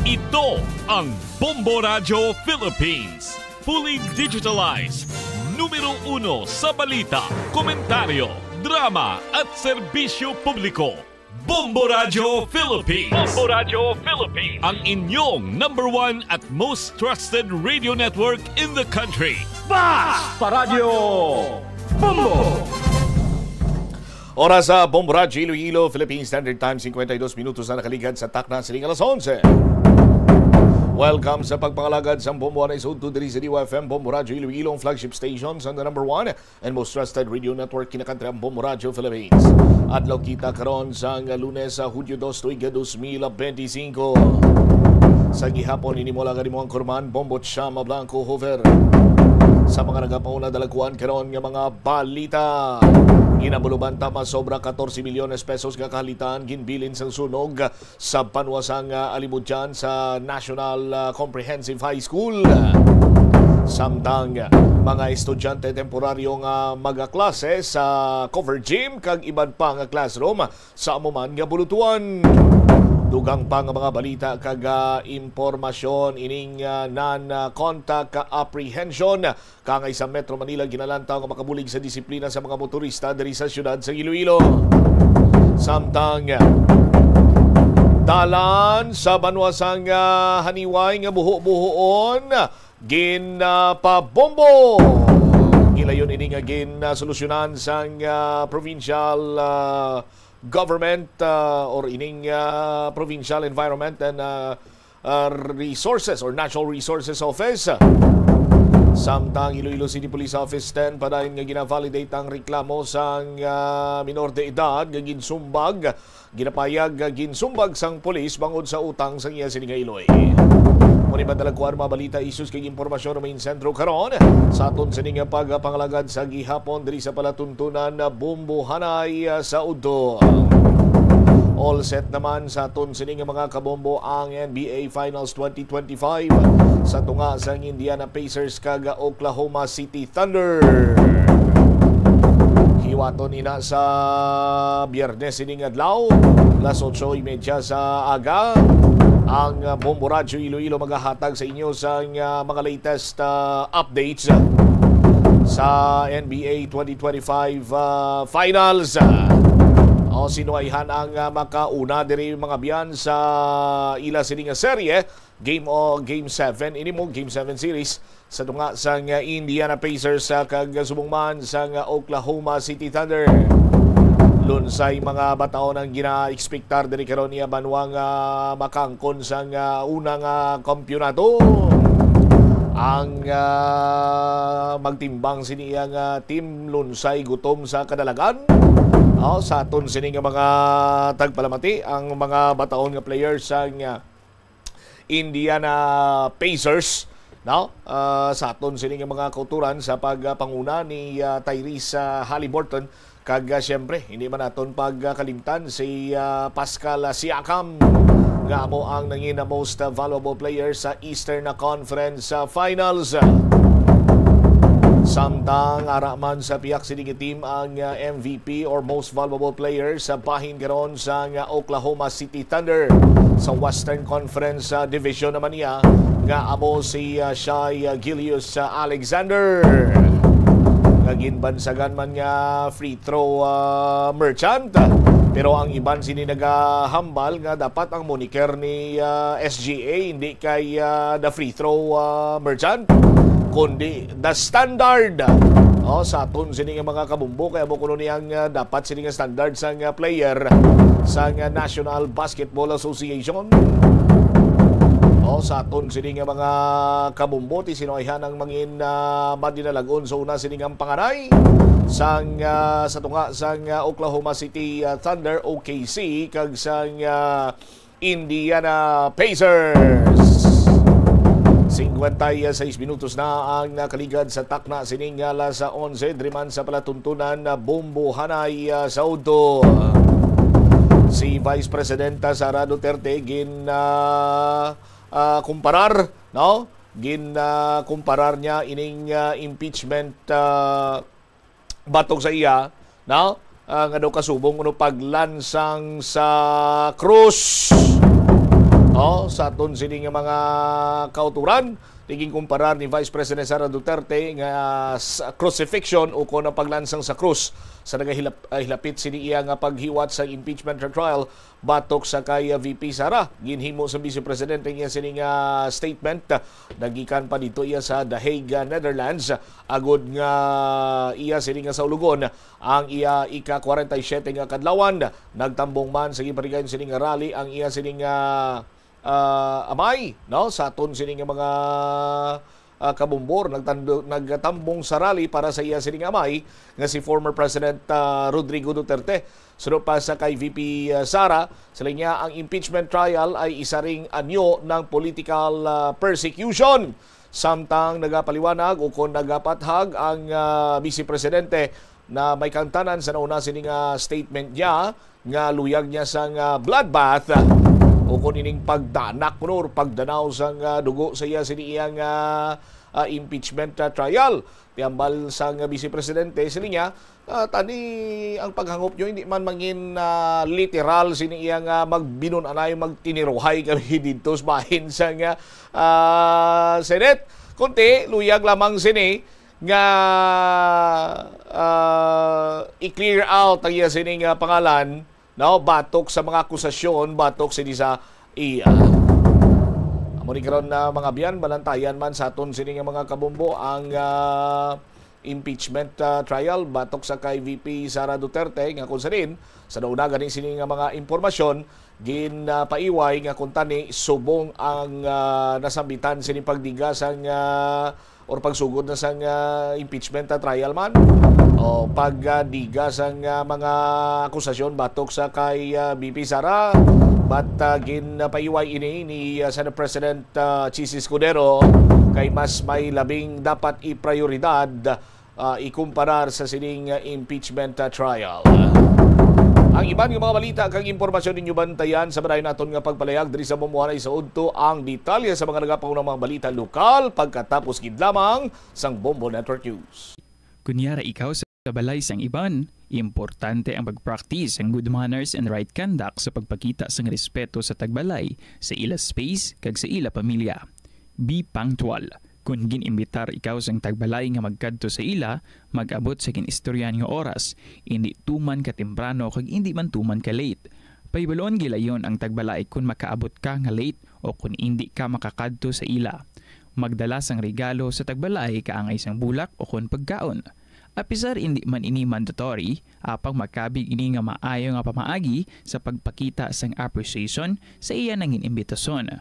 Ito ang Bombo Radio Philippines. Fully digitalized. Numero 1 sa balita, komentaryo, drama at serbisyo publiko. Bombo Radio Philippines. Bombo Radio Philippines. Ang inyong number 1 at most trusted radio network in the country. Basta Radio Bombo! Oras sa Bombo Radio Iloilo, Philippine Standard Time, 52 minutos na nakaligad sa takna sa alas 11. Welcome sa pagpangalagad sa Bombo na isod to diri sa DYFM Bombo Radio Iloilo, ang flagship stations on the number 1 and most trusted radio network kinakantri ang Bombo Radio Philippines. Adlaw kita karon sa Lunes sa Hulyo 2, 2025. Sa gihapon inimula nga nimo ang kurman Bombo Chama Blanco Hover. Sa mga nagapauna dalaguan karon nga mga balita. Ginabuluban tama sobra 14 milyones pesos nga kahalitan ginbilin sang sunog sa panwasang alimudyan sa National Comprehensive High School. Samtang mga estudyante temporaryo nga magaklase sa cover gym kag iban pa nga classroom sa amuman nga bulutuan. Dugang pa nga mga balita kag impormasyon ining non-contact apprehension kangay sa Metro Manila ginalantaw nga makabulig sa disiplina sa mga motorista diri sa syudad sa Iloilo. Samtang dalan sa banwasang haniway nga buho-buhoon ginpabombo. Gilayon ini nga solusyonan sang provincial government or ining provincial environment and resources or natural resources office. Samtang Iloilo City Police Office 10 padayon nga gina-validate ang reklamo sang minor de edad nga ginsumbag ginapayag ginsumbag sang pulis bangod sa utang sang iya sini nga Iloy. Muni madalagkuan mga balita issues kay impormasyon main sentro karon sa aton sini nga pagpangalagad sa gihapon diri sa palatuntunan na bombohanay sa Udo. All set naman sa aton sini nga mga kabombo ang NBA Finals 2025 sa tunga sang Indiana Pacers kag Oklahoma City Thunder. Hiwaton ina sa Biyernes ining adlaw, alas 8:30 sa aga. Ang Bombo Radio Iloilo maghahatag sa inyo sa mga latest updates sa NBA 2025 Finals. O sinuayhan ang makauna diri mga biyan sa ila sining serye Game 7 ini mo Game 7 series sa tunga sang Indiana Pacers kag subungman sang Oklahoma City Thunder. Lunsay mga bataon ang gina-expectar diri karon niya banwang makangkon sang unang kampyonato. Ang magtimbang siniyang team lunsay gutom sa kadalagan. Sa aton sini nga mga tagpalamati ang mga bataon nga players sang Indiana Pacers. Sa aton sini nga mga kauturan sa pagpanguna ni Tyrese Haliburton. Kag siyempre, hindi man naton pagkalimtan si Pascal Siakam nga mo ang nangina most valuable player sa Eastern Conference Finals. Samtang araman sa piyak sining team ang MVP or most valuable player sa bahin karon sa Oklahoma City Thunder. Sa Western Conference Division naman niya nga amo si Shai Gilgeous-Alexander. Ginbansagan man nga free throw merchant. Pero ang iban sini nagahambal nga dapat ang moniker ni SGA hindi kay the free throw merchant kundi the standard. Sa aton sini nga mga kabumbo kaya mo kuno niyang dapat sini nga standard sang player sa National Basketball Association. Sa aton sini nga mga kabumboti sinuayhan ang mangin madinalagon sa una sini nga panganay sang sa tunga sang Oklahoma City Thunder OKC kag sang Indiana Pacers. 56 minutos na ang nakaligad sa takna sining alas 11 driman sa palatuntunan na bombohanay sa Udo. Si Vice Presidenta Sara Duterte kumparar kumparar niya ining impeachment batog sa iya nga daw kasubong paglansang sa krus sa aton sini nga mga kauturan, tiging kumparar ni Vice President Sara Duterte nga crucifixion o kung ang paglansang sa krus sa nagahilapit sini iya nga paghiwat sa impeachment trial batok sa kay VP Sara. Ginhimo sa Vice Presidente niya sini nga statement nagikan pa dito iya sa The Hague, Netherlands, agod nga iya sini nga sa ulugon ang iya ika-47 nga kadlawan. Nagtambong man sa giparigayon sini nga rally ang iya sini nga amay, no, sa aton sini nga mga kabumbor nagtambong sa rally para sa iya sining amay nga si former President Rodrigo Duterte. Sunod pa sa kay VP Sara, sila niya ang impeachment trial ay isa ring anyo ng political persecution. Samtang nagapaliwanag o kung nagapathag ang Vice Presidente na may kantanan sa nauna sining statement niya nga luyag niya sang bloodbath o kung ining pagdanak or pagdanaw sang dugo sa iya siniyang impeachment trial. Tiambal sang Vice Presidente sila niya, tani ang paghangop nyo hindi man mangin literal siniyang magbinon anay magtiniruhay kami dito sa bahin sang Senate. Kunti, luyag lamang sini nga i-clear out ang iya sining pangalan, no, batok sa mga akusasyon, batok sini sa iya. Amo ni karon na mga biyan, balantayan man sa aton sini nga mga kabumbo ang impeachment trial batok sa kay VP Sara Duterte nga kung sanin sa nauna ganing sini nga mga impormasyon paiway nga kung tani subong ang nasambitan sini pagdigas ang or pagsugod na sang impeachment trial man o pagdigas ang mga akusasyon batok sa kay VP Sara. But ginapaiway ini ni Senate President Chis Escudero kay mas may labing dapat i-prioridad ikumparar sa sining impeachment trial. Ang iban nga mga balita kang impormasyon ninyo bantayan sa banayon naton nga pagpalayag diri sa Mamuanay sa Udto ang detalye sa mga nagapaunang mga balita lokal pagkatapos gid lamang sang Bombo Network News. Kunyara ikaw sa balay sang iban, importante ang pag-practice ang good manners and right conduct sa pagpakita sang respeto sa tagbalay sa ila space kag sa ila pamilya. Be punctual. Kung ginimbitar ikaw sang tagbalay nga magkadto sa ila, mag-abot sa ginistoryan nga oras, hindi tuman ka temprano kag hindi man tuman ka late. Paibalon gilayon ang tagbalay kung makaabot ka nga late o kung hindi ka makakadto sa ila. Magdala sang regalo sa tagbalay kaangay sang bulak o kung pagkaon. Apisar hindi man ini mandatory, apang makabig ini nga maayo nga pamaagi sa pagpakita sang appreciation sa iya nang inimbitasyon.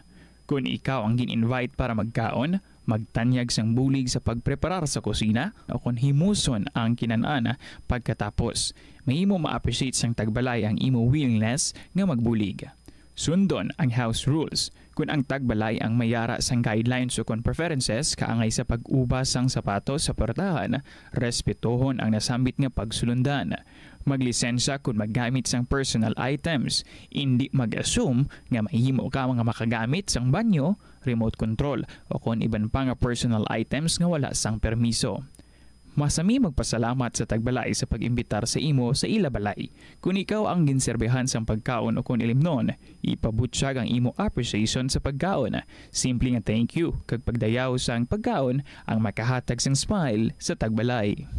Kung ikaw ang gin-invite para magkaon, magtanyag sang bulig sa pagpreparar sa kusina o kung himuson ang kinanana pagkatapos. Mahimo ma-appreciate sang tagbalay ang imo willingness nga magbulig. Sundon ang house rules. Kung ang tagbalay ang mayara sang guidelines o kung preferences kaangay sa pag-ubas sang sapatos sa portahan, respetuhon ang nasambit nga pagsulundan. Maglisensya kung maggamit sang personal items, hindi mag-assume nga mahimo ka mga makagamit sang banyo, remote control o kung iban pa nga personal items nga wala sang permiso. Masami magpasalamat sa tagbalay sa pag-imbitar sa imo sa ila balay. Kung ikaw ang ginserbehan sang pagkaon o kung ilimnon, ipabutyag ang imo appreciation sa pagkaon. Simple nga thank you kag pagdayaw sang pagkaon ang makahatag sang smile sa tagbalay.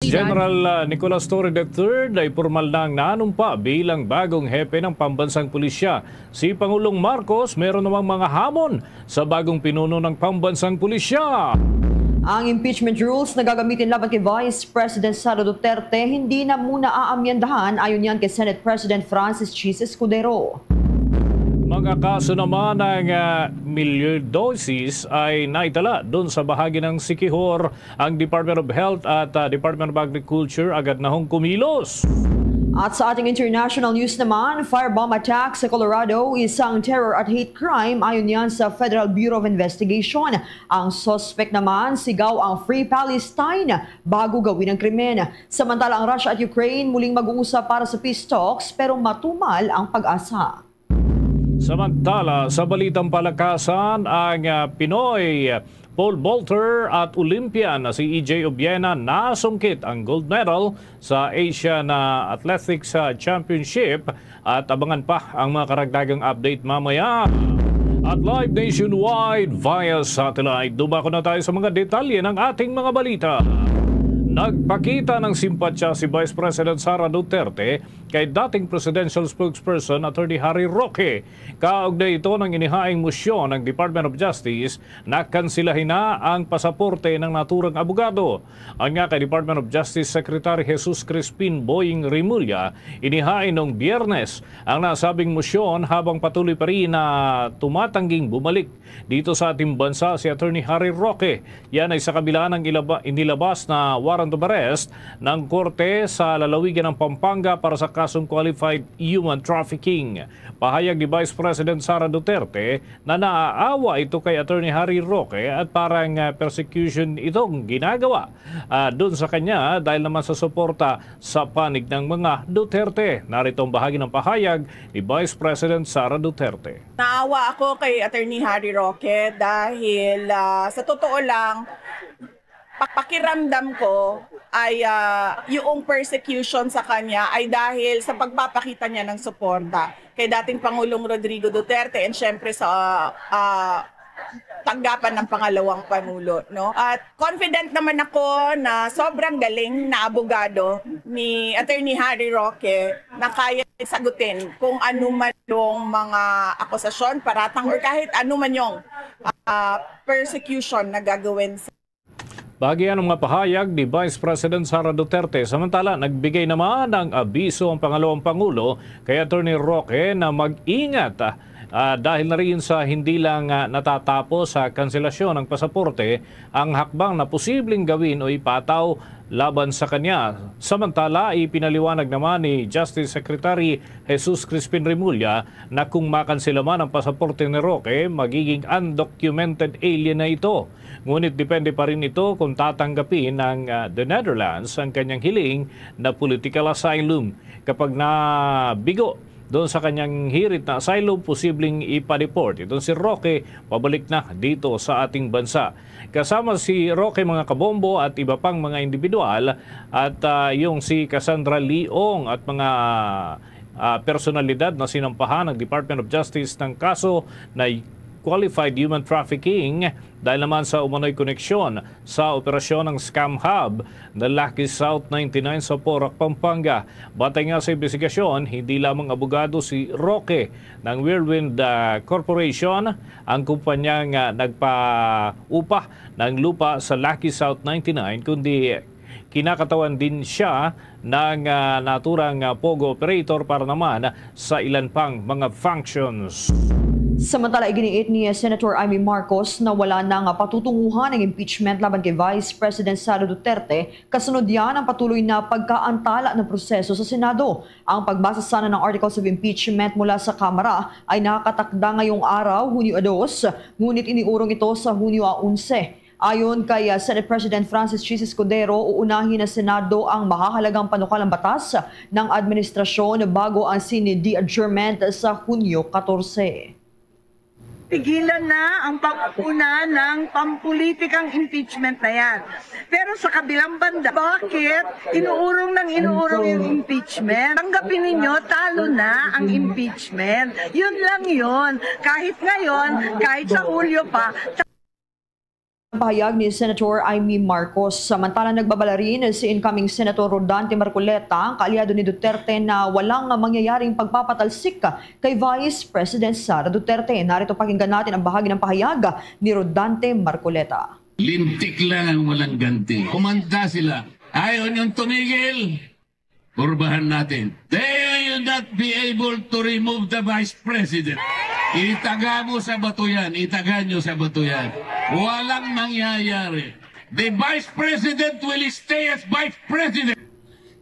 General Nicolas Torre III ay formal nang nanumpa bilang bagong hepe ng pambansang pulisya. Si Pangulong Marcos meron namang mga hamon sa bagong pinuno ng pambansang pulisya. Ang impeachment rules na gagamitin laban kay Vice President Sara Duterte hindi na muna aamyandahan ayon yan kay Senate President Francis Chis Escudero. Mga kaso naman ng milyodosis ay naitala doon sa bahagi ng Siquijor. Ang Department of Health at Department of Agriculture agad na hong kumilos. At sa ating international news naman, firebomb attack sa Colorado, isang terror at hate crime ayon yan sa Federal Bureau of Investigation. Ang suspect naman sigaw ang Free Palestine bago gawin ang krimen. Samantala ang Russia at Ukraine muling mag-uusap para sa peace talks pero matumal ang pag-asa. Samantala, sa balitang palakasan, ang Pinoy pole vaulter at Olympian na si EJ Obiena nasungkit ang gold medal sa Asian Athletics Championship at abangan pa ang mga karagdagang update mamaya. At live nationwide via satellite, dumako na tayo sa mga detalye ng ating mga balita. Nagpakita ng simpatsya si Vice President Sara Duterte kay dating presidential spokesperson Attorney Harry Roque. Kaugnay ito ng inihaing motion ng Department of Justice na kansilahin na ang pasaporte ng naturang abogado. Ang nga kay Department of Justice Secretary Jesus Crispin Boying Rimulya, inihain noong Biyernes ang nasabing motion habang patuloy pa rin na tumatangging bumalik dito sa ating bansa si Attorney Harry Roque. Yan ay sa kabila ng inilabas na warrant of arrest ng korte sa lalawigan ng Pampanga para sa kasong qualified human trafficking. Pahayag ni Vice President Sara Duterte na naaawa ito kay Attorney Harry Roque at parang persecution itong ginagawa doon sa kanya dahil naman sa suporta sa panig ng mga Duterte. Narito ang bahagi ng pahayag ni Vice President Sara Duterte. Naawa ako kay Attorney Harry Roque dahil sa totoo lang, pakiramdam ko ay yung persecution sa kanya ay dahil sa pagpapakita niya ng suporta kay dating Pangulong Rodrigo Duterte and syempre sa tanggapan ng pangalawang Pangulo. No? At confident naman ako na sobrang galing na abogado ni Attorney Harry Roque na kaya sagutin kung ano man yung mga akusasyon, paratang or kahit ano man yung persecution na gagawin sa Bagian ng mga pahayag ni Vice President Sara Duterte. Samantala, nagbigay naman ng abiso ang pangalawang Pangulo kay Attorney Roque na mag-ingat dahil na rin sa hindi lang natatapos sa kanselasyon ng pasaporte ang hakbang na posibleng gawin o ipataw laban sa kanya. Samantala, ipinaliwanag naman ni Justice Secretary Jesus Crispin Rimulya na kung makansela man ang pasaporte ni Roque, magiging undocumented alien na ito. Ngunit depende pa rin ito kung tatanggapin ng the Netherlands ang kanyang hiling na political asylum. Kapag nabigo doon sa kanyang hirit na asylum, posibleng ipa-deport. Ito si Roque, pabalik na dito sa ating bansa. Kasama si Roque, mga kabombo at iba pang mga individual at yung si Cassandra Leong at mga personalidad na sinampahan ng Department of Justice ng kaso na qualified human trafficking dahil naman sa umano'y koneksyon sa operasyon ng Scam Hub na Lucky South 99 sa Porac, Pampanga. Batay nga sa investigasyon, hindi lamang abogado si Roque ng Whirlwind Corporation ang kumpanyang nagpa-upa ng lupa sa Lucky South 99, kundi kinakatawan din siya ng naturang POGO operator para naman sa ilan pang mga functions. Samantala, iginiit ni Senator Amy Marcos na wala nang patutunguhan ng impeachment laban kay Vice President Sara Duterte. Kasunod yan ang patuloy na pagkaantala ng proseso sa Senado. Ang pagbasa sana ng Articles of Impeachment mula sa Kamara ay nakakatakda ngayong araw, Hunyo 2, ngunit iniurong ito sa Hunyo 11. Ayon kay Senate President Francis Chis Escudero, uunahin na Senado ang mahahalagang panukalang batas ng administrasyon bago ang sine-de-adjournment sa Hunyo 14. Tigilan na ang pagpuna ng pampulitikang impeachment na yan. Pero sa kabilang banda, bakit inuurong yung impeachment? Tanggapin ninyo, talo na ang impeachment. Yun lang yun. Kahit ngayon, kahit sa Hulyo pa, Pahayag ni Senator Amy Marcos. Samantala, nagbabala rin si incoming Senator Rodante Marcoleta, ang kaalyado ni Duterte, na walang mangyayaring pagpapatalsik kay Vice President Sara Duterte. Narito pakinggan natin ang bahagi ng pahayag ni Rodante Marcoleta. Lintik lang ang walang ganti. Kumanda sila. Ayaw niyong tumigil. Kurbahan natin. They will not be able to remove the Vice President. Itaga mo sa bato yan. Itaga nyo sa bato yan. Walang mangyayari. The Vice President will stay as Vice President.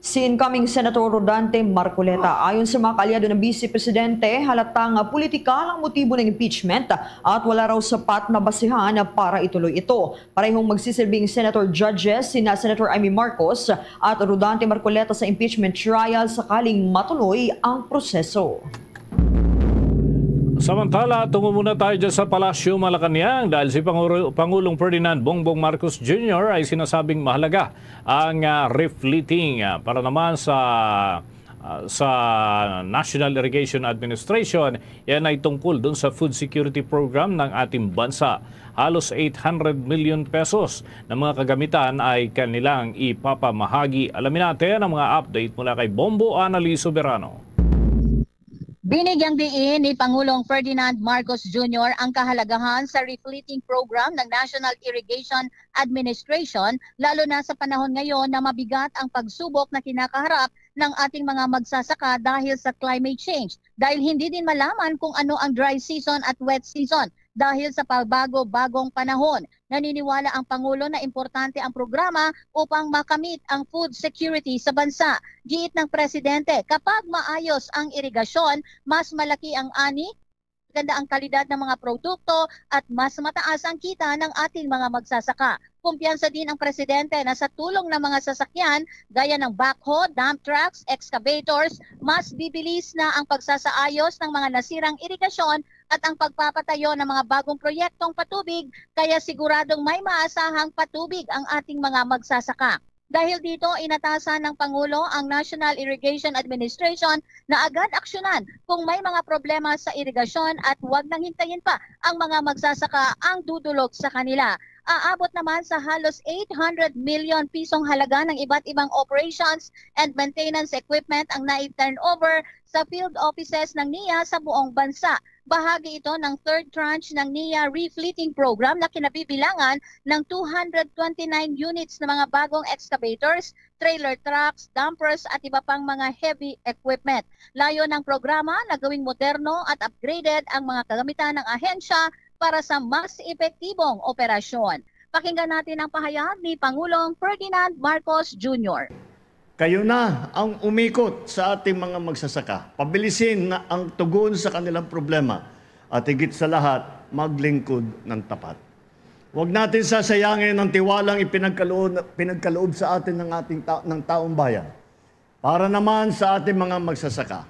Si incoming Senator Rodante Marcoleta, ayon sa mga kaalyado ng Vice Presidente, halatang politikal ang motibo ng impeachment at wala raw sapat na basihan para ituloy ito. Parehong magsisilbing Senator Judges sina Senator Amy Marcos at Rodante Marcoleta sa impeachment trial sakaling matuloy ang proseso. Samantala, tungo muna tayo dyan sa Palasyo, Malacanang dahil si Pangulong Ferdinand Bongbong Marcos Jr. ay sinasabing mahalaga ang refleeting para naman sa National Irrigation Administration. Yan ay tungkol dun sa food security program ng ating bansa. Halos 800 million pesos na mga kagamitan ay kanilang ipapamahagi. Alamin natin ang mga update mula kay Bombo Anali Soberano. Binigyang diin ni Pangulong Ferdinand Marcos Jr. ang kahalagahan sa refleeting program ng National Irrigation Administration, lalo na sa panahon ngayon na mabigat ang pagsubok na kinakaharap ng ating mga magsasaka dahil sa climate change. Dahil hindi din malaman kung ano ang dry season at wet season dahil sa pagbago-bagong panahon. Naniniwala ang Pangulo na importante ang programa upang makamit ang food security sa bansa. Giit ng Presidente, kapag maayos ang irigasyon, mas malaki ang ani, ganda ang kalidad ng mga produkto at mas mataas ang kita ng ating mga magsasaka. Kumpiyansa din ang Presidente na sa tulong ng mga sasakyan gaya ng backhoe, dump trucks, excavators, mas bibilis na ang pagsasaayos ng mga nasirang irigasyon at ang pagpapatayo ng mga bagong proyektong patubig, kaya siguradong may maasahang patubig ang ating mga magsasaka. Dahil dito, inatasan ng Pangulo ang National Irrigation Administration na agad aksyonan kung may mga problema sa irigasyon at huwag nang hintayin pa ang mga magsasaka ang dudulog sa kanila. Aabot naman sa halos 800 million pisong halaga ng iba't ibang operations and maintenance equipment ang na-turn over sa field offices ng NIA sa buong bansa. Bahagi ito ng third tranche ng NIA refleeting program na kinabibilangan ng 229 units na mga bagong excavators, trailer trucks, dumpers at iba pang mga heavy equipment. Layo ng programa na gawing moderno at upgraded ang mga kagamitan ng ahensya para sa mas epektibong operasyon. Pakinggan natin ang pahayag ni Pangulong Ferdinand Marcos Jr. Kayo na ang umikot sa ating mga magsasaka. Pabilisin na ang tugon sa kanilang problema at higit sa lahat, maglingkod ng tapat. Huwag natin sasayangin ang tiwalang pinagkaloob sa atin ng taong bayan. Para naman sa ating mga magsasaka,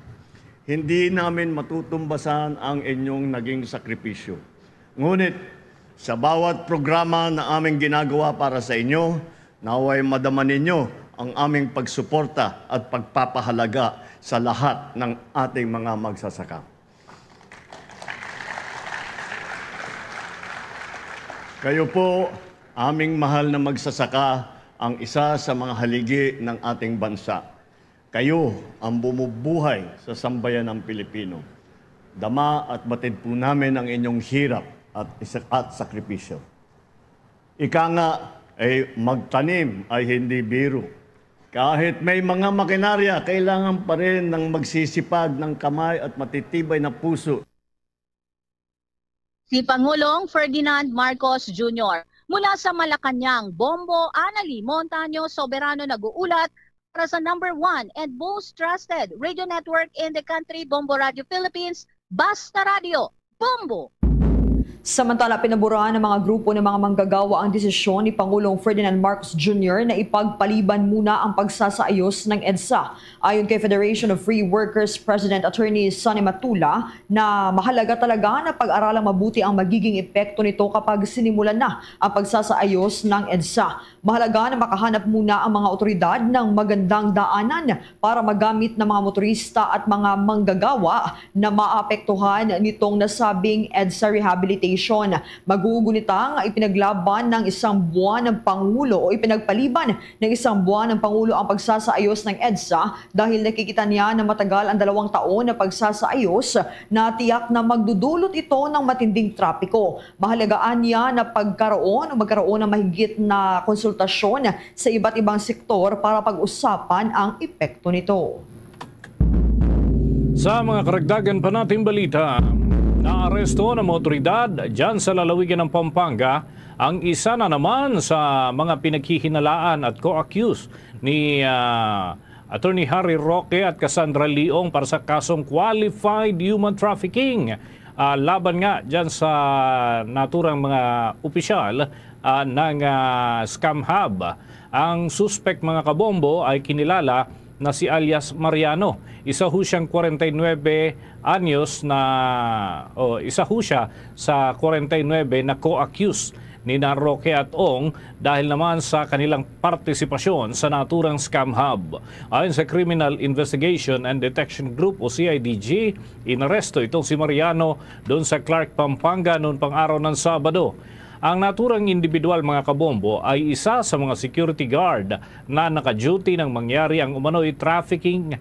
hindi namin matutumbasan ang inyong naging sakripisyo. Ngunit sa bawat programa na aming ginagawa para sa inyo, naway madama ninyo ang aming pagsuporta at pagpapahalaga sa lahat ng ating mga magsasaka. Kayo po, aming mahal na magsasaka, ang isa sa mga haligi ng ating bansa. Kayo ang bumubuhay sa sambayan ng Pilipino. Dama at batid po namin ang inyong hirap at sakripisyo. Ika nga, magtanim ay hindi biro. Kahit may mga makinarya, kailangan pa rin ng magsisipag ng kamay at matitibay na puso. Si Pangulong Ferdinand Marcos Jr. Mula sa Malacanang, Bombo Anali Montaño Soberano nag-uulat para sa number 1 and most trusted radio network in the country, Bombo Radio Philippines, Basta Radio, Bombo. Samantala, pinaburahan ng mga grupo ng mga manggagawa ang desisyon ni Pangulong Ferdinand Marcos Jr. na ipagpaliban muna ang pagsasaayos ng EDSA. Ayon kay Federation of Free Workers President Attorney Sonny Matula na mahalaga talaga na pag-aralang mabuti ang magiging epekto nito kapag sinimulan na ang pagsasaayos ng EDSA. Mahalaga na makahanap muna ang mga otoridad ng magandang daanan para magamit ng mga motorista at mga manggagawa na maapektuhan nitong nasabing EDSA rehabilitation. Magugunitang ipinaglaban ng isang buwan ng Pangulo o ipinagpaliban ng isang buwan ng Pangulo ang pagsasaayos ng EDSA dahil nakikita niya na matagal ang 2 taon na pagsasaayos na tiyak na magdudulot ito ng matinding trapiko. Mahalagaan niya na magkaroon ng mahigit na konsultasyon sa iba't ibang sektor para pag-usapan ang epekto nito. Sa mga karagdagan pa nating balita, naaresto ng mga otoridad dyan sa lalawigan ng Pampanga ang isa na naman sa mga pinaghihinalaan at co-accused ni Attorney Harry Roque at Cassandra Leong para sa kasong qualified human trafficking. Laban nga dyan sa naturang mga opisyal ng Scam Hub. Ang suspect mga kabombo ay kinilala na si alias Mariano. Isa ho siyang 49 anyos isa ho siya sa 49 na co-accused ni Roque at Ong dahil naman sa kanilang partisipasyon sa naturang scam hub. Ayon sa Criminal Investigation and Detection Group o CIDG, inaresto itong si Mariano doon sa Clark, Pampanga noon pang araw ng Sabado. Ang naturang individual mga kabombo ay isa sa mga security guard na naka-duty nang mangyari ang umano'y trafficking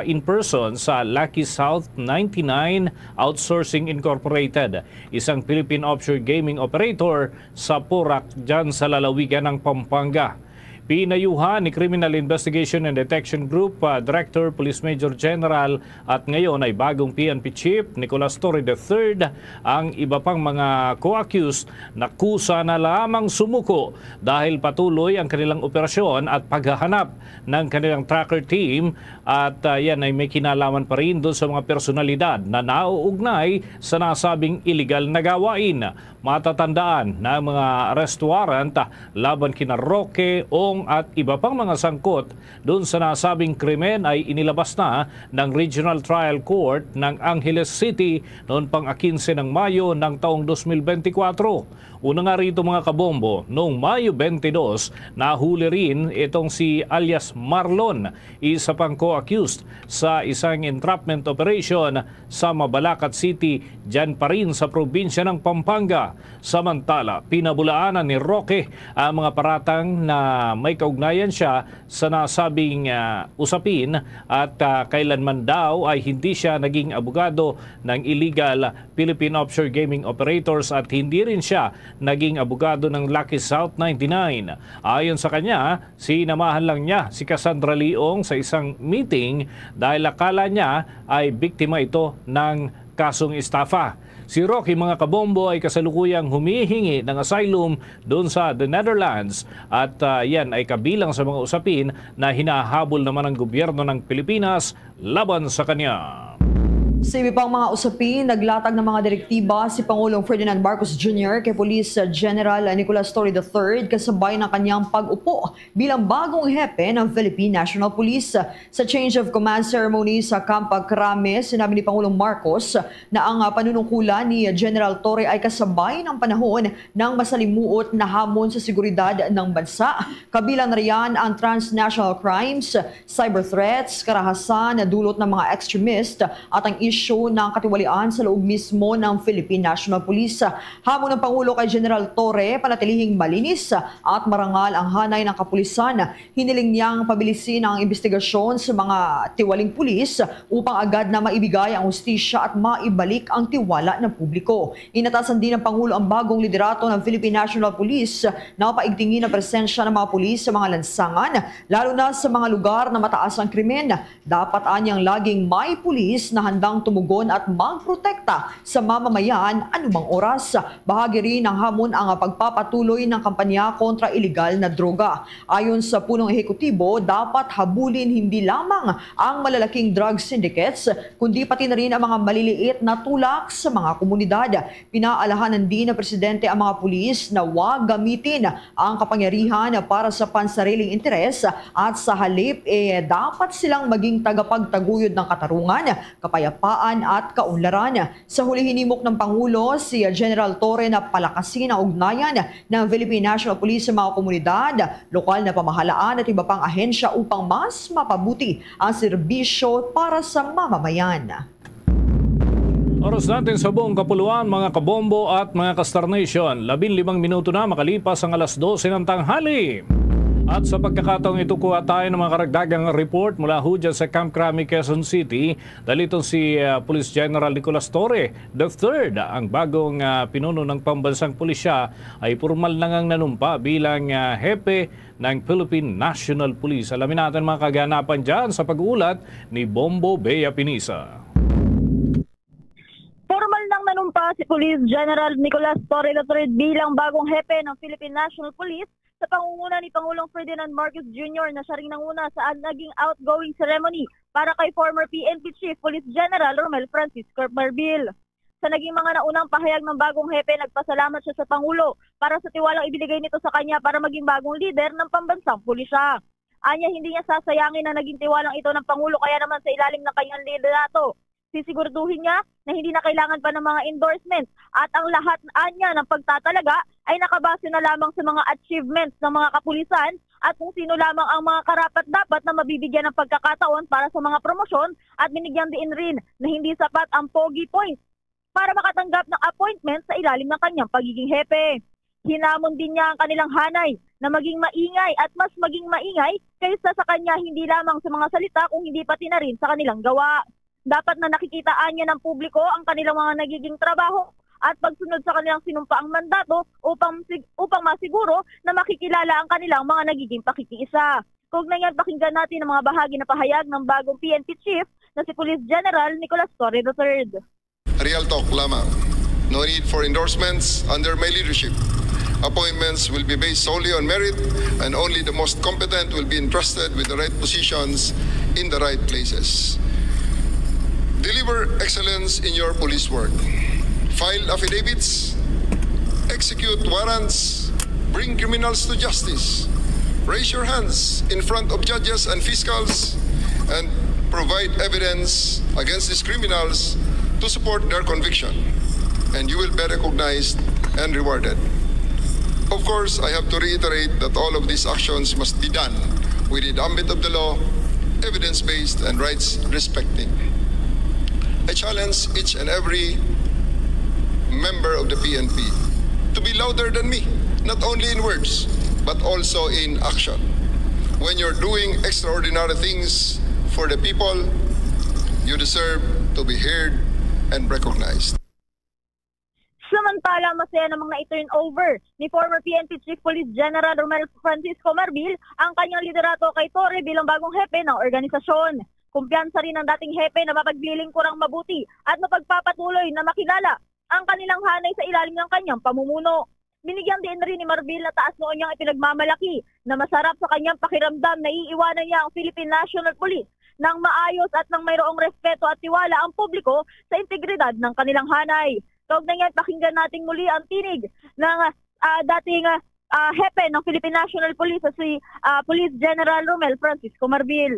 in person sa Lucky South 99 Outsourcing Incorporated, isang Philippine offshore gaming operator sa Porac dyan sa lalawigan ng Pampanga. Pinayuhan ni Criminal Investigation and Detection Group Director Police Major General at ngayon ay bagong PNP Chief Nicolas Torre III ang iba pang mga co-accused na kusa na lamang sumuko dahil patuloy ang kanilang operasyon at paghahanap ng kanilang tracker team at yan ay may kinalaman pa rin doon sa mga personalidad na nauugnay sa nasabing illegal na gawain. Matatandaan na mga arrest warrant laban kina Roque, Ong at iba pang mga sangkot doon sa nasabing krimen ay inilabas na ng Regional Trial Court ng Angeles City noon pang 15 ng Mayo ng taong 2024. Una nga rito mga kabombo, noong Mayo 22, nahuli rin itong si alias Marlon, isa pang co-accused sa isang entrapment operation sa Mabalacat City, dyan pa rin sa probinsya ng Pampanga. Samantala, pinabulaanan ni Roque ang mga paratang na may kaugnayan siya sa nasabing usapin at kailanman daw ay hindi siya naging abogado ng illegal Philippine offshore gaming operators at hindi rin siya naging abogado ng Lucky South 99. Ayon sa kanya, sinamahan lang niya si Cassandra Leong sa isang meeting dahil akala niya ay biktima ito ng kasong estafa. Si Roque mga kabombo ay kasalukuyang humihingi ng asylum doon sa the Netherlands at yan ay kabilang sa mga usapin na hinahabol naman ng gobyerno ng Pilipinas laban sa kanya. Sa iba pang mga usapin, naglatag ng mga direktiba si Pangulong Ferdinand Marcos Jr. kay Police General Nicolas Torre III kasabay ng kanyang pag-upo bilang bagong hepe ng Philippine National Police. Sa change of command ceremony sa Camp Crame, sinabi ni Pangulong Marcos na ang panunungkulan ni General Torre ay kasabay ng panahon ng masalimuot na hamon sa seguridad ng bansa. Kabilang na riyan ang transnational crimes, cyber threats, karahasan, dulot ng mga extremist at ang issue ng katiwalian sa loob mismo ng Philippine National Police. Hamon ng Pangulo kay General Torre panatilihing malinis at marangal ang hanay ng kapulisan. Hiniling niyang pabilisin ang investigasyon sa mga tiwaling pulis upang agad na maibigay ang hustisya at maibalik ang tiwala ng publiko. Inatasan din ng Pangulo ang bagong liderato ng Philippine National Police na paigtingin ang presensya ng mga pulis sa mga lansangan, lalo na sa mga lugar na mataas ang krimen. Dapat anyang laging may pulis na handang tumugon at magprotekta sa mamamayan anumang oras. Bahagi rin ng hamon ang pagpapatuloy ng kampanya kontra iligal na droga. Ayon sa punong ehekutibo, dapat habulin hindi lamang ang malalaking drug syndicates, kundi pati na rin ang mga maliliit na tulak sa mga komunidad. Pinaalahanan din ng Presidente ang mga pulis na huwag gamitin ang kapangyarihan para sa pansariling interes at sa halip dapat silang maging tagapagtaguyod ng katarungan, kapayapaan at kaunlaran. Sa huli hinimok ng Pangulo si General Torre na palakasin ang ugnayan ng Philippine National Police sa mga komunidad, lokal na pamahalaan at iba pang ahensya upang mas mapabuti ang serbisyo para sa mamamayan. Oras natin sa buong kapuluan mga kabombo at mga ka-Star Nation. 15 minuto na makalipas ang alas 12 ng tanghali. At sa pagkakataong ito, kuha tayo ng mga karagdagang report mula ho dyan sa Camp Crame, Quezon City. Dahil itong si Police General Nicolas Torre III, ang bagong pinuno ng pambansang pulisya, ay formal na ngang nanumpa bilang hepe ng Philippine National Police. Alamin natin mga kaganapan dyan sa pag-uulat ni Bombo Bea Pinisa. Formal nang nanumpa si Police General Nicolas Torre III bilang bagong hepe ng Philippine National Police sa pangunguna ni Pangulong Ferdinand Marcos Jr. na siya ring nanguna sa naging outgoing ceremony para kay former PNP Chief Police General Romel Francisco Marbil. Sa naging mga naunang pahayag ng bagong hepe, nagpasalamat siya sa Pangulo para sa tiwalang ibinigay nito sa kanya para maging bagong leader ng pambansang pulisya. Anya hindi niya sasayangin na naging tiwalang ito ng Pangulo, kaya naman sa ilalim ng kanyang liderato, sisiguraduhin niya na hindi na kailangan pa ng mga endorsements at ang lahat anya ng pagtatalaga ay nakabase na lamang sa mga achievements ng mga kapulisan at kung sino lamang ang mga karapat-dapat na mabibigyan ng pagkakataon para sa mga promosyon, at binigyan din rin na hindi sapat ang pogi points para makatanggap ng appointment sa ilalim ng kanyang pagiging hepe. Hinamon din niya ang kanilang hanay na maging maingay at mas maging maingay kaysa sa kanya, hindi lamang sa mga salita kung hindi pati na rin sa kanilang gawa. Dapat na nakikitaan niya ng publiko ang kanilang mga nagiging trabaho at pagsunod sa kanilang sinumpaang mandato upang masiguro na makikilala ang kanilang mga nagiging pakikiisa. Kaugnay yan, pakinggan natin ang mga bahagi na pahayag ng bagong PNP Chief na si Police General Nicolas Torre III. Real talk lamang. No need for endorsements under my leadership. Appointments will be based solely on merit and only the most competent will be entrusted with the right positions in the right places. Deliver excellence in your police work. File affidavits, execute warrants, bring criminals to justice, raise your hands in front of judges and fiscals, and provide evidence against these criminals to support their conviction. And you will be recognized and rewarded. Of course, I have to reiterate that all of these actions must be done within the ambit of the law, evidence-based and rights-respecting. I challenge each and every member of the PNP to be louder than me, not only in words, but also in action. When you're doing extraordinary things for the people, you deserve to be heard and recognized. Samantala, masaya namang na-turn over ni former PNP Chief Police General Romel Francisco Marbil ang kanyang liderato kay Torre bilang bagong hepe ng organisasyon. Kumpiyansa rin ng dating hepe na mapaglilingkurang mabuti at mapagpapatuloy na makilala ang kanilang hanay sa ilalim ng kanyang pamumuno. Binigyan din rin ni Marbil na taas noon niyang ipinagmamalaki na masarap sa kanyang pakiramdam na iiwanan niya ang Philippine National Police ng maayos at ng mayroong respeto at tiwala ang publiko sa integridad ng kanilang hanay. Kaugnay ngayon, pakinggan natin muli ang tinig ng dating hepe ng Philippine National Police, si Police General Romel Francisco Marbil.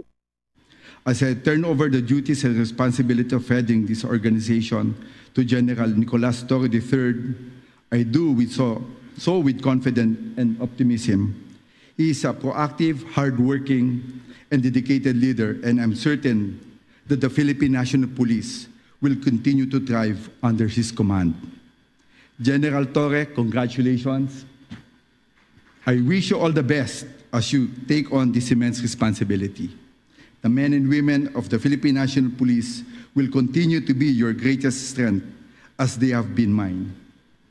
As I turn over the duties and responsibility of heading this organization to General Nicolas Torre III, I do so with confidence and optimism. He is a proactive, hardworking, and dedicated leader, and I'm certain that the Philippine National Police will continue to thrive under his command. General Torre, congratulations. I wish you all the best as you take on this immense responsibility. The men and women of the Philippine National Police will continue to be your greatest strength as they have been mine.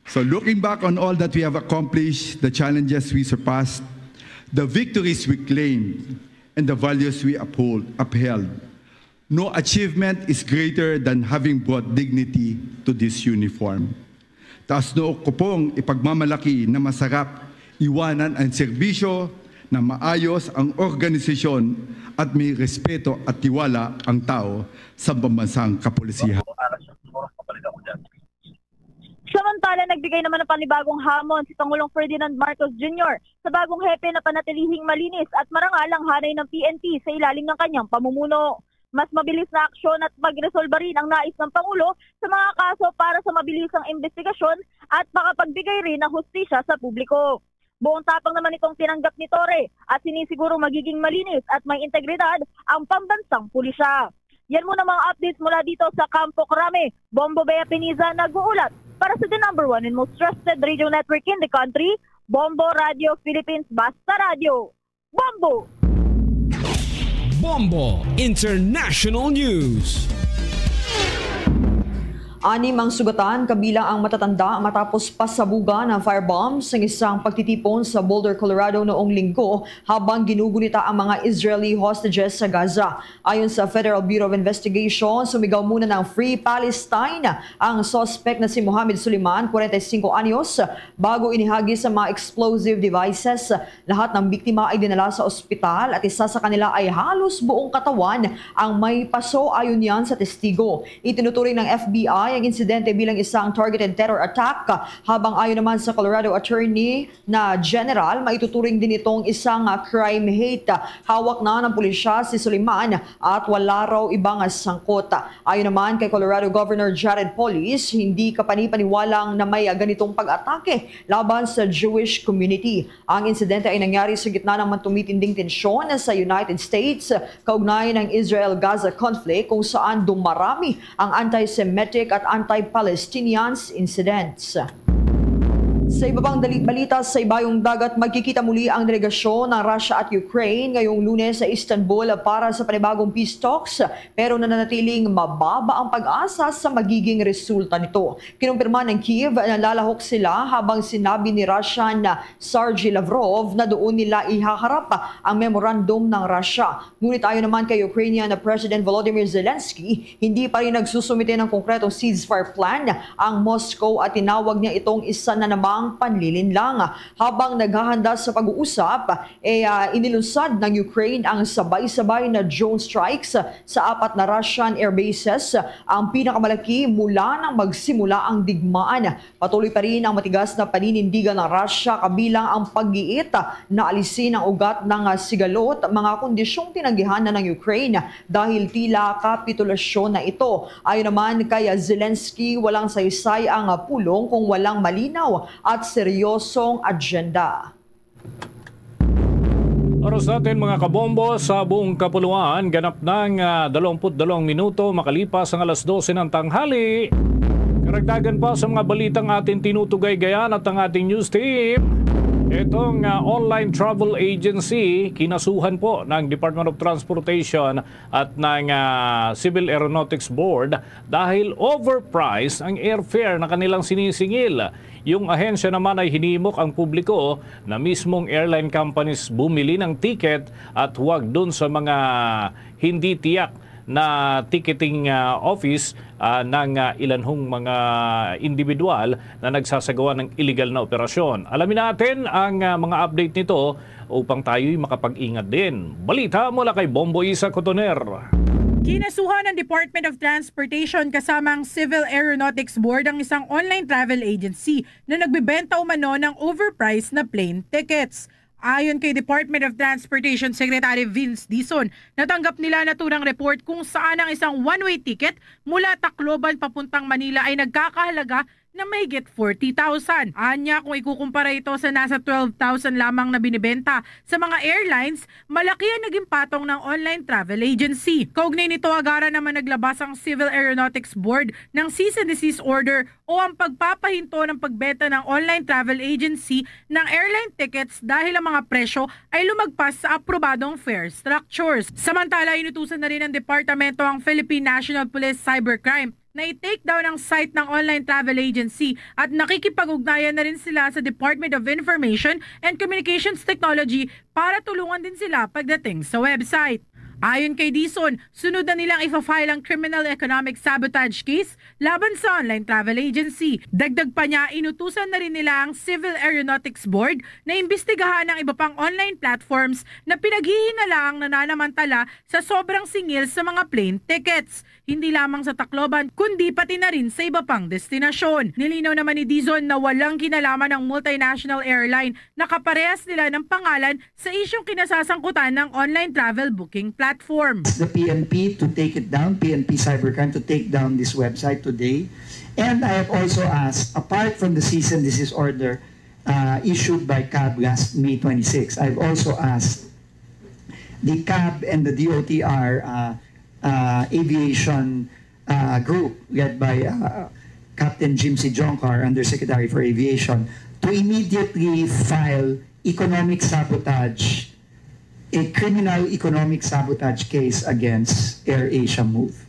So looking back on all that we have accomplished, the challenges we surpassed, the victories we claimed, and the values we upheld, no achievement is greater than having brought dignity to this uniform. Taas noo ko pong ipagmamalaki na masarap iwanan ang serbisyo na maayos ang organisasyon at may respeto at tiwala ang tao sa pambansang kapulisahan. Samantala, nagbigay naman ng panibagong hamon si Pangulong Ferdinand Marcos Jr. sa bagong hepe na panatilihing malinis at marangal ang hanay ng PNP sa ilalim ng kanyang pamumuno. Mas mabilis na aksyon at magresolba rin ang nais ng Pangulo sa mga kaso para sa mabilisang investigasyon at makapagbigay rin ng hustisya sa publiko. Buong tapang naman itong tinanggap ni Torre at sinisiguro magiging malinis at may integridad ang pambansang pulisya. Yan muna mga updates mula dito sa Campo Crame. Bombo Bea Piniza nag-uulat para sa the #1 and most trusted radio network in the country, Bombo Radio Philippines, Basta Radio. Bombo! Bombo International News. 6 ang sugatan kabilang ang matatanda matapos pasabugan ng firebomb sa isang pagtitipon sa Boulder, Colorado noong linggo habang ginugunita ang mga Israeli hostages sa Gaza. Ayon sa Federal Bureau of Investigation, sumigaw muna ng Free Palestine ang suspect na si Mohammed Suleiman, 45 anyos, bago inihagis sa mga explosive devices. Lahat ng biktima ay dinala sa ospital at isa sa kanila ay halos buong katawan ang may paso ayon yan sa testigo. Itinuturing ng FBI kinalagay ang insidente bilang isang targeted terror attack habang ayon naman sa Colorado attorney na general, maituturing din itong isang crime hate. Hawak na ng pulisya si Suleiman at wala raw ibang sangkot. Ayon naman kay Colorado Governor Jared Polis, hindi kapanipaniwalang na may ganitong pag-atake laban sa Jewish community. Ang insidente ay nangyari sa gitna ng tumitinding tensyon sa United States kaugnay ng Israel-Gaza conflict kung saan dumarami ang anti-Semitic at anti-Palestinians incidents. Sa iba pang balita sa ibayong dagat, magkikita muli ang delegasyon ng Russia at Ukraine ngayong Lunes sa Istanbul para sa panibagong peace talks, pero nananatiling mababa ang pag-asa sa magiging resulta nito. Kinumpirma ng Kiev na lalahok sila habang sinabi ni Russian Sergey Lavrov na doon nila ihaharap ang memorandum ng Russia. Ngunit ayon naman kay Ukrainian President Volodymyr Zelensky, hindi pa rin nagsusumite ng konkretong ceasefire plan ang Moscow at tinawag niya itong isa na namang panlilinlang. Habang naghahanda sa pag-uusap, inilunsad ng Ukraine ang sabay-sabay na drone strikes sa 4 na Russian air bases, ang pinakamalaki mula nang magsimula ang digmaan. Patuloy pa rin ang matigas na paninindigan ng Russia kabilang ang pag-iit na alisin ang ugat ng sigalot, mga kondisyong tinanggihan na ng Ukraine dahil tila kapitulasyon na ito. Ayon naman kay Zelensky, walang saysay ang pulong kung walang malinaw at seryosong agenda. Oras natin mga kabombo, sa buong kapuluan, ganap ng 22 minuto makalipas ang alas 12 ng tanghali. Karagdagan pa sa mga balitang ating tinutugay-gayan at ang ating news team. Itong online travel agency, kinasuhan po ng Department of Transportation at ng Civil Aeronautics Board dahil overpriced ang airfare na kanilang sinisingil. Yung ahensya naman ay hinimok ang publiko na mismong airline companies bumili ng ticket at huwag dun sa mga hindi tiyak na ticketing office ng ilanhong mga individual na nagsasagawa ng illegal na operasyon. Alamin natin ang mga update nito upang tayo'y makapag-ingat din. Balita mula kay Bombo Isa Cotoner. Kinasuhan ng Department of Transportation kasama ang Civil Aeronautics Board ang isang online travel agency na nagbebenta umano ng overpriced na plane tickets. Ayon kay Department of Transportation Secretary Vince Dizon, natanggap nila naturang report kung saan ang isang one-way ticket mula Tacloban papuntang Manila ay nagkakahalaga na mahigit 40,000. Anya, kung ikukumpara ito sa nasa 12,000 lamang na binibenta sa mga airlines, malaki ang naging patong ng online travel agency. Kaugnay nito, agara naman naglabas ang Civil Aeronautics Board ng cease and desist order o ang pagpapahinto ng pagbenta ng online travel agency ng airline tickets dahil ang mga presyo ay lumagpas sa aprobadong fare structures. Samantala, inutusan na rin ng departamento ang Philippine National Police Cybercrime na i-take down ang site ng online travel agency at nakikipag-ugnayan na rin sila sa Department of Information and Communications Technology para tulungan din sila pagdating sa website. Ayon kay Dizon, sunod na nilang ifa-file ang criminal economic sabotage case laban sa online travel agency. Dagdag pa niya, inutusan na rin nila ang Civil Aeronautics Board na imbestigahan ang iba pang online platforms na pinaghihinalang nananamantala sa sobrang singil sa mga plane tickets. Hindi lamang sa Tacloban, kundi pati na rin sa iba pang destinasyon. Nilinaw naman ni Dizon na walang kinalaman ng multinational airline na kaparehas nila ng pangalan sa isyong kinasasangkutan ng online travel booking platform. The PNP to take it down, PNP Cybercrime to take down this website today. And I have also asked, apart from the cease and desist order issued by CAB last May 26, I've also asked the CAB and the DOTR aviation group led by Captain Jim C. Jonkar, Undersecretary for Aviation, to immediately file economic sabotage, a criminal economic sabotage case against AirAsia Move.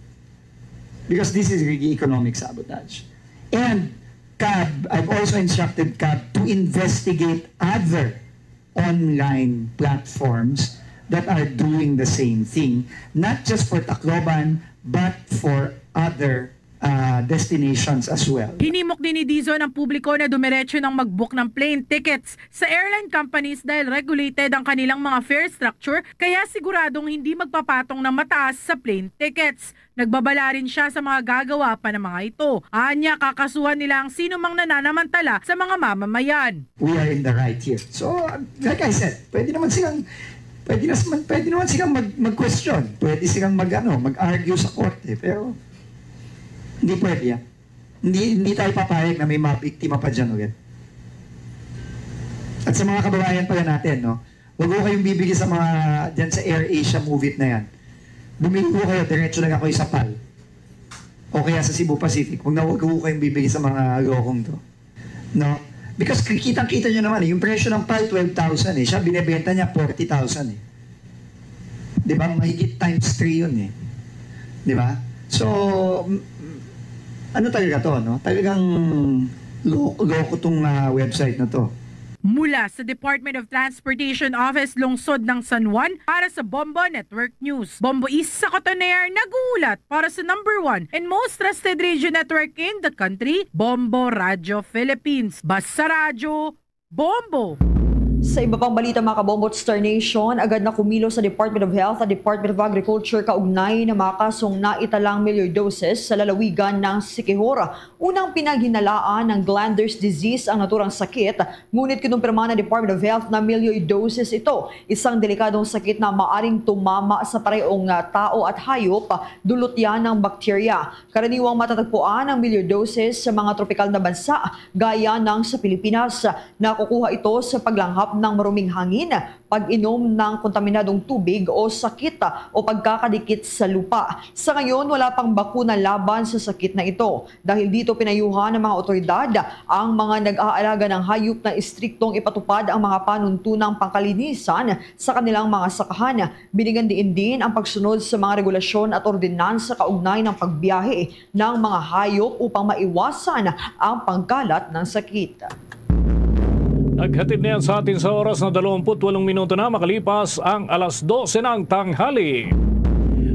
Because this is really economic sabotage. And CAB, I've also instructed CAB to investigate other online platforms that are doing the same thing, not just for Tacloban, but for other destinations as well. Hinimok din ni Dizon ang publiko na dumiretso ng mag-book ng plane tickets sa airline companies dahil regulated ang kanilang mga fare structure kaya siguradong hindi magpapatong ng mataas sa plane tickets. Nagbabala rin siya sa mga gagawa pa ng mga ito. Anya, kakasuhan nila ang sino mang nananamantala sa mga mamamayan. We are in the right here. So, like I said, pwede naman silang mag-question. Pwede silang mag-argue sa korte. Pero, hindi pwede yan. Hindi tayo papayag na may mga biktima pa dyan ulit. At sa mga kababayan pala natin, no? Huwag ko kayong bibigyan sa mga dyan sa AirAsia Move It na yan. Bumili ko kayo, diretso lang ako sa PAL. O kaya sa Cebu Pacific. Huwag ko kayong bibigyan sa mga lokong to. No? Because kitang-kita nyo naman, yung presyo ng PAL, 12,000 eh. Siya, binibenta niya 40,000 eh. Diba? Mahigit times 3 yun eh. Diba? So, ano talaga to, no? Talagang loko tong website na to. Mula sa Department of Transportation Office lungsod ng San Juan para sa Bombo Network News. Bombo East sa Cotoner nagulat para sa #1 and most trusted radio network in the country, Bombo Radio Philippines. Basta radyo, Bombo! Sa iba pang balita mga kabombo at Star Nation, agad na kumilos sa Department of Health at Department of Agriculture kaugnay na mga kasong naitalang milyoy doses sa lalawigan ng Siquijor. Unang pinaghinalaan ng glanders disease ang naturang sakit, ngunit kinumpirma ng Department of Health na milyoy doses ito. Isang delikadong sakit na maaring tumama sa parehong tao at hayop, dulot yan ng bakterya. Karaniwang matatagpuan ang milyoy doses sa mga tropikal na bansa, gaya ng sa Pilipinas. Nakukuha ito sa paglanghap ng maruming hangin, pag-inom ng kontaminadong tubig o sakit o pagkakadikit sa lupa. Sa ngayon, wala pang bakuna laban sa sakit na ito. Dahil dito pinayuhan ng mga otoridad ang mga nag-aalaga ng hayop na istriktong ipatupad ang mga panuntunang pangkalinisan sa kanilang mga sakahan. Binigyan din ang pagsunod sa mga regulasyon at ordinansa kaugnay ng pagbiyahe ng mga hayop upang maiwasan ang pangkalat ng sakit. Naghatid na yan sa atin sa oras na 28 minuto na makalipas ang alas 12 ng tanghali.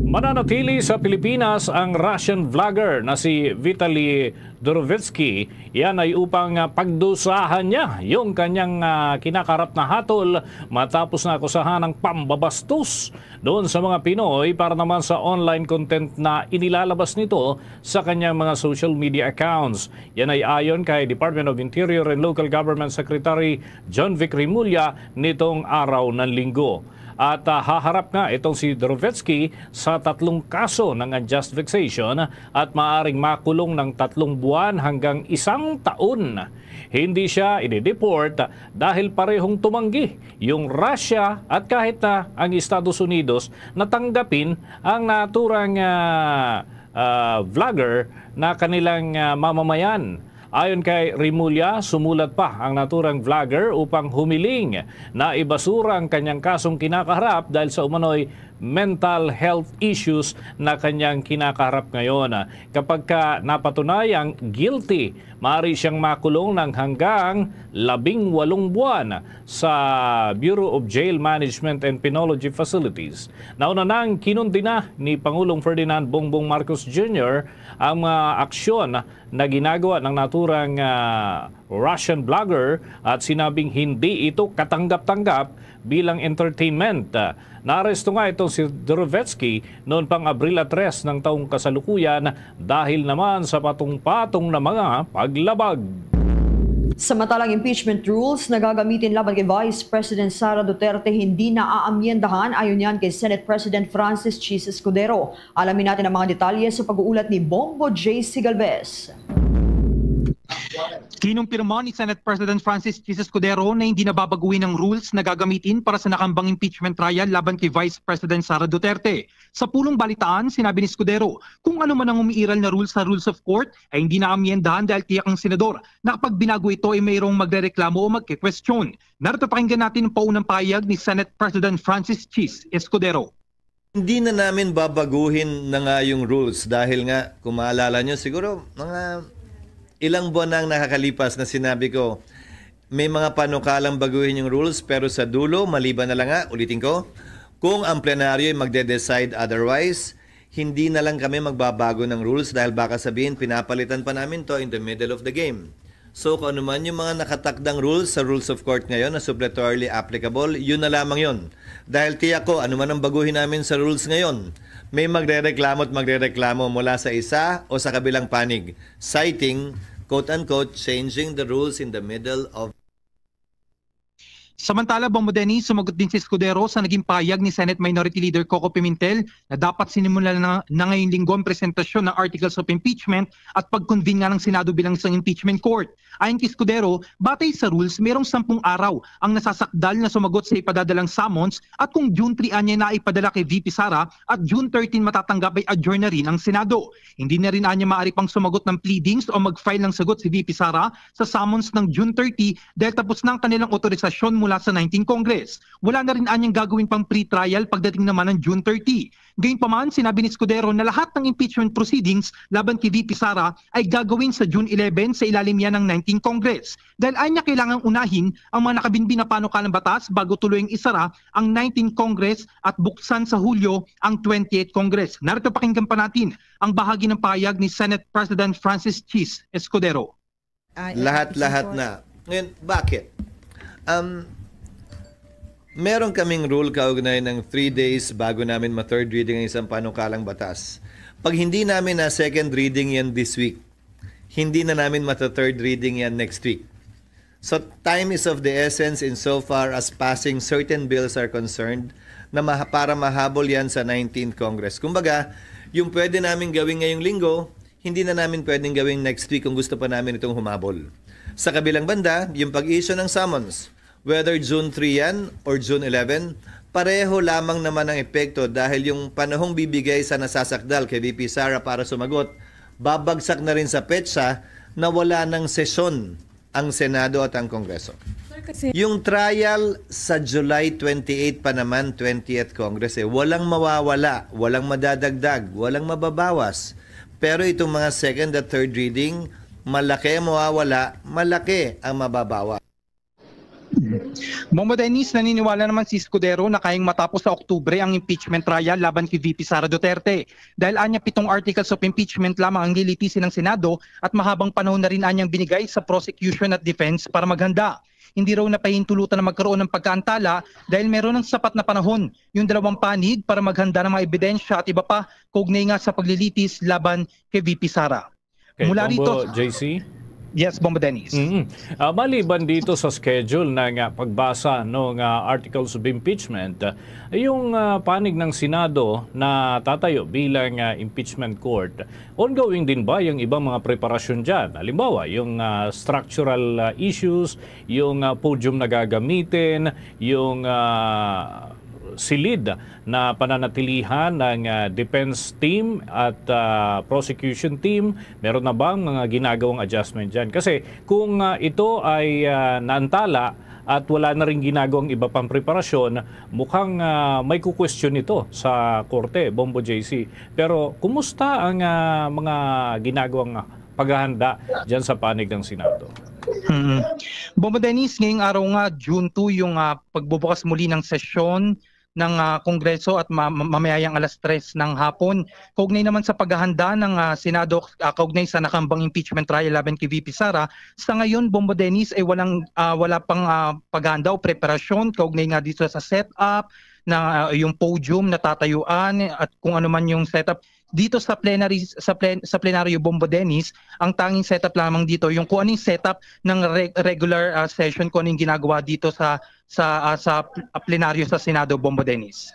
Mananatili sa Pilipinas ang Russian vlogger na si Vitaly Durovetsky. Yan ay upang pagdusahan niya yung kanyang kinakarap na hatol matapos na akusahan ng pambabastos doon sa mga Pinoy para naman sa online content na inilalabas nito sa kanyang mga social media accounts. Yan ay ayon kay Department of Interior and Local Government Secretary John Vic Rimulya nitong araw ng Linggo. At haharap nga itong si Durovetsky sa 3 kaso ng unjust vexation at maaaring makulong ng 3 buwan hanggang 1 taon. Hindi siya i-deport dahil parehong tumanggi yung Russia at kahit na ang Estados Unidos na tanggapin ang naturang vlogger na kanilang mamamayan. Ayon kay Rimulya, sumulat pa ang naturang vlogger upang humiling na ibasura ang kanyang kasong kinakaharap dahil sa umano'y mental health issues na kanyang kinakaharap ngayon. Kapag napatunayang guilty, maaari siyang makulong ng hanggang 18 buwan sa Bureau of Jail Management and Penology Facilities. Nauna nang kinundi na ni Pangulong Ferdinand Bongbong Marcos Jr. ang mga aksyon na ginagawa ng naturang Russian blogger at sinabing hindi ito katanggap-tanggap bilang entertainment. Naaresto nga itong si Durovetsky noon pang Abril 3 ng taong kasalukuyan dahil naman sa patong-patong na mga paglabag. Samantalang impeachment rules na gagamitin laban kay Vice President Sara Duterte hindi na aamyendahan ayon yan kay Senate President Francis Chis Escudero. Alamin natin ang mga detalye sa pag-uulat ni Bombo J.C. Galvez. Kinumpirma ni Senate President Francis Chis Escudero na hindi na babaguhin ang rules na gagamitin para sa nakambang impeachment trial laban kay Vice President Sara Duterte. Sa pulong balitaan, sinabi ni Escudero, kung ano man ang umiiral na rules sa rules of court ay hindi na amyendahan dahil tiyak ang senador na kapag binago ito ay mayroong magrereklamo o magke-question. Narito pakinggan natin ang paunang pahayag ni Senate President Francis Chis Escudero. Hindi na namin babaguhin na nga yung rules dahil nga, kung maalala nyo, siguro mga ilang buwan na ang nakakalipas na sinabi ko, may mga panukalang baguhin yung rules pero sa dulo, maliban na lang nga, ulitin ko, kung ang plenaryo ay magde-decide otherwise, hindi na lang kami magbabago ng rules dahil baka sabihin pinapalitan pa namin to in the middle of the game. So kung ano man yung mga nakatakdang rules sa rules of court ngayon na suppletorily applicable, yun na lamang yun. Dahil tiyak ko, ano man ang baguhin namin sa rules ngayon, may magrereklamo at magrereklamo mula sa isa o sa kabilang panig, citing, quote-unquote, changing the rules in the middle of. Samantala, Bombo Dennis, sumagot din si Escudero sa naging payag ni Senate Minority Leader Coco Pimentel na dapat sinimulan na ngayong linggo ang presentasyon ng articles of impeachment at pag-convene nga ng Senado bilang isang impeachment court. Ayon kay Escudero, batay sa rules, merong 10 araw ang nasasakdal na sumagot sa ipadadalang summons at kung June 3 anya na ipadala kay VP Sara at June 13 matatanggap ay adjourn na rin ang Senado. Hindi na rin anya maaari pang sumagot ng pleadings o mag-file ng sagot si VP Sara sa summons ng June 30 dahil tapos na ang kanilang otorisasyon mula sa 19th Congress. Wala na rin anyang gagawin pang pre-trial pagdating naman ng June 30. Gayunpaman, sinabi ni Escudero na lahat ng impeachment proceedings laban kay VP Sara ay gagawin sa June 11 sa ilalim yan ng 19th Congress. Dahil anya kailangang unahin ang mga nakabinbin na panukalang batas bago tuluyang isara ang 19th Congress at buksan sa Hulyo ang 28th Congress. Narito pakinggan pa natin ang bahagi ng payag ni Senate President Francis Chis Escudero. Lahat-lahat na. Ngayon, bakit? Meron kaming rule kaugnay ng 3 days bago namin ma-third reading ang isang panukalang batas. Pag hindi namin na second reading yan this week, hindi na namin mata-third reading yan next week. So time is of the essence insofar as passing certain bills are concerned na para mahabol yan sa 19th Congress. Kumbaga, yung pwede namin gawin ngayong linggo, hindi na namin pwedeng gawin next week kung gusto pa namin itong humabol. Sa kabilang banda, yung pag-issue ng summons, whether June 3 yan or June 11, pareho lamang naman ang epekto dahil yung panahong bibigay sa nasasakdal kay VP Sara para sumagot, babagsak na rin sa petsa na wala ng sesyon ang Senado at ang Kongreso. Yung trial sa July 28 pa naman, 20th Congress, walang mawawala, walang madadagdag, walang mababawas. Pero itong mga second at third reading, malaki ang mawawala, malaki ang mababawa. Bombo Dennis, naniniwala naman si Escudero na kayang matapos sa Oktubre ang impeachment trial laban kay VP Sara Duterte. Dahil anya 7 articles of impeachment lamang ang lilitisin ng Senado at mahabang panahon na rin anyang binigay sa prosecution at defense para maghanda. Hindi raw napahintulutan na magkaroon ng pagkaantala dahil meron ng sapat na panahon yung dalawang panig para maghanda ng mga ebidensya at iba pa kaugnay nga sa paglilitis laban kay VP Sara. Okay, mula Bombo, rito, JC? Yes, Bombo Dennis. Maliban dito sa schedule ng pagbasa ng articles of impeachment, yung panig ng Senado na tatayo bilang impeachment court, ongoing din ba yung ibang mga preparasyon dyan? Halimbawa, yung structural issues, yung podium na gagamitin, yung silid na pananatilihan ng defense team at prosecution team, meron na bang mga ginagawang adjustment dyan? Kasi kung ito ay naantala at wala na rin ginagawang iba pang preparasyon, mukhang may kukwestiyon ito sa korte, Bombo JC. Pero kumusta ang mga ginagawang paghahanda dyan sa panig ng Senado? Bombo Dennis, ngayong araw nga, June 2, yung pagbubukas muli ng sesyon ng Kongreso at mamayayang alas 3 ng hapon. Kaugnay naman sa paghahanda ng Senado, kaugnay sa nakambang impeachment trial laban kay VP Sara, sa ngayon, Bombo Dennis, ay wala pang paghahanda o preparasyon kaugnay nga dito sa setup, na yung podium na tatayuan at kung ano man yung setup. Dito sa plenaryo Bombo Dennis, ang tanging setup lamang dito yung kung anong setup ng regular session, kung anong ginagawa dito sa plenaryo sa Senado Bombo Dennis.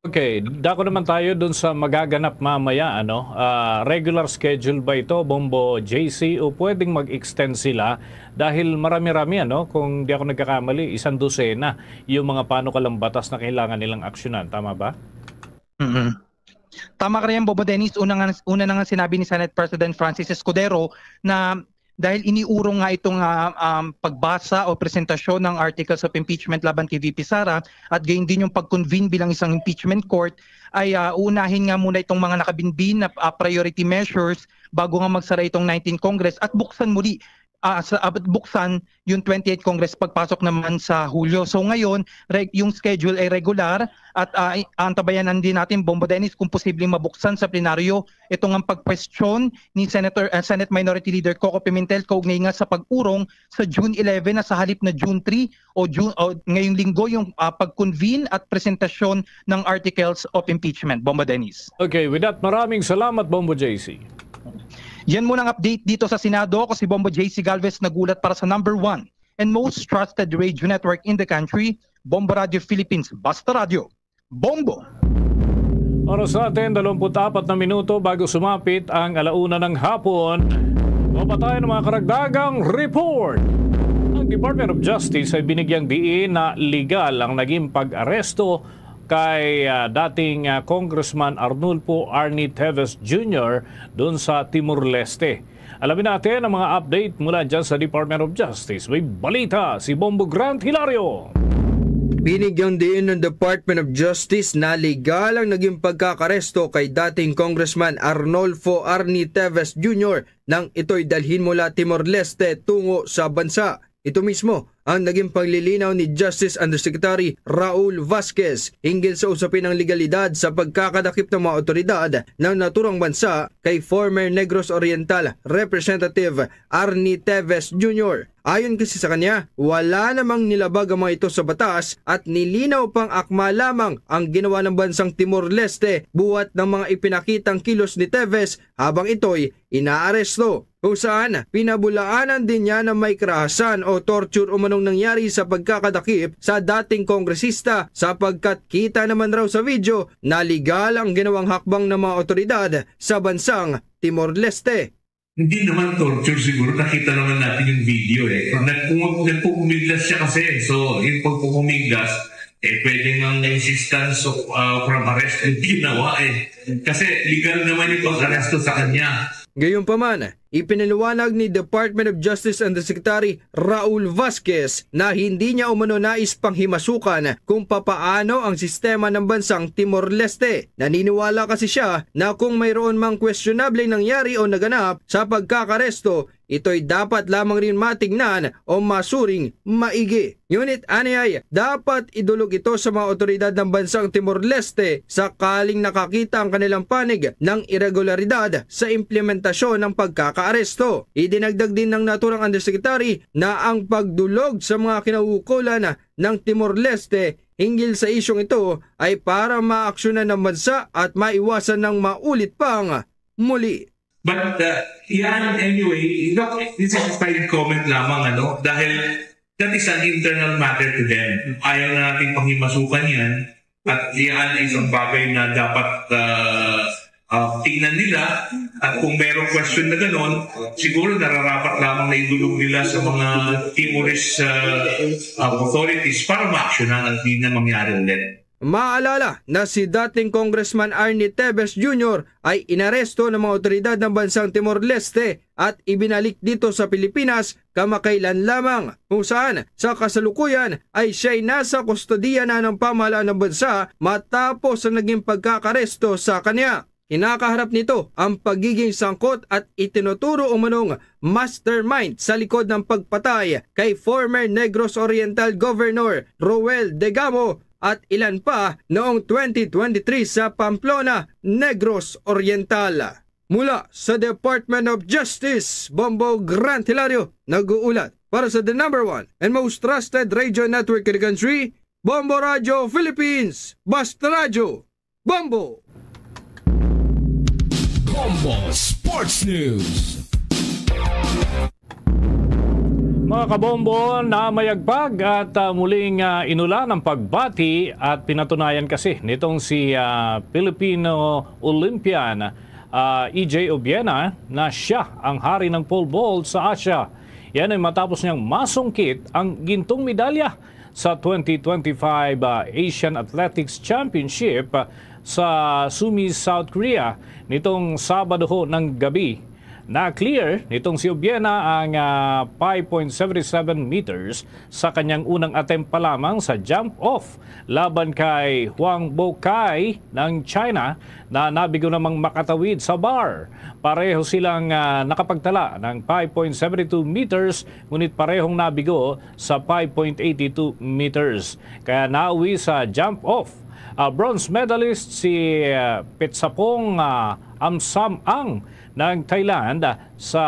Okay, dako naman tayo dun sa magaganap mamaya, regular schedule ba ito, Bombo JC, o pwedeng mag-extend sila dahil marami-rami, kung di ako nagkakamali, 100 yung mga panukalang batas na kailangan nilang aksyonan, tama ba? Tama ka rin, Bombo Dennis. Una na nga sinabi ni Senate President Francis Escudero na dahil iniurong nga itong pagbasa o presentasyon ng articles of impeachment laban kay VP Sara at gayon din yung pag-convene bilang isang impeachment court, ay uunahin nga muna itong mga nakabinbin na priority measures bago nga magsara itong 19th Congress at buksan muli buksan yung 28th Congress pagpasok naman sa Hulyo. So ngayon, yung schedule ay regular at antabayanan din natin, Bombo Dennis, kung posibleng mabuksan sa plenaryo itong ang pag-question ni Senate Minority Leader Coco Pimentel kaugnay nga sa pag-urong sa June 11 na sa halip na June 3 o ngayong linggo yung pag-convene at presentasyon ng articles of impeachment. Bombo Dennis. Okay, with that, maraming salamat, Bombo JC. Yan muna ang update dito sa Senado. Ako si Bombo JC Galvez, nagulat para sa number 1 and most trusted radio network in the country, Bombo Radio Philippines. Basta Radio. Bombo! Oras natin, 24 na minuto bago sumapit ang 1:00 ng hapon. Mapa tayo ng mga karagdagang report. Ang Department of Justice ay binigyang diin na legal ang naging pag-aresto kay dating Congressman Arnulfo Arnie Teves Jr. doon sa Timor-Leste. Alamin natin ang mga update mula dyan sa Department of Justice. May balita si Bombo Grant Hilario. Binigyang diin ng Department of Justice na legal ang naging pagkakaresto kay dating Congressman Arnulfo Arnie Teves Jr. nang ito'y dalhin mula Timor-Leste tungo sa bansa. Ito mismo ang naging paglilinaw ni Justice Undersecretary Raul Vasquez hinggil sa usapin ng legalidad sa pagkakadakip ng mga otoridad ng naturang bansa kay former Negros Oriental Representative Arnie Teves Jr. Ayon kasi sa kanya, wala namang nilabag ang mga ito sa batas at nilinaw pang akma lamang ang ginawa ng bansang Timor-Leste buhat ng mga ipinakitang kilos ni Teves habang ito'y inaaresto. Kung saan, pinabulaanan din niya na may karahasan o torture umanong nangyari sa pagkakadakip sa dating kongresista sapagkat kita naman raw sa video na legal ang ginawang hakbang ng mga otoridad sa bansang Timor-Leste. Hindi naman torture siguro, nakita naman natin yung video Kung nagpupumiglas siya kasi, so yung pagpupumiglas, pwede ng insistence from arrest ang ginawa Kasi legal naman yung pag-aresto sa kanya. Gayunpaman, ipinaliwanag ni Department of Justice Undersecretary Raul Vasquez na hindi niya umano nais panghimasukan kung papaano ang sistema ng bansang Timor-Leste. Naniniwala kasi siya na kung mayroon mang questionable nangyari o naganap sa pagkakaresto, ito'y dapat lamang rin matignan o masuring maigi. Ngunit aniyay, dapat idulog ito sa mga otoridad ng bansang Timor-Leste sakaling nakakita ang kanilang panig ng irregularidad sa implementasyon ng pagkakaaresto. Idinagdag din ng naturang Undersecretary na ang pagdulog sa mga kinauukulan ng Timor-Leste hinggil sa isyong ito ay para maaksyonan ng bansa at maiwasan ng maulit pang muli. But yan anyway, look, this is a side comment lamang dahil that is an internal matter to them. Ayaw na natin panghimasukan yan at yan ay isang bagay na dapat tingnan nila at kung mayroong question na gano'n, siguro nararapat lamang na idulog nila sa mga Timorese authorities para ma-actionan at hindi na mangyari ulit. Maalala na si dating Congressman Arnie Teves Jr. ay inaresto ng mga otoridad ng bansang Timor-Leste at ibinalik dito sa Pilipinas kamakailan lamang kung saan sa kasalukuyan ay siya'y nasa kustodiya na ng pamahalaan ng bansa matapos ang naging pagkakaresto sa kanya. Kinakaharap nito ang pagiging sangkot at itinuturo umanong mastermind sa likod ng pagpatay kay former Negros Oriental Governor Roel Degamo at ilan pa noong 2023 sa Pamplona, Negros Oriental. Mula sa Department of Justice, Bombo Grant Hilario, nag-uulat para sa the number 1 and most trusted radio network in the country, Bombo Radio Philippines. Basta Radio. Bombo! Bombo Sports News. Mga kabombo, namayagpag at muling inulan ang pagbati at pinatunayan kasi nitong si Filipino Olympian EJ Obiena na siya ang hari ng pole vault sa Asia. Yan ay matapos niyang masungkit ang gintong medalya sa 2025 Asian Athletics Championship sa Sumy, South Korea nitong Sabado ng gabi. Na-clear nitong si Obiena ang 5.77 meters sa kanyang unang attempt pa lamang sa jump-off laban kay Huang Bokai ng China na nabigo namang makatawid sa bar. Pareho silang nakapagtala ng 5.72 meters ngunit parehong nabigo sa 5.82 meters. Kaya nauwi sa jump-off. Bronze medalist si Petsapong Amsamang ng Thailand sa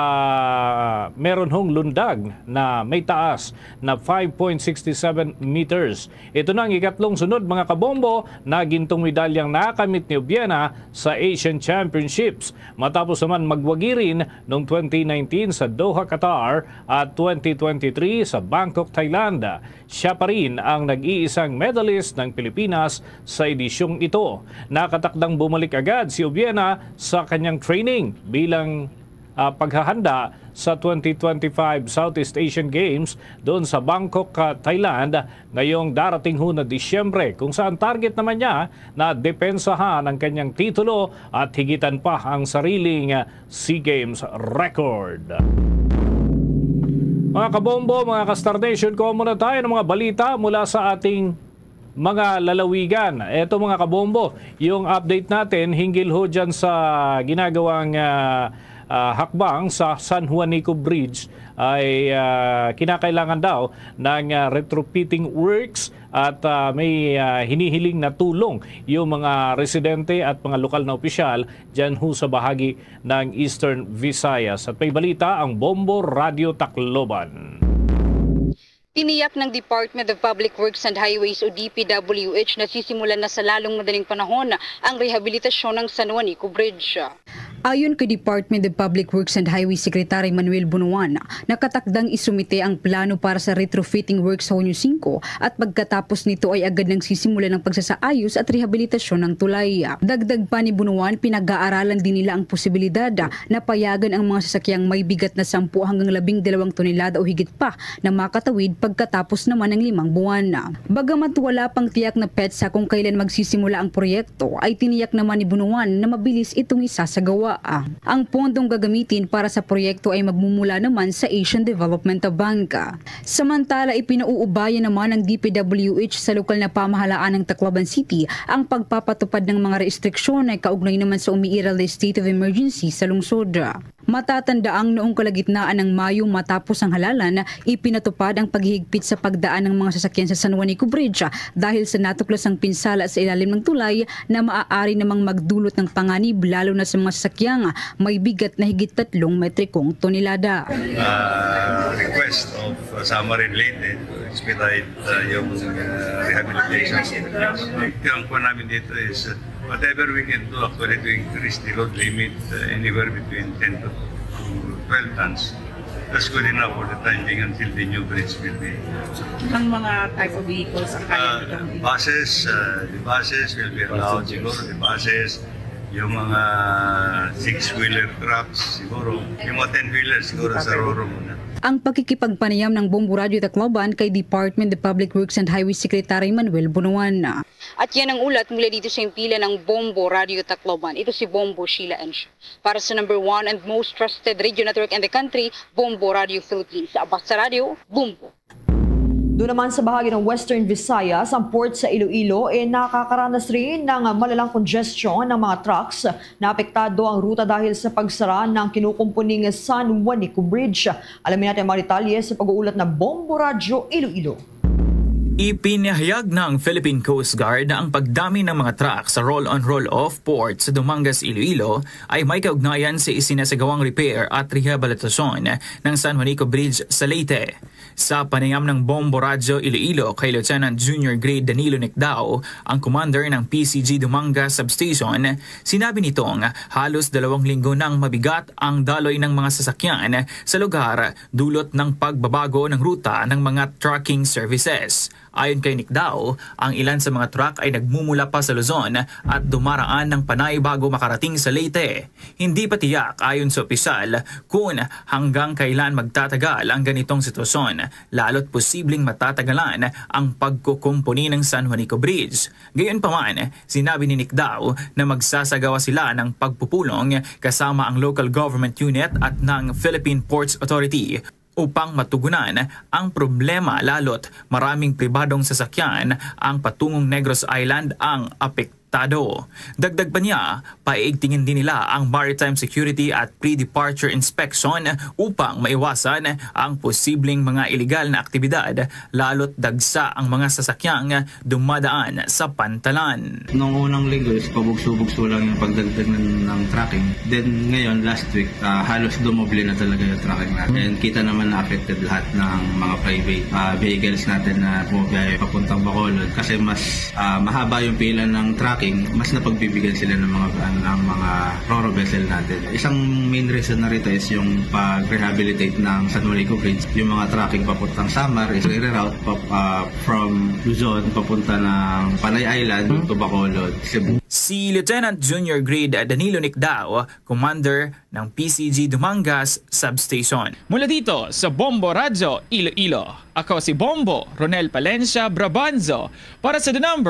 meron hong lundag na may taas na 5.67 meters. Ito na ang ikatlong sunod mga kabombo na gintong medalyang nakamit ni Obiena sa Asian Championships. Matapos naman magwagi rin noong 2019 sa Doha, Qatar at 2023 sa Bangkok, Thailand. Siya pa rin ang nag-iisang medalist ng Pilipinas sa edisyong ito. Nakatakdang bumalik agad si Obiena sa kanyang training bilang paghahanda sa 2025 Southeast Asian Games doon sa Bangkok, Thailand ngayong darating na Disyembre, kung saan target naman niya na depensahan ang kanyang titulo at higitan pa ang sariling SEA Games record. Mga kabombo, mga ka-Star Nation, kuha muna tayo ng mga balita mula sa ating mga lalawigan. Ito mga kabombo, yung update natin hinggil ho dyan sa ginagawang hakbang sa San Juanico Bridge ay kinakailangan daw ng retrofitting works at may hinihiling na tulong yung mga residente at mga lokal na opisyal dyan ho sa bahagi ng Eastern Visayas. At may balita ang Bombo Radio Tacloban. Tiniyak ng Department of Public Works and Highways o DPWH na sisimulan na sa lalong madaling panahon ang rehabilitasyon ng San Juanico Bridge. Ayon kay Department of Public Works and Highways Secretary Manuel Bunuan, nakatakdang isumite ang plano para sa retrofitting works sa Hunyo 5 at pagkatapos nito ay agad nang sisimula ng pagsasaayos at rehabilitasyon ng tulay. Dagdag pa ni Bunuan, pinag-aaralan din nila ang posibilidad na payagan ang mga sasakyang may bigat na 10 hanggang 12 tonelada o higit pa na makatawid pagkatapos naman ng 5 buwan. Bagamat wala pang tiyak na petsa kung kailan magsisimula ang proyekto, ay tiniyak naman ni Bunuan na mabilis itong isasagawa. Ang pondong gagamitin para sa proyekto ay magmumula naman sa Asian Development Bank. Samantala, ipinauubaya naman ng DPWH sa lokal na pamahalaan ng Tacloban City ang pagpapatupad ng mga restriksyon ay kaugnay naman sa umiiral na state of emergency sa lungsod. Matatandaang noong kalagitnaan ng Mayo matapos ang halalan, ipinatupad ang paghihigpit sa pagdaan ng mga sasakyan sa San Juanico Bridge dahil sa natuklasang pinsala sa ilalim ng tulay na maaari namang magdulot ng panganib lalo na sa mga sasakyang may bigat na higit 3 metrikong tonelada. Request of Samarin Leyte to expedite yung rehabilitation. Yung po namin dito is whatever we can do actually to increase the load limit anywhere between 10 to 12 tons. That's good enough for the time being until the new bridge will be. Ang mga type of vehicles ang kaya buses, the buses will be allowed siguro, the buses, yung mga 6-wheeler trucks siguro, yung mga 10-wheelers siguro sa Roro muna. Ang pagkikipagpanayam ng Bombo Radio Tacloban kay Department of Public Works and Highways Secretary Manuel Bunuan. At yan ang ulat mula dito sa impila ng Bombo Radio Tacloban. Ito si Bombo Sheila Ensh. Para sa number 1 and most trusted radio network in the country, Bombo Radio Philippines. Sa Basta Radio, Bombo. Doon naman sa bahagi ng Western Visayas, ang port sa Iloilo nakakaranas rin ng malalang congestion ng mga trucks. Naapektado ang ruta dahil sa pagsara ng kinukumpuning San Juanico Bridge. Alamin natin ang mga detalye sa pag-uulat ng Bombo Radio Iloilo. Ipinahayag ng Philippine Coast Guard na ang pagdami ng mga truck sa roll-on roll-off port sa Dumangas, Iloilo ay may kaugnayan sa isinasagawang repair at rehabilitasyon ng San Juanico Bridge sa Leyte. Sa panayam ng Bombo Radio Iloilo kay Lieutenant Junior Grade Danilo Nicdao, ang commander ng PCG Dumangas Substation, sinabi nitong halos 2 linggo nang mabigat ang daloy ng mga sasakyan sa lugar dulot ng pagbabago ng ruta ng mga trucking services. Ayon kay Nicdao, ang ilan sa mga truck ay nagmumula pa sa Luzon at dumaraan ng Panay bago makarating sa Leyte. Hindi pa tiyak ayon sa opisyal kung hanggang kailan magtatagal ang ganitong sitwasyon, lalo't posibleng matatagalan ang pagkukumpuni ng San Juanico Bridge. Gayunpaman, sinabi ni Nicdao na magsasagawa sila ng pagpupulong kasama ang local government unit at ng Philippine Ports Authority upang matugunan ang problema, lalo't maraming pribadong sasakyan ang patungong Negros Island ang apektado. Dagdag pa niya, paiigtingin din nila ang maritime security at pre-departure inspection upang maiwasan ang posibleng mga iligal na aktibidad, lalo't dagsa ang mga sasakyang dumadaan sa pantalan. Noong unang linggo is pabugso-bugso lang yung pagdagdag ng tracking. Then ngayon, last week, halos dumoble na talaga yung tracking natin. And kita naman na affected lahat ng mga private vehicles natin na bumabiyahe papuntang Bacolod kasi mas mahaba yung pila ng tracking, mas napagbibigyan sila ng mga ro-ro vessel natin. Isang main reason na rito is yung pag-rehabilitate ng San Juanico Bridge. Yung mga tracking papuntang Samar is i-reroute from Luzon papunta ng Panay Island to Bacolod, Cebu. Si Lieutenant Junior Grade Danilo Nicdao, Commander ng PCG Dumangas Substation. Mula dito sa Bombo Radio, Iloilo. Ako si Bombo Ronel Palencia Brabanzo para sa the #1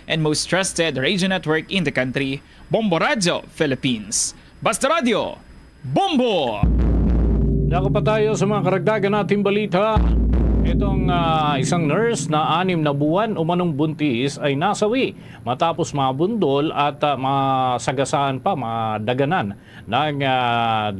and most trusted radio network in the country, Bombo Radio Philippines. Basta Radio, Bombo! Dako pa tayo sa mga karagdagan nating balita. Itong isang nurse na 6 na buwan umanong buntis ay nasawi matapos mabundol at masagasaan pa, madaganan ng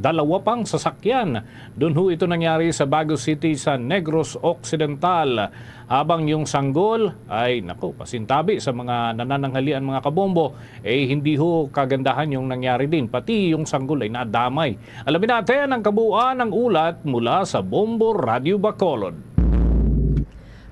2 pang sasakyan. Doon ho ito nangyari sa Bago City sa Negros Occidental. Habang yung sanggol ay pasintabi sa mga nanananghalian mga kabombo, hindi ho kagandahan yung nangyari din. Pati yung sanggol ay nadamay. Alamin natin ang kabuuan ng ulat mula sa Bombo Radio Bacolod.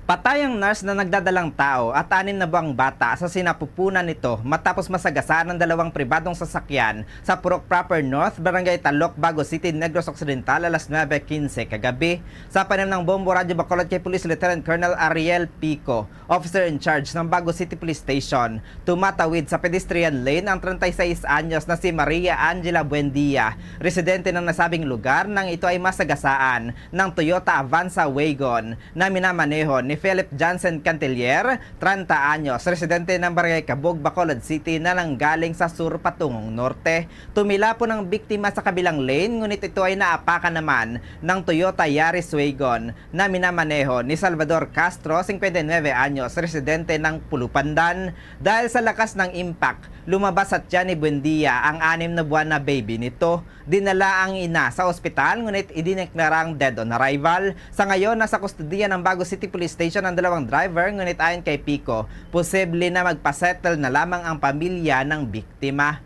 Patay ang nurse na nagdadalang tao at 6 na buwang bata sa sinapupunan nito matapos masagasaan ng 2 pribadong sasakyan sa Purok Proper North, Barangay Talok, Bago City, Negros Occidental alas 9:15 kagabi. Sa panayam ng Bombo Radio Bacolod kay Police Lieutenant Colonel Ariel Pico, officer in charge ng Bago City Police Station, tumatawid sa pedestrian lane ang 36 anyos na si Maria Angela Buendia, residente ng nasabing lugar nang ito ay masagasaan ng Toyota Avanza Wagon na minamaneho ni Philip Johnson Cantilier, 30 anyos, residente ng Barangay Cabog, Bacolod City na nanggaling sa sur patungong norte. Tumila po ng biktima sa kabilang lane, ngunit ito ay naapakan naman ng Toyota Yaris Wagon na minamaneho ni Salvador Castro, 59 anyos, residente ng Pulupandan. Dahil sa lakas ng impact, lumabas at tiyan ni Buendia ang 6 na buwan na baby nito. Dinala ang ina sa ospital, ngunit idineklarang dead on arrival. Sa ngayon, nasa kustodiya ng Bago City Police Station ang 2 driver, ngunit ayon kay Pico, posible na magpasettle na lamang ang pamilya ng biktima.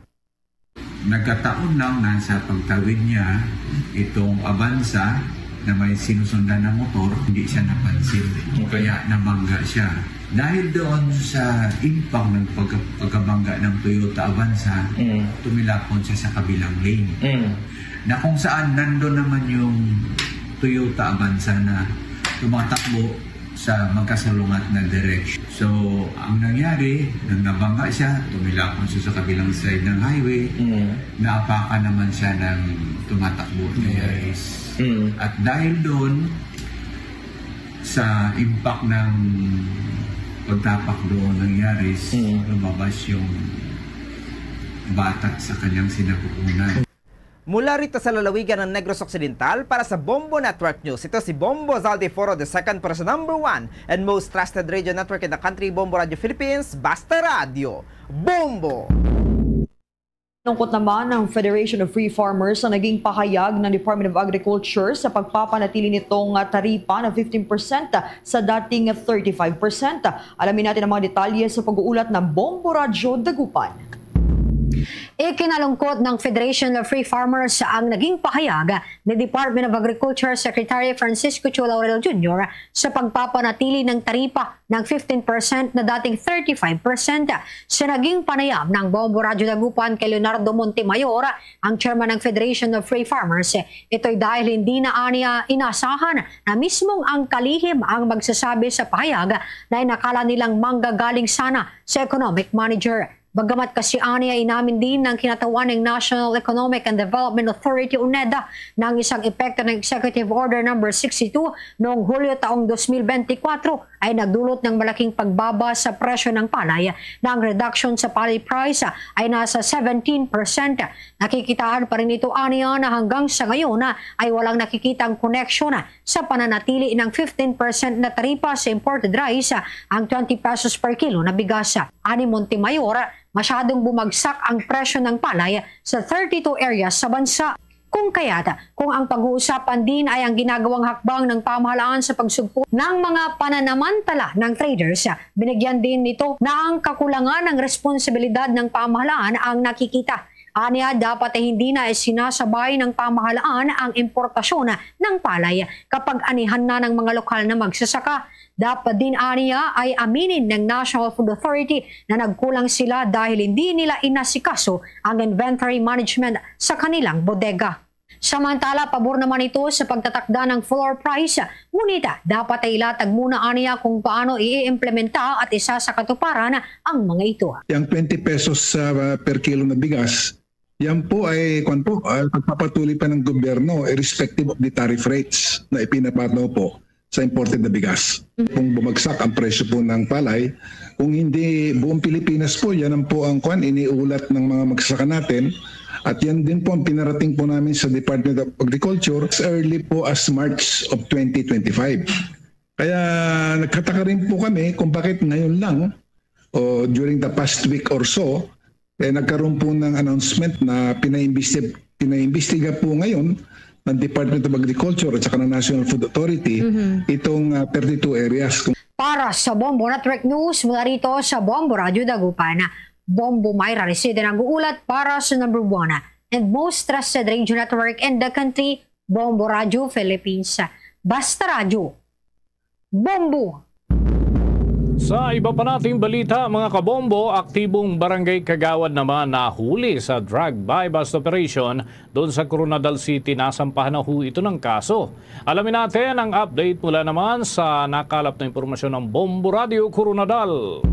Nagkataon lang nasa pagtawid niya itong Avanza na may sinusundan na motor, hindi siya napansin. Kaya namangga siya. Dahil doon sa impact ng pagkabangga ng Toyota Avanza, tumilapon siya sa kabilang lane. Na kung saan nandun naman yung Toyota Avanza na tumatakbo sa magkasalungat na direction. So, ang nangyari, nang nabangga siya, tumilapon siya sa kabilang side ng highway, naapakan naman siya ng tumatakbo na Yaris. At dahil doon, sa impact ng pagtapak doon ng Yaris, lumabas yung bata sa kanyang sinapupunan. Mula rito sa lalawigan ng Negros Occidental, para sa Bombo Network News, ito si Bombo Zaldiforo II para sa #1 and most trusted radio network in the country, Bombo Radio Philippines. Basta Radio, Bombo! Nungkot naman ng Federation of Free Farmers na naging pahayag ng Department of Agriculture sa pagpapanatili nitong taripa na 15% sa dating 35%. Alamin natin ang mga detalye sa pag-uulat ng Bombo Radio Dagupan. Ikinalungkot ng Federation of Free Farmers ang naging pahayag ni Department of Agriculture Secretary Francisco Chu Laurel Jr. sa pagpapanatili ng taripa ng 15% na dating 35%. Sa naging panayam ng Bombo Radyo Dagupan kay Leonardo Montemayor, ang chairman ng Federation of Free Farmers, ito'y dahil hindi na aniya inasahan na mismong ang kalihim ang magsasabi sa pahayag na inakala nilang manggagaling sana sa economic manager. Bagamat kasi aniya inamin din ng kinatawan ng National Economic and Development Authority UNEDA ng isang epekto ng Executive Order No. 62 noong Hulyo taong 2024 ay nagdulot ng malaking pagbaba sa presyo ng palay na ang reduction sa palay price ay nasa 17%. Nakikitaan pa rin ito aniya na hanggang sa ngayon ay walang nakikitang connection sa pananatili ng 15% na taripa sa imported rice ang 20 pesos per kilo na bigas. Ani Montemayor, masyadong bumagsak ang presyo ng palay sa 32 areas sa bansa. Kung kaya't, kung ang pag-uusapan din ay ang ginagawang hakbang ng pamahalaan sa pagsugpo ng mga pananamantala ng traders, binigyan din nito na ang kakulangan ng responsibilidad ng pamahalaan ang nakikita. Aniya, dapat ay hindi na sinasabay ng pamahalaan ang importasyon ng palay kapag anihan na ng mga lokal na magsasaka. Dapat din aniya ay aminin ng National Food Authority na nagkulang sila dahil hindi nila inasikaso ang inventory management sa kanilang bodega. Samantala, pabor naman ito sa pagtatakda ng floor price. Ngunit dapat ay ilatag muna aniya kung paano i-implementa at isa sa katuparan ang mga ito. Yung 20 pesos per kilo na bigas, yan po ay pagpapatuloy pa ng gobyerno irrespective of the tariff rates na ipinapataw po sa imported na bigas. Kung bumagsak ang presyo po ng palay, kung hindi buong Pilipinas po, yan ang po ang iniulat ng mga magsasaka natin. At yan din po ang pinarating po namin sa Department of Agriculture as early po as March of 2025. Kaya nagkataka rin po kami kung bakit ngayon lang o during the past week or so, nagkaroon po ng announcement na pinaimbestiga po ngayon ng Department of Agriculture at saka ng National Food Authority itong 32 areas. Para sa Bombo Network News, mula rito sa Bombo Radyo Dagupan, Bombo Mayra Reside nag-uulat para sa #1 and most trusted radio network in the country, Bombo Radyo Philippines. Basta Radyo, Bombo! Sa iba pa nating balita, mga kabombo, aktibong barangay Kagawad naman nahuli sa drug buy-bust operation doon sa Coronadal City. Nasampahan na ito ng kaso. Alamin natin ang update mula naman sa nakalap na impormasyon ng Bombo Radio Coronadal.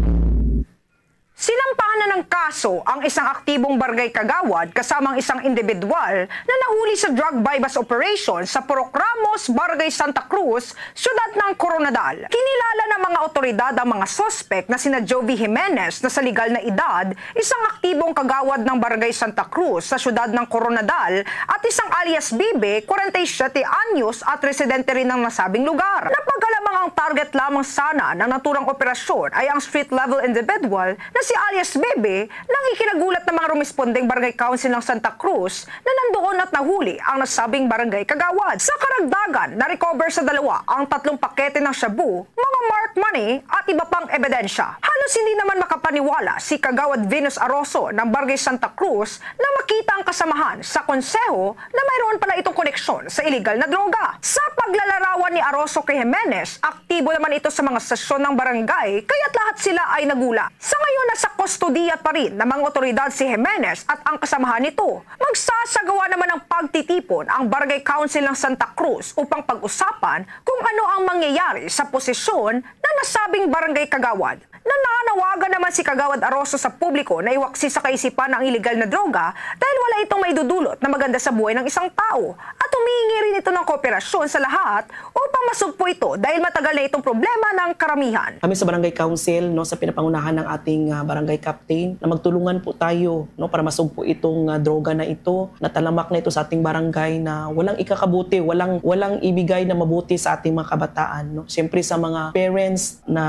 Sinampahan na ng kaso ang isang aktibong barangay Kagawad kasamang isang individual na nahuli sa drug buy-bust operation sa Purok Ramos, Barangay Santa Cruz, siyudad ng Coronadal. Kinilala ng mga otoridad ang mga suspect na sina Jovi Jimenez na sa legal na edad, isang aktibong kagawad ng Barangay Santa Cruz sa siyudad ng Coronadal at isang alias Bibe, 47 anyos at residente rin ng nasabing lugar. Napagalamang ang target lamang sana ng naturang operasyon ay ang street-level individual na si alias Bebe nang ikinagulat ng mga rumespondeng barangay council ng Santa Cruz na nandoon at nahuli ang nasabing barangay Kagawad. Sa karagdagan, na-recover sa dalawa ang 3 pakete ng shabu, mga marked money at iba pang ebidensya. Halos hindi naman makapaniwala si Kagawad Venus Aroso ng barangay Santa Cruz na makita ang kasamahan sa konseho na mayroon pala itong koneksyon sa illegal na droga. Sa paglalarawan ni Aroso kay Jimenez, aktibo naman ito sa mga sesyon ng barangay kaya't lahat sila ay nagula. Sa ngayon, nasa kustodiya pa rin ng mga otoridad si Jimenez at ang kasamahan nito. Magsasagawa naman ng pagtitipon ang Barangay Council ng Santa Cruz upang pag-usapan kung ano ang mangyayari sa posisyon na nasabing Barangay Kagawad. Nananawagan naman si Kagawad Aroso sa publiko na iwaksi sa kaisipan ang iligal na droga dahil wala itong may dudulot na maganda sa buhay ng isang tao at humihingi rin ito ng kooperasyon sa lahat upang masugpo ito dahil matagal na itong problema ng karamihan. Kami sa Barangay Council, sa pinapangunahan ng ating barangay captain, na magtulungan po tayo para masugpo itong droga na ito, na talamak na ito sa ating barangay na walang ikakabuti, walang ibigay na mabuti sa ating mga kabataan. Siyempre sa mga parents na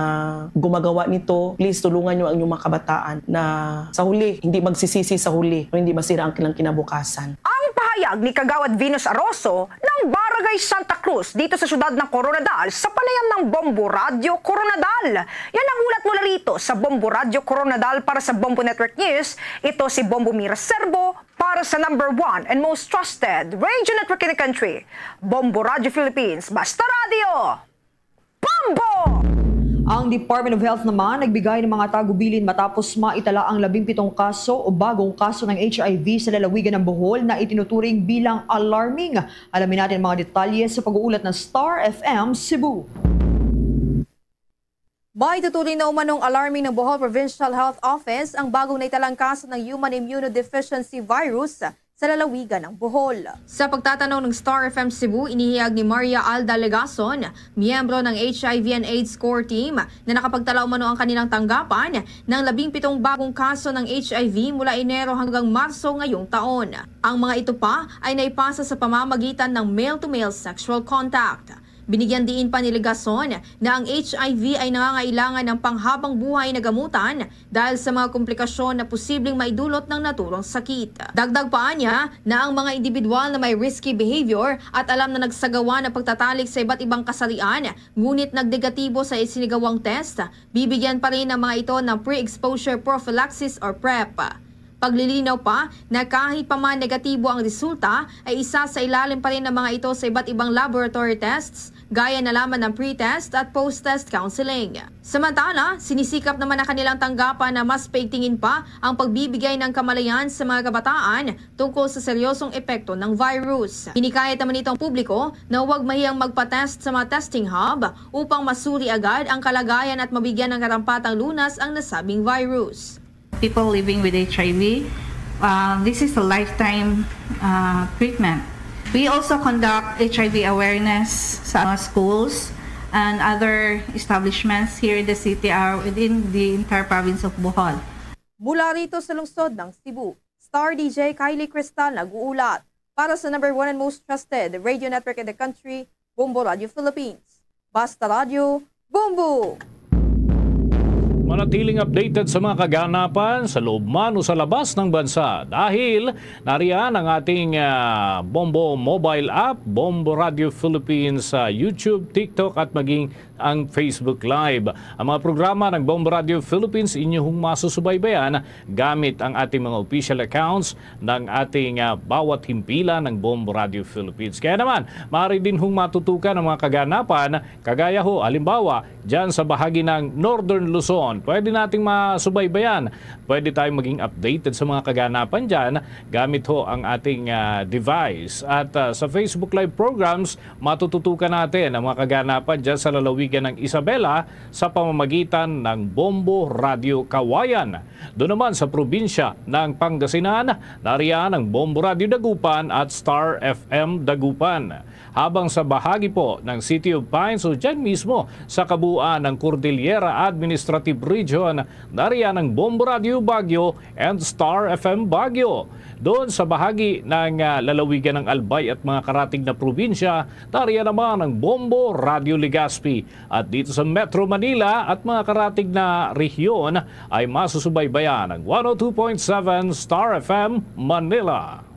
gumagawa nito, please tulungan nyo ang inyong mga kabataan na sa huli, hindi magsisisi sa huli o hindi masira ang kanilang kinabukasan. Ang pahayag ni Kagawad Venus Aroso ng Barangay Barangay Santa Cruz dito sa syudad ng Coronadal sa panayam ng Bombo Radio Coronadal. Yan ang ulat mula rito sa Bombo Radio Coronadal para sa Bombo Network News. Ito si Bombo Mira Serbo para sa #1 and most trusted radio network in the country, Bombo Radio Philippines. Basta Radio! Bombo! Ang Department of Health naman nagbigay ng mga tagubilin matapos maitala ang 17 kaso o bagong kaso ng HIV sa lalawigan ng Bohol na itinuturing bilang alarming. Alamin natin mga detalye sa pag-uulat ng Star FM Cebu. May tuturing na umanong alarming ng Bohol Provincial Health Office ang bagong naitalang kaso ng human immunodeficiency virus sa lalawigan ng Bohol. Sa pagtatanong ng Star FM Cebu, inihiyag ni Maria Alda Legason, miyembro ng HIV and AIDS Core Team, na nakapagtala umano ang kanilang tanggapan ng 17 bagong kaso ng HIV mula Enero hanggang Marso ngayong taon. Ang mga ito pa ay naipasa sa pamamagitan ng male-to-male sexual contact. Binigyan diin pa ni Legason na ang HIV ay nangangailangan ng panghabang buhay na gamutan dahil sa mga komplikasyon na posibleng maidulot ng naturang sakit. Dagdag pa niya na ang mga individual na may risky behavior at alam na nagsagawa ng pagtatalik sa iba't ibang kasarian ngunit nagdegatibo sa isinigawang test, bibigyan pa rin ng mga ito ng pre-exposure prophylaxis or PrEP. Paglilinaw pa na kahit pa man negatibo ang resulta ay isa sa ilalim pa rin ng mga ito sa iba't ibang laboratory tests gaya na lamang ng pre-test at post-test counseling. Samantala, sinisikap naman ang kanilang tanggapan na mas paigtingin pa ang pagbibigay ng kamalayan sa mga kabataan tungkol sa seryosong epekto ng virus. Hinikayat naman itong publiko na huwag mahiyang magpa-test sa mga testing hub upang masuri agad ang kalagayan at mabigyan ng karampatang lunas ang nasabing virus. People living with HIV, this is a lifetime treatment. We also conduct HIV awareness sa schools and other establishments here in the city are within the entire province of Bohol. Mula rito sa lungsod ng Cebu, Star DJ Kylie Cristal nag-uulat para sa #1 and most trusted radio network in the country, Bombo Radio Philippines. Basta Radio, Bombo! Manatiling updated sa mga kaganapan sa loob man o sa labas ng bansa dahil nariyan ang ating Bombo mobile app, Bombo Radio Philippines sa YouTube, TikTok at maging ang Facebook Live. Ang mga programa ng Bombo Radio Philippines inyong masusubaybayan gamit ang ating mga official accounts ng ating bawat himpilan ng Bombo Radio Philippines. Kaya naman, maaari din hong matutukan ang mga kaganapan kagaya ho, halimbawa, dyan sa bahagi ng Northern Luzon. Pwede nating masubaybayan. Pwede tayong maging updated sa mga kaganapan dyan gamit ho ang ating device. At sa Facebook Live programs, matututukan natin ang mga kaganapan dyan sa lalawigan ng Isabela sa pamamagitan ng Bombo Radio Kawayan. Doon naman sa probinsya ng Pangasinan, nariyan ang Bombo Radio Dagupan at Star FM Dagupan. Habang sa bahagi po ng City of Pines o dyan mismo sa kabuuan ng Cordillera Administrative Region, nariyan ang Bombo Radio Baguio and Star FM Baguio. Doon sa bahagi ng lalawigan ng Albay at mga karating na probinsya, nariyan naman ang Bombo Radio Legazpi. At dito sa Metro Manila at mga karating na rehiyon ay masusubaybayan ang 102.7 Star FM Manila.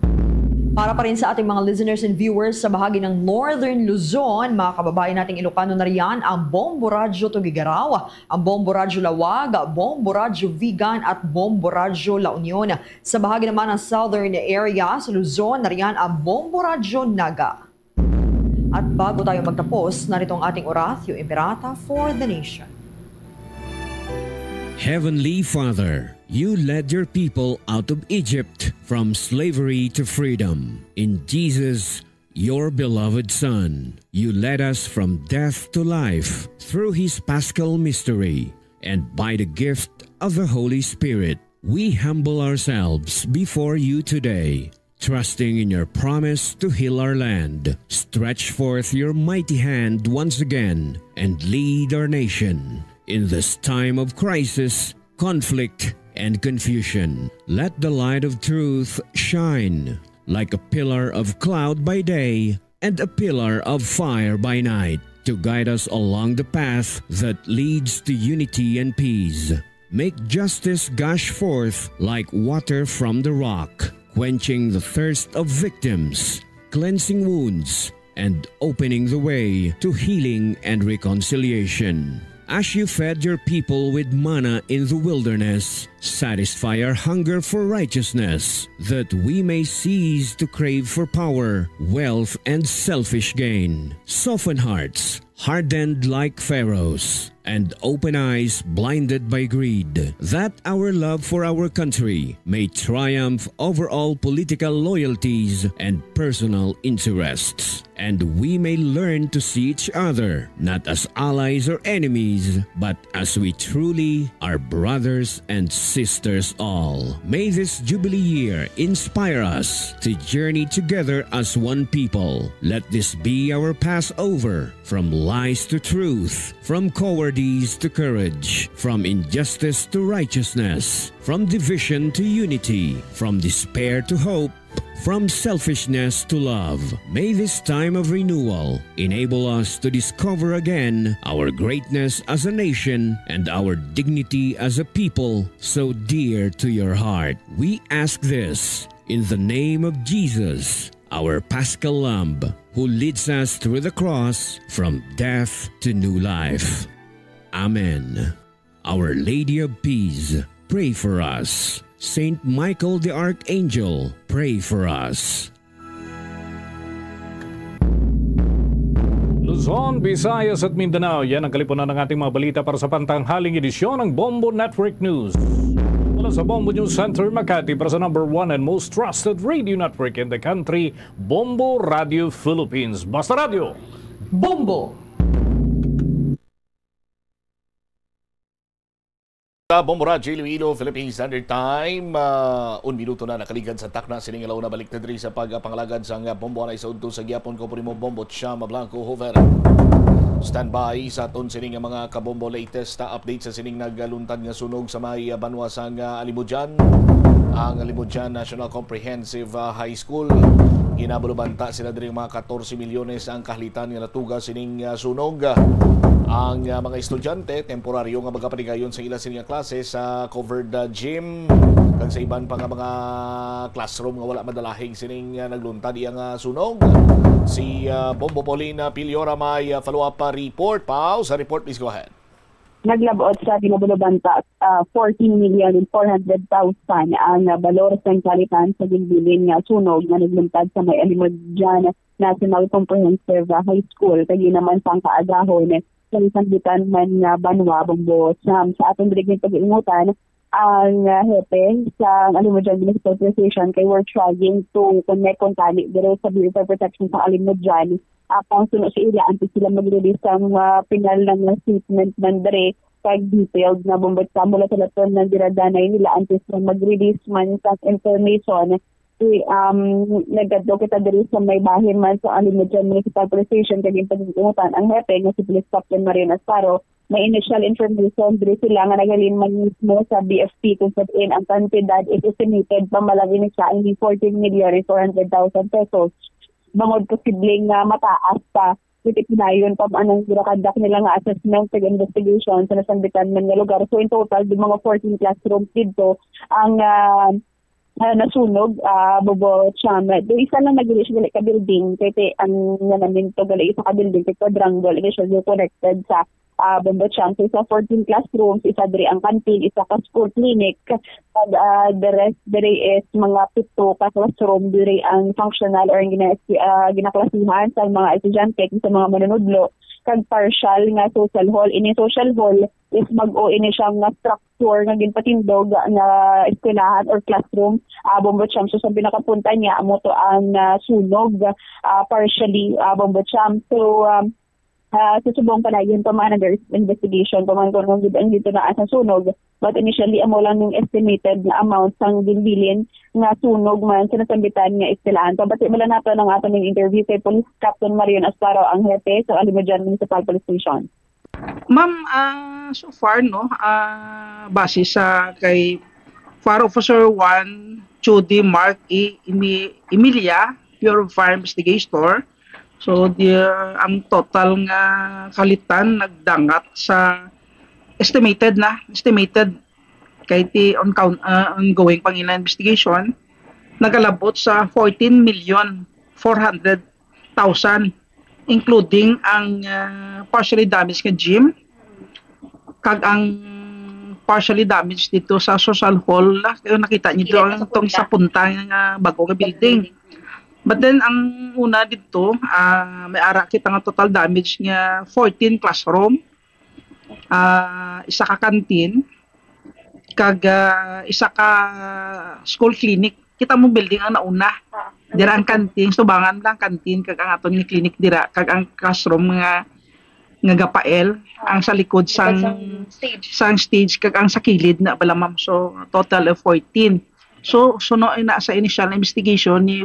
Para pa rin sa ating mga listeners and viewers sa bahagi ng Northern Luzon, mga kababayan nating Ilocano na riyan ang Bombo Radio Tugigaraw, ang Bombo Radio Lawag, Bombo Radio Vigan at Bombo Radio La Union. Sa bahagi naman ng Southern area sa Luzon, na riyan ang Bombo Radio Naga. At bago tayo magtapos, narito ang ating Oratio Imperata for the Nation. Heavenly Father, you led your people out of Egypt from slavery to freedom. In Jesus, your beloved Son, you led us from death to life through his paschal mystery. And by the gift of the Holy Spirit, we humble ourselves before you today, trusting in your promise to heal our land. Stretch forth your mighty hand once again and lead our nation. In this time of crisis, conflict, and confusion, let the light of truth shine like a pillar of cloud by day and a pillar of fire by night to guide us along the path that leads to unity and peace. Make justice gush forth like water from the rock, quenching the thirst of victims, cleansing wounds, and opening the way to healing and reconciliation. As you fed your people with manna in the wilderness, satisfy our hunger for righteousness, that we may cease to crave for power, wealth, and selfish gain. Soften hearts, hardened like Pharaoh's, and open eyes blinded by greed, that our love for our country may triumph over all political loyalties and personal interests, and we may learn to see each other not as allies or enemies, but as we truly are brothers and sisters all. May this Jubilee year inspire us to journey together as one people. Let this be our Passover, from lies to truth, from cowardice to courage, from injustice to righteousness, from division to unity, from despair to hope, from selfishness to love. May this time of renewal enable us to discover again our greatness as a nation and our dignity as a people so dear to your heart. We ask this in the name of Jesus, our Paschal Lamb, who leads us through the cross from death to new life. Amen. Our Lady of Peace, pray for us. Saint Michael the Archangel, pray for us. Luzon, Visayas at Mindanao, yan ang kalipunan ng ating mga balita para sa pantanghaling edisyon ng Bombo Network News. Mula sa Bombo News Center, Makati, para sa number 1 and most trusted radio network in the country, Bombo Radio Philippines. Basta Radio, Bombo! Sa Bombo Radio Iloilo, Philippine Standard Time, 1 minuto na nakaligad sa takna sining alaw na balik na diri sa pagpangalagad sa Bombo na isaudto sa gyapon ko mo Bombo Chama Blanco Hover. Standby sa aton sining mga kabombo latest na update sa sining nagluntad nga sunog sa may banwa sa Alimudjan. Ang Alimudjan National Comprehensive High School. Ginabulubanta sila diri mga 14 milyones ang kahalitan nga natuga sining sunog. Ang mga estudyante temporaryo nga magapanigayon sa ila sining klase sa covered gym kag sa iban pa nga mga classroom nga wala madalahig sining nagluntad iyang sunog. Si Bombo Paulina Piliora may follow-up report. Pao, sa report, please go ahead. Naglabot sa Ginabulubanta 14,400,000 ang balor sa kalitan sa gilbilin nga sunog nga nagluntad sa may Alimudjan National Comprehensive High School. Kaya naman pang kaagahon sa isang bitan man nga Banwa, Bombo. Sa atong diriging pag-iingutan, ang hepe sa Alimudjan Municipal Association kay we're trying to connect kontani dire sa Bureau of Protection sa Alimudjan. Apang sunod sa ila, antes sila mag-release ang pinal ng statement man dire kag detailed na bombot sa mula sa laton ng diradanay nila antes na mag-release man sa information. Nagkadto kita diri sa may bahin man sa Alimudjan Municipal Association kag pag-iingutan ang hepe nga si Police Captain Marian Asparo. May initial information diri sila nga nagalin man mismo sa BFP kung sabihin ang kantidad is estimated pamalagi ni siya hindi 14,400,000 pesos. Bangod posibleng mataas pa pinayon pa anong girakandak nila nga assessment and investigation sa nasambitan man nga lugar. So in total, di mga 14 classrooms dito ang nasunog, Bobo Chama. Do isa lang nag-release gali ka building, kaya ang namin to gali isa ka building, kaya quadrangle, initially connected sa Bombo Chama. So isa 14 classrooms, isa diri ang canteen, isa ka school clinic, the rest diri is mga 7 ka classroom, diri ang functional or ginaklasihan sa mga estudyante, sa mga manunudlo, kag partial nga social hall. Ini social hall is mag-o ini siyang structure nga ginpatindog nga eskwelahan or classroom. Bombo Cham. So sa pinakapunta niya amo to ang sunog partially Bombo Cham. So susubong pa na yun pa man under investigation pa man kung dito na sa sunog. But initially amo lang yung estimated na amount sang bilbilin nga sunog man sinasambitan nga eskwelahan. Pabati mo lang nato ng ato ng interview kay Police Captain Marian Asparo, ang hepe sa Alimudjan Municipal Police Station. Ma'am, so far no, base sa kay Fire Officer 1 Judy Mark E. Emilia, Bureau of Fire Investigator. So ang total nga kalitan nagdangat sa estimated kay ti ongoing pangina investigation nagalabot sa 14,400,000 including ang partially damaged nga gym kag ang partially damaged dito sa social hall. Nakita niyo doon tong sa punta nga bago nga building. But then ang una dito, may ara kita nga total damage nga 14 classroom, isa ka canteen, kag isa ka school clinic. Kita mo building ang nauna. Dira ang canteen, subangan lang canteen kag ang aton ni clinic dira, kag ang classroom nga gapael ang sa likod sang stage kag ang sa kilid na bala ma'am. So total of 14. So no na sa initial investigation ni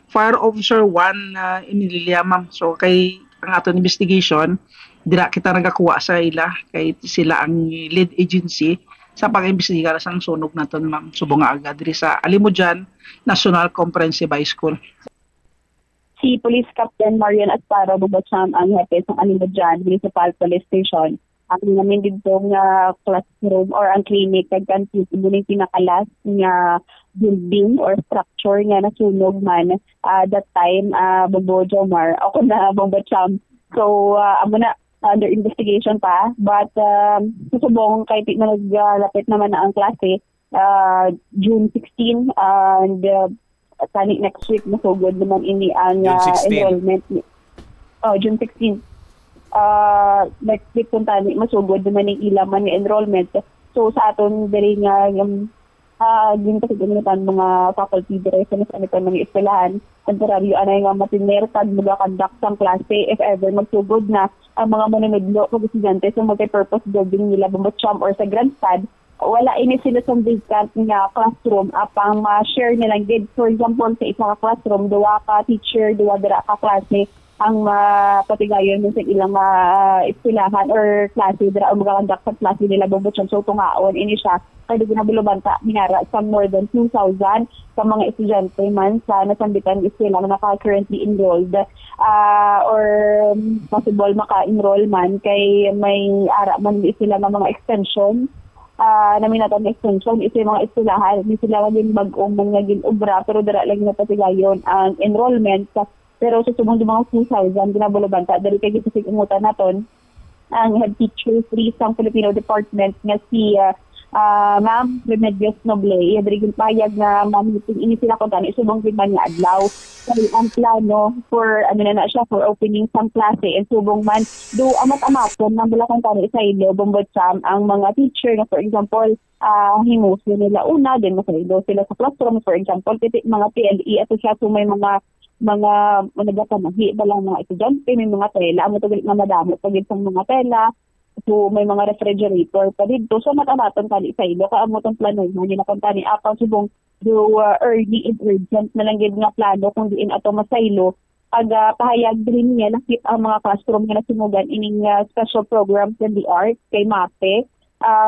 Fire Officer 1 Emilia ma'am. So kay ang aton investigation dira kita nagakuha sa ila kay sila ang lead agency sa pag-imbestiga sa sunog naton ma'am. Subong agad diri sa Alimujan National Comprehensive High School. Si Police Captain Marian Asparo Bubacham ang hepe ng Alimujan Municipal Police Station. Ang namin dito nga classroom or ang clinic kag kantin ibuning pinakalas nga building or structure nga nasunog man that time Bobo Jomar ako na Bubacham. So amo na under investigation pa, but susubong kay na naglapit naman na ang klase June 16 and tani next week masugod naman ini ang enrollment. June 16 next week kung tani masugod naman yung ilaman ni enrollment. So sa aton diri nga yung ginto sa mga faculty dire sa mga eskwelahan temporaryo anay nga matiner kag mag-conduct sang klase if ever magsugod na ang mga manunodlo kag estudyante sa multi-purpose building nila Bumbatcham or sa Grandstad, wala ini sila sa vacant nga classroom apang ma-share nilang did. For example, sa isa ka classroom, duwa ka teacher, duwa dira ka klase ang patigayon sa ilang eskwelahan or klase dira ang mag-conduct sa klase nila Bumbatcham. So tungaon ini siya kaya ginabulubanta minara sa more than 2,000 sa mga estudyante man sa nasambitan eskwela na naka-currently enrolled or possible maka-enroll man kay may ara man sila ng mga extension namin natin extension isa yung mga eskwelahan hindi sila maging bagong mga ginobra pero dara lang na patigayon ang enrollment pero sa sumong mga 2,000 ginabulubanta dahil kay gisig umutan naton ang head teacher free sa Filipino Department nga si Ma'am Remedios Noble, iadrigin payag na mamiting ini sila kung tani subong man nga adlaw. Kaya ang plano for na siya for opening some klase and subong man do amat-amaton nang bala kung tani sa ilo Bumbatcham ang mga teacher na for example himuso nila una din masaylo sila sa classroom for example titik mga PLE ato siya so may mga nagkamahi balang mga estudyante may mga tela amo to nga madamo pag isang mga tela. So may mga refrigerator pa dito. So matamaton tali sa ilo. Kaamo itong plano mo. Hindi na kung tani apang subong do early and urgent na lang nga plano kung diin ato masaylo. Pag pahayag din niya nakit ang mga classroom nga nasimugan ining special programs in the arts kay MAPE,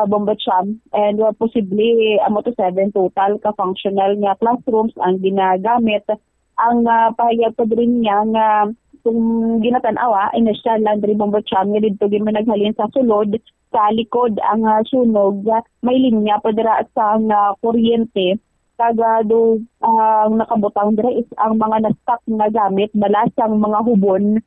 Bumbatcham and possibly amo to 7 total ka functional nga classrooms ang ginagamit. Ang pahayag pa din niya nga kung ginatanawa, initial laundry Bumbatcham nga dito din man naghalin sa sulod sa likod ang sunog may linya pa dira sa kuryente kaga do ang nakabutang dira is ang mga na-stock na gamit balasang mga hubon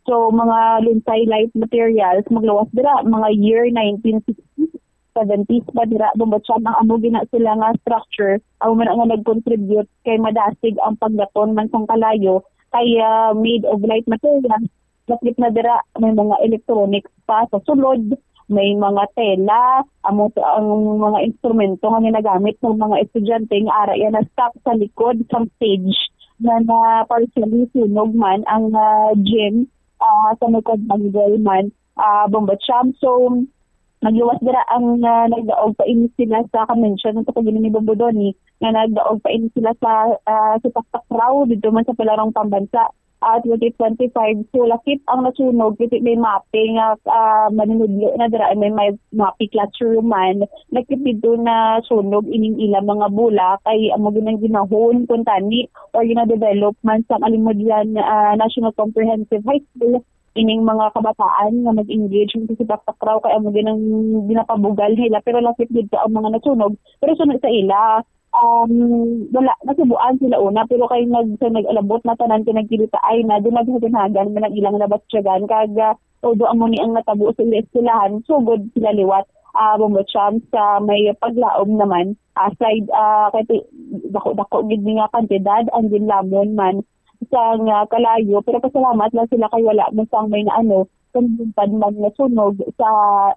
so mga lunsay light materials maglawas dira mga year 1960s 70s pa dira Bumbatcham ang amo gina sila nga structure ang man nga nag-contribute kay madasig ang pagdaton man sang kalayo kaya made of light materials. Lapit na dira may mga electronics pa sa sulod, may mga tela, ang mga instrumento nga ginagamit ng mga estudyante nga ara yan na stock sa likod sa stage na partially sunog man ang gym sa likod ng man Bumbatcham. So nagluwas dira ang nagdaog pa ini sila sa ka-mention ng pagiging ni Bombodoni nga nagdaog pa ini sila sa Taktakraw dito man sa Palarong Pambansa at 2025 so lakip ang nasunog kiti may mapping manunudlo na dira may mapping classroom man lakip dito na sunog ining ilang mga bula kay amo ginang ginahon kun tani or gina-develop man sa Alimujan National Comprehensive High School ining mga kabataan nga mag-engage sa Taktakraw kay amo ginang ginapabugal nila pero lapit dito ang mga nasunog pero sunod sa ila wala, nasubuan sila una, pero kay nag-alabot na tanan kinagkilita ay na, doon naghaganagan mo ng ilang nabatsyagan, kaga, todo amo ni ang natabo sa estilahan, sugod sila liwat, bumutsyam sa may paglaom naman, aside, kay dako-dako gid nga kantidad, ang lamon man, isang kalayo, pero pasalamat lang sila kay wala mo sang may naano, kung man nasunog sa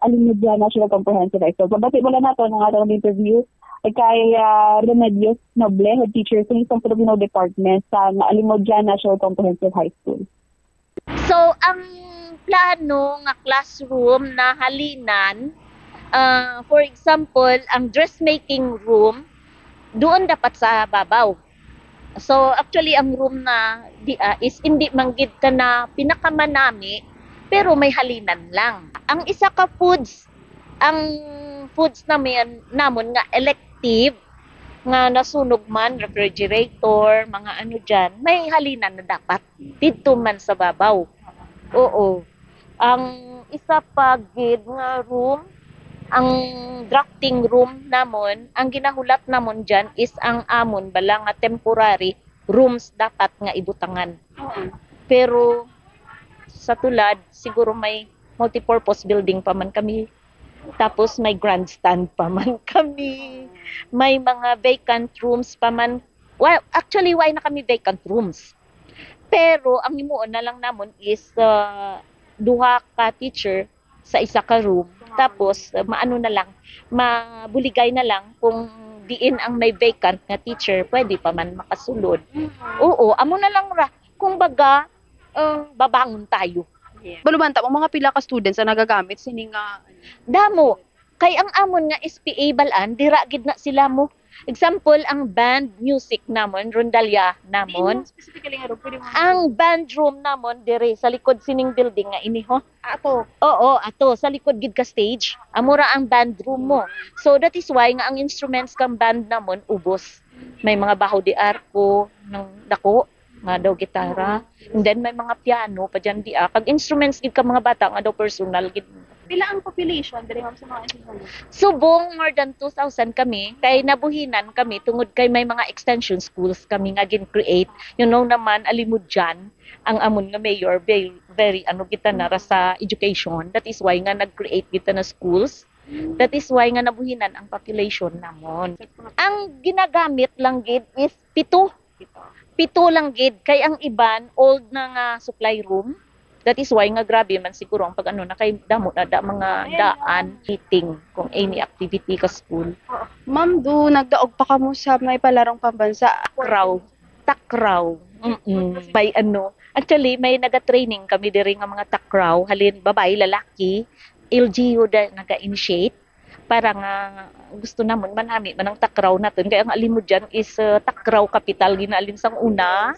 Alimudya National Comprehensive High School. Babati mo lang nato ng atong interview kay Remedios Noble, head teacher sa isang Filipino department sa Alimudya National Comprehensive High School. So, ang plano nga classroom na halinan, for example, ang dressmaking room, doon dapat sa babaw. So, actually, ang room na is hindi manggid ka na pinakamanami, pero may halinan lang. Ang isa ka foods, ang foods namon nga elective, nga nasunog man, refrigerator, mga ano dyan, may halinan na dapat. Dito man sa babaw. Oo. Ang isa pa gid nga room, ang drafting room namon, ang ginahulat namon dyan is ang amon bala nga temporary rooms dapat nga ibutangan. Pero sa tulad, siguro may multipurpose building pa man kami. Tapos may grandstand pa man kami. May mga vacant rooms pa man. Well, actually, why na kami vacant rooms? Pero ang himuon na lang namon is duha ka teacher sa isa ka room. Tapos maano na lang, mabuligay na lang kung diin ang may vacant na teacher, pwede pa man makasulod. Oo, amo na lang ra. Kung baga, babangon tayo. Yeah. Balubanta mo mga pila ka students na nagagamit sini nga damo kay ang amon nga SPA balaan dira gid na sila mo. Example, ang band music namon, rondalya namon. Specifically nga room, ang band room namon dire sa likod sining building nga ini ho. Ato. Oo, ato sa likod gid ka stage. Amura ang band room mo. So that is why nga ang instruments kang band namon ubos. May mga baho di arko ng dako nga daw gitara. And then may mga piano pa dyan di kag instruments gid ka mga bata nga daw personal gid. Pila ang population diri sa mga instruments? Subong more than 2,000 kami kay nabuhinan kami tungod kay may mga extension schools kami nga gin-create. You know naman Alimudyan ang amon nga mayor very ano kita nara sa education. That is why nga nag-create kita na schools. That is why nga nabuhinan ang population namon. Ang ginagamit lang gid is 7 lang gid kay ang iban old na nga supply room. That is why nga grabe man siguro ang pag ano na kay damo na mga daan meeting kung any activity ka school. Ma'am, do nagdaog pa kamo sa may palarong pambansa takraw. May ano, actually may naga-training kami diri nga mga takraw, halin babae lalaki, LGU da naga-initiate para nga gusto namon manami man ang takraw natin kaya ang Alimudyan is takraw capital ginaalin sang una.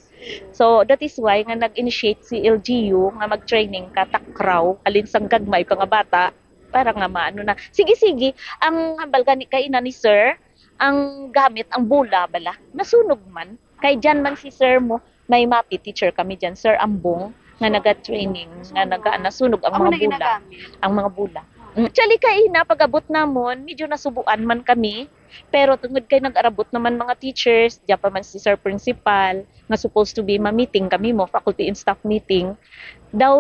So that is why nga nag-initiate si LGU nga mag-training ka takraw alin sang gagmay pa nga bata para nga maano na sige ang hambal gani kay ina ni sir ang gamit ang bola bala nasunog man kay dyan man si sir mo may MAPI teacher kami dyan sir Ambong nga naga-training nga nasunog ang mga bola. Actually kay ina pag-abot namon medyo nasubuan man kami pero tungod kay nag-arabot naman mga teachers diya pa man si sir principal nga supposed to be ma-meeting kami mo faculty and staff meeting daw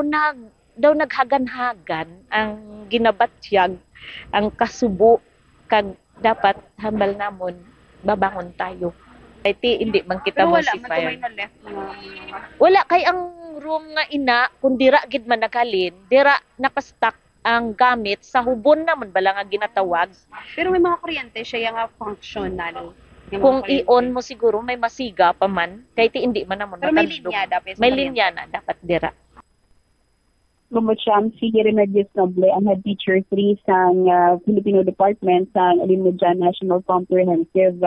naghagan-hagan ang ginabatyag ang kasubo kag dapat hambal namon babangon tayo kay hindi man kita mo si fire wala kay ang room nga ina kun dira gid man nakalin dira nakastock ang gamit sa hubon naman bala nga ginatawag. Pero may mga kuryente siya nga functional. Kung i-on mo siguro may masiga pa man kay ti hindi man namon matandog. May linya na dapat dira. Gumutsyam si Remedios Noble ang head teacher 3 sang Filipino Department sang Alimudyan National Comprehensive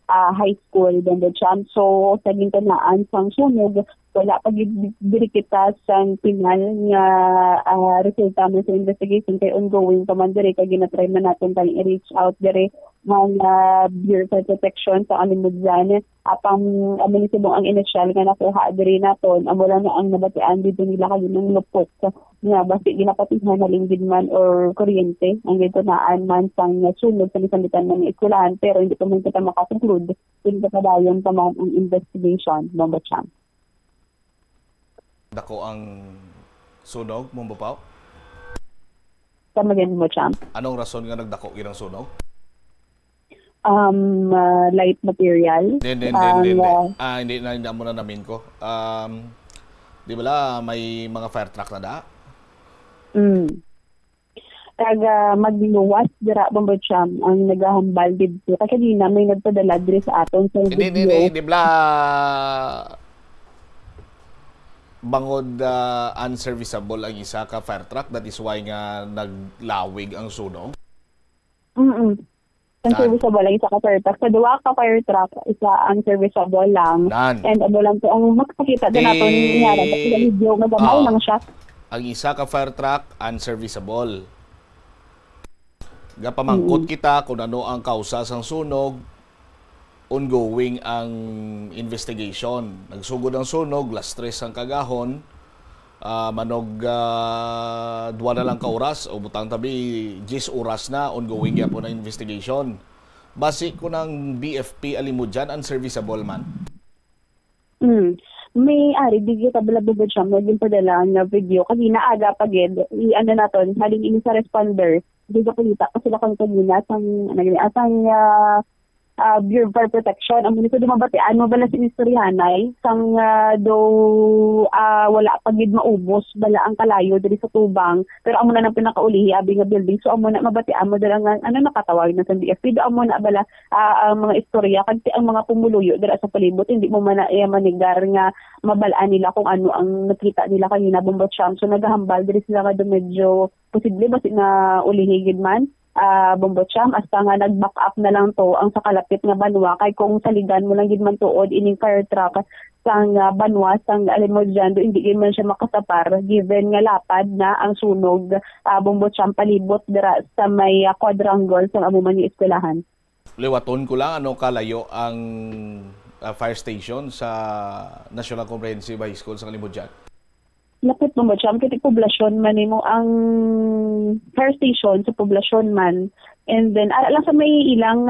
High School Gumutsyam. So sa gintanaan sang sunog wala pag diri kita sa pinal nga resulta man sa investigation kay ongoing pa man diri kay ginatry man naton tang i-reach out diri ng Bureau of Protection sa Alimudjan apang munisipyo ang inisyal nga nakuha diri naton amo lang na ang nabatian dito nila kay ng lupot nga basi ginapatihan na linggid man or kuryente ang dito naan man sang sunod sa lisan man ng eskwelahan pero hindi pa man kita makakonclude hindi pa dayon pa man ang investigation Bombo Champ. Dako ang sunog, Mombopaw? Tamagan mo, Champ. Anong rason nga nagdako yun ang sunog? Light material. Hindi na muna namin ko. Di ba may mga fire truck na da? Kaga magluwas dira Bombo Champ ang nagahambal dito. Kasi di na may nagpadala diri sa aton sa video. Hindi bla bangod unserviceable ang isa ka fire truck, that is why nga naglawig ang sunog. Unserviceable lang isa ka fire truck. Sa duwa ka fire truck, isa unserviceable lang. And ano lang to, ang makakita din natin nangyari sa video, magamay lang siya. Ang isa ka fire truck, unserviceable. Gapamangkot kita kung ano ang kausa sang sunog, ongoing ang investigation. Nagsugod ang sunog, last 3 ang kagahon, manog 2 na lang ka oras, o butang tabi 10 oras na, ongoing yapon ang investigation. Basi ko ng BFP Alimudjan, unserviceable man. May ari digit tabla bubod siya maging padala nga video kasi naaga pagid ano naton halin ini sa responder dito kita kasi lakon kanina sang Bureau of Fire Protection ang munito dumabatian mo bala sinistoryanay sang wala pagid maubos bala ang kalayo diri sa tubang pero amo na nang pinakaulihi abi nga building so amo na mabatian mo dala nga ano nakatawag na sa DFP do amo na bala ang mga istorya kagti ang mga pumuluyo dira sa palibot hindi mo man manigar nga mabalaan nila kung ano ang nakita nila kanina Bombo Champ so nagahambal diri sila nga medyo posible basi na ulihigid man Bombo Champ hasta nga nag-back up na lang to ang sa kalapit nga banwa kay kung saligan mo lang gid man tuod ining fire truck sang banwa sang Alimudjan do hindi gid man siya makasapar given nga lapad na ang sunog Bombo Champ palibot dira sa may quadrangle sang amo man ni eskwelahan. Liwaton ko lang ano kalayo ang fire station sa National Comprehensive High School sa Alimudjan. Lapit mo Champ kiti poblasyon man nimo ang fire station sa poblasyon man and then ara lang sa may ilang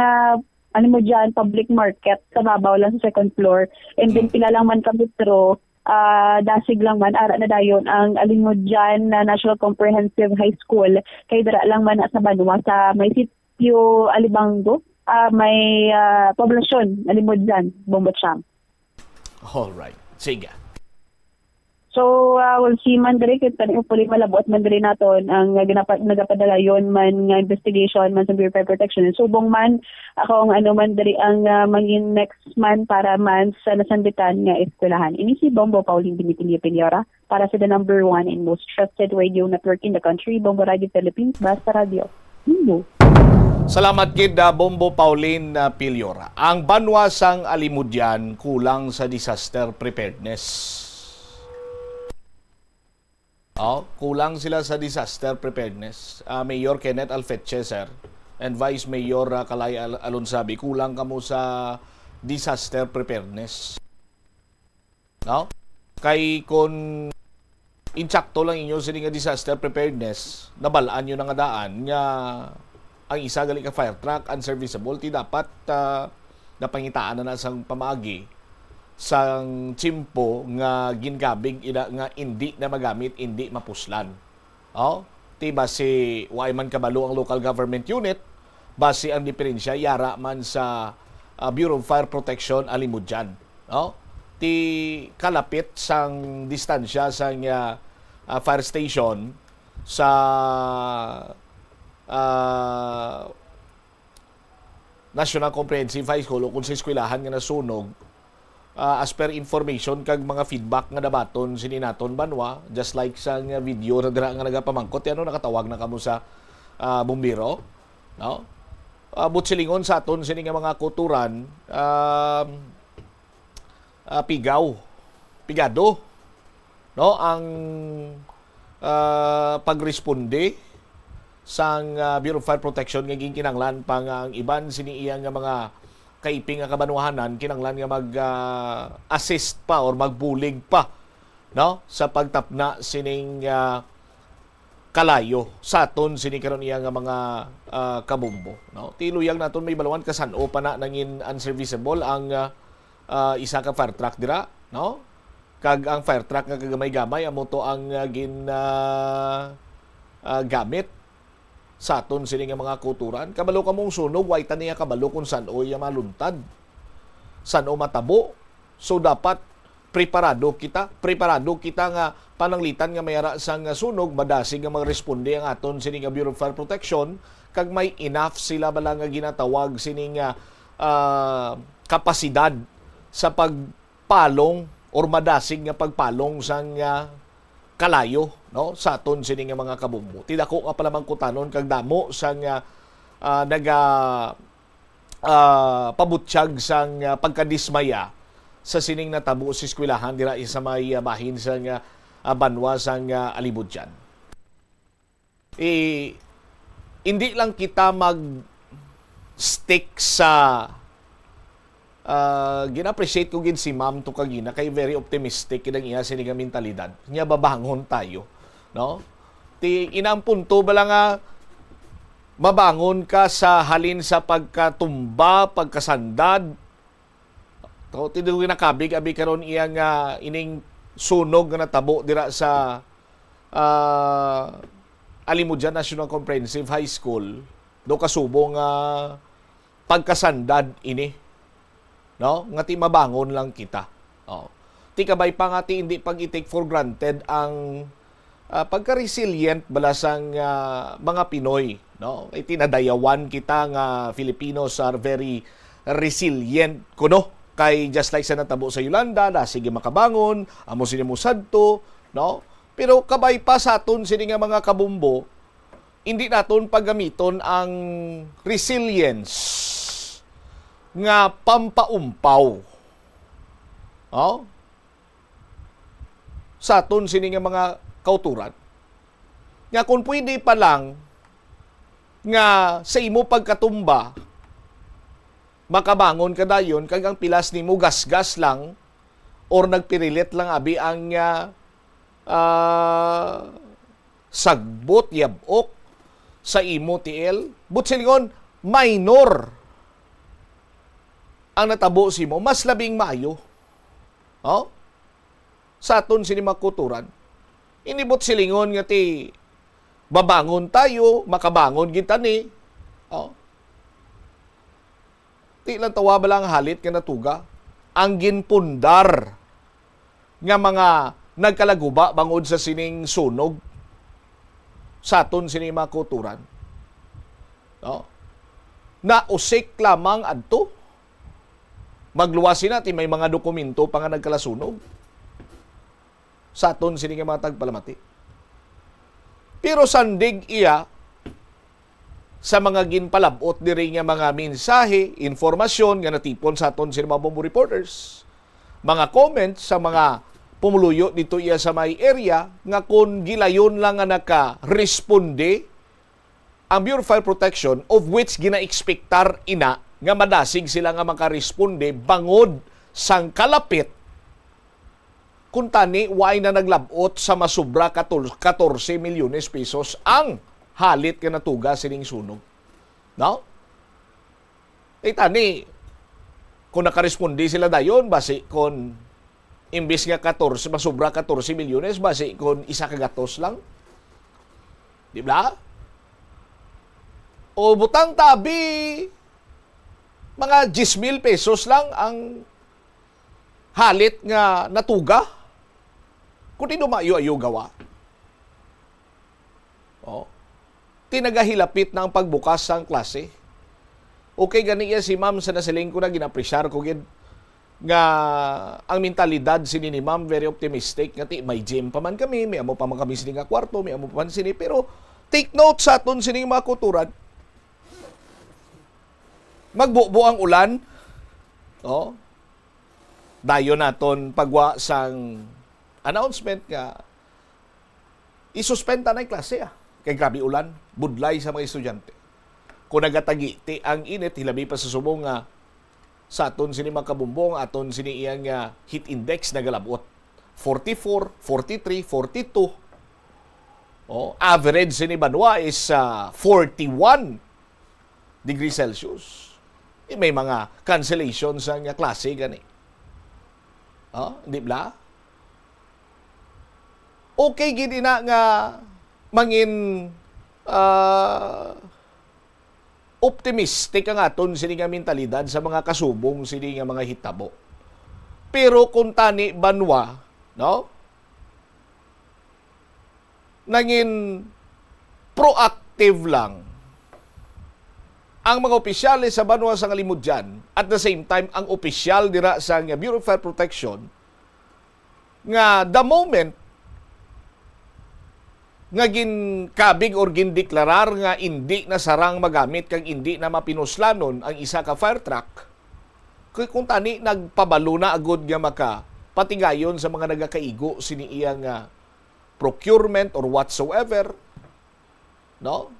Alimudjan public market sa babaw lang sa second floor and then pila lang man ka metro dasig lang man ara na dayon ang Alimudjan National Comprehensive High School kay dira lang man sa banwa sa may sitio Alibango may poblasyon Alimudjan Bombo Champ. All right. Sige. So, we'll see man diri kit tani upuli malabot man diri naton ang nagapadala yon man nga investigation man sa Bureau of Fire Protection. Subong man ako ang ano man diri ang mangin next month para man sa nasanditan nga eskwelahan. Ini si Bombo Pauline Pinipiliora para sa the number 1 and most trusted radio network in the country, Bombo Radio Philippines, Basta Radio. Mundo. Salamat kid Bombo Pauline Piliora. Ang banwa sang Alimudjan kulang sa disaster preparedness. Kulang sila sa disaster preparedness. Mayor Kenneth Alfetche, sir, and Vice Mayor Kalay Alonsabi, kulang kamo sa disaster preparedness. Kay kung insakto lang inyo sa nga disaster preparedness, nabalaan nyo na nga daan nga ang isa gali ka fire truck unserviceable, ti dapat napangitaan na sang pamaagi sang tsimpo nga gingabig nga hindi na magamit, hindi mapuslan. Ti base way man kabalo ang local government unit, base ang diferensya yara man sa Bureau of Fire Protection Alimudjan. Ti kalapit sang distansya sang fire station sa National Comprehensive High School o kung sa eskwelahan nga nasunog, as per information kag mga feedback nga nabaton sininaton banwa, just like sa video na dira nga nagapamangkot nakatawag na kamo sa bumbiro, butsilingon sa aton sini nga mga kuturan, pigaw pigado no ang pagresponde sang Bureau of Fire Protection nga ginkinanglan pa nga ang iban sini iyang nga mga kaiping nga kabanwahanan kinanglan nga mag-assist pa or magbulig pa no sa pagtapna sining kalayo sa aton sini karon iya nga mga kabumbo no tiluyang naton may balawan kasan-o pa na nangin unserviceable ang isa ka fire truck dira no kag ang fire truck nga kagamay-gamay amo to ang gamit sa aton sini nga mga kuturan kabalo ka mong sunog way taniya kabalo kung san-o iya maluntad san-o matabo so dapat preparado kita nga pananglitan nga mayara sang sunog madasig nga magresponde ang aton sini nga Bureau of Fire Protection kag may enough sila bala nga ginatawag sini nga kapasidad sa pagpalong or madasig nga pagpalong sang kalayo no sa aton sini nga mga kabumbo tidako ka pala mangkutanon kag damo sang pabutsyag sang pagkadismaya sa sining natabo sa eskwelahan dira sa may bahin sa banwa sang Alibudyan. Hindi lang kita mag-stick sa gina-appreciate ko gin si Ma'am to kagina kay very optimistic kinang iya sining mentalidad. Nya babangon tayo, no? Ti inang punto bala nga mabangon ka sa halin sa pagkatumba, pagkasandad. To tinuwi na kabig-abi karon iyang ining sunog nga natabo dira sa Alimudyan National Comprehensive High School. Do kasubong pagkasandad ini. No? Nga ti mabangon lang kita. Oh. Ti kabay pa nga ti hindi pag i-take for granted ang pagka-resilient balasang mga Pinoy, no? Itinadayawan kita nga Filipinos are very resilient kuno kay just like sa natabo sa Yolanda na sige makabangon, amo sini mo sadto, no? Pero kabay pa sa aton sini nga mga kabumbo, hindi naton paggamiton ang resilience nga pampaumpaw. Oh? Sa aton sini nga mga kauturan. Nga kung pwede pa lang nga sa imo pagkatumba makabangon ka dayon kag ang pilas nimo gasgas lang or nagpirilit lang abi ang sagbot yabok sa imo tiel but silingon minor ang natabo si mo, mas labing maayo. Oh? Sa aton sini makuturan. Inibot silingon nga ti babangon tayo, makabangon kita ni. Oh? Ti lang tawa ba lang halit nga natuga. Ang ginpundar nga mga nagkalaguba bangod sa sining sunog sa aton sini makuturan. Oh? Na usik lamang adto. Magluwasin natin, may mga dokumento pa nga nagkalasunog sa aton sini nga mga tagpalamati. Pero sandig iya sa mga ginpalabot diri nga mga mensahe, informasyon nga natipon sa aton sini mga bombo reporters, mga comments sa mga pumuluyo dito iya sa may area nga kung gilayon lang nga naka-responde ang Bureau of Fire Protection of which gina-expectar ina nga madasig sila nga makaresponde bangod sang kalapit kung tani way na naglabot sa masubra 14 milyones pesos ang halit nga natuga sining sunog. No? Tani kung nakaresponde sila dayon basi kung imbis nga 14 masubra 14 milyones basi kung isa ka gatos lang. Di ba? O butang tabi mga 10,000 pesos lang ang halit nga natuga. Kung tinumayo-ayo gawa. Oh. Tinagahilapit na ang pagbukas ng klase. Okay, ganiya si ma'am sa nasiling ko na ginapresyar ko gid nga ang mentalidad sini ni ma'am very optimistic nga may gym pa man kami, may amo pa man kami sini nga kwarto, may amo pa man sini pero take note sa aton sini mga kuturan. Magbubo ang ulan. Oh. dayon naton pagwa sang announcement nga isuspenda na yung klase kay grabe ulan, budlay sa mga estudyante. Kung nagatagi ang init, hilabi pa sa subong nga sa aton sini makabumbong, aton sini iyang heat index nagalabot 44, 43, 42. Average sini Banwa is 41 degrees Celsius. May mga cancellations ang klase gani. Di ba? Okay gid ina nga mangin optimistic ang aton sini nga mentalidad sa mga kasubong sini nga mga hitabo. Pero kung tani Banwa, no? Nangin proactive lang ang mga opisyales sa Banwa sa Kalimudyan, at the same time ang opisyal dira sa Bureau of Fire Protection, nga the moment nga ginkabig or gindeklarar nga hindi na sarang magamit kag hindi na mapinuslanon ang isa ka fire truck, kung tani nagpabalo na agud nga maka patigayon sa mga nagakaigo sini iyang procurement or whatsoever, no?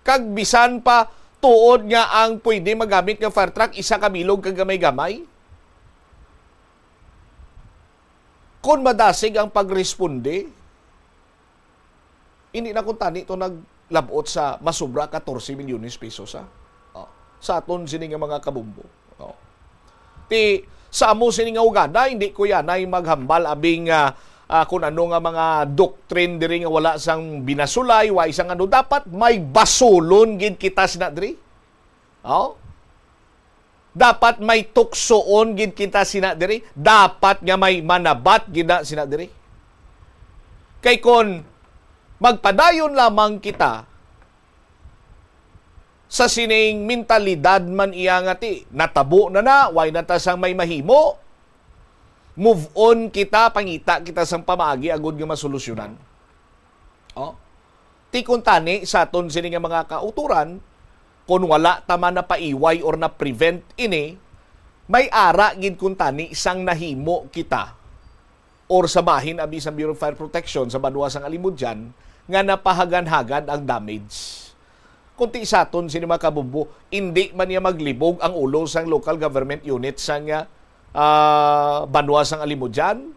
Kag bisan pa tuod nga ang pwede magamit nga fire truck isa ka bilog kag gamay-gamay, kung madasig ang pagresponde, hindi na kung tani ito naglabot sa masubra 14 milyones pesos sa aton sini nga mga kabumbo. Ti sa amo sini nga ugada, hindi ko yanay maghambal abing kung ano nga mga doctrine diri nga wala sang binasulay, wa isang ano, dapat may basulon gid kita sinadri. Dapat may tuksoon gid kita sinadri, dapat nga may manabat gid na sinadri. Kay kon magpadayon lamang kita sa sining mentalidad man iya nga ti natabo na why na ta sang may mahimo, move on kita, pangita kita sang pamaagi agud nga masolusyonan. Ti kun tani sa aton sini nga mga kauturan, kung wala tama na paiway or na prevent ini, may ara gid kun tani sang nahimo kita or sa bahin abi sa Bureau of Fire Protection sa Banwa sang Kalimudyan nga napahagan-hagan ang damage. Kunti sa aton sini mga kabumbo, hindi man niya maglibog ang ulo sang local government unit sang Banwa sang Kalimudyan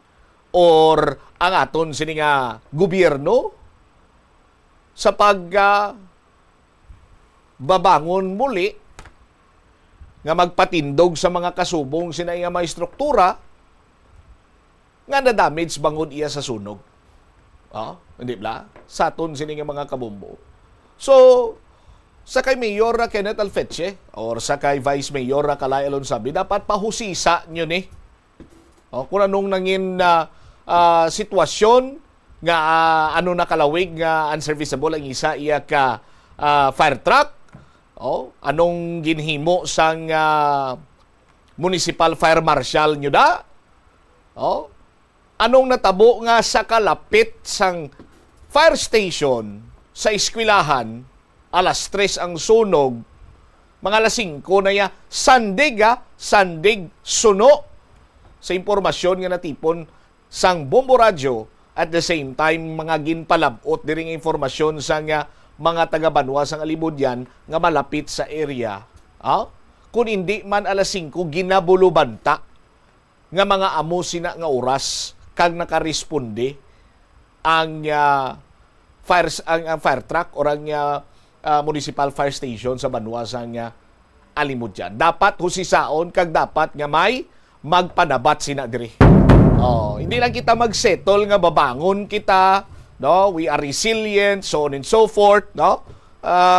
or ang aton sini nga gobyerno sa babangon muli nga magpatindog sa mga kasubong sina nga mga struktura nga na-damage bangon iya sa sunog. Hindi ba? Sa aton sini nga mga kabumbo. So, sa kay Mayor Kenneth Alfeche or sa kay Vice Mayor Kalay Alonsabi, dapat pahusisa nyo ni. Kung anong nangin sitwasyon nga ano nakalawig nga unserviceable ang isa iya ka fire truck, anong ginhimo sang municipal fire marshal nyo da, anong natabo nga sa kalapit sang fire station sa eskwelahan, alas 3 ang sunog, mga alas 5 na ya, sandig suno sa impormasyon nga natipon sang Bombo Radio, at the same time mga ginpalabot diring informasyon sang mga taga-Banwa sang Kalimudyan nga malapit sa area. Kung hindi man alas 5 ginabulubanta nga mga amo sina nga oras kag nakaresponde ang fire truck or ang municipal fire station sa Banwa sang Kalimudyan. Dapat husisaon kag dapat nga may magpanabat sina diri. Hindi lang kita magsettle nga babangon kita, no? We are resilient, so on and so forth, no?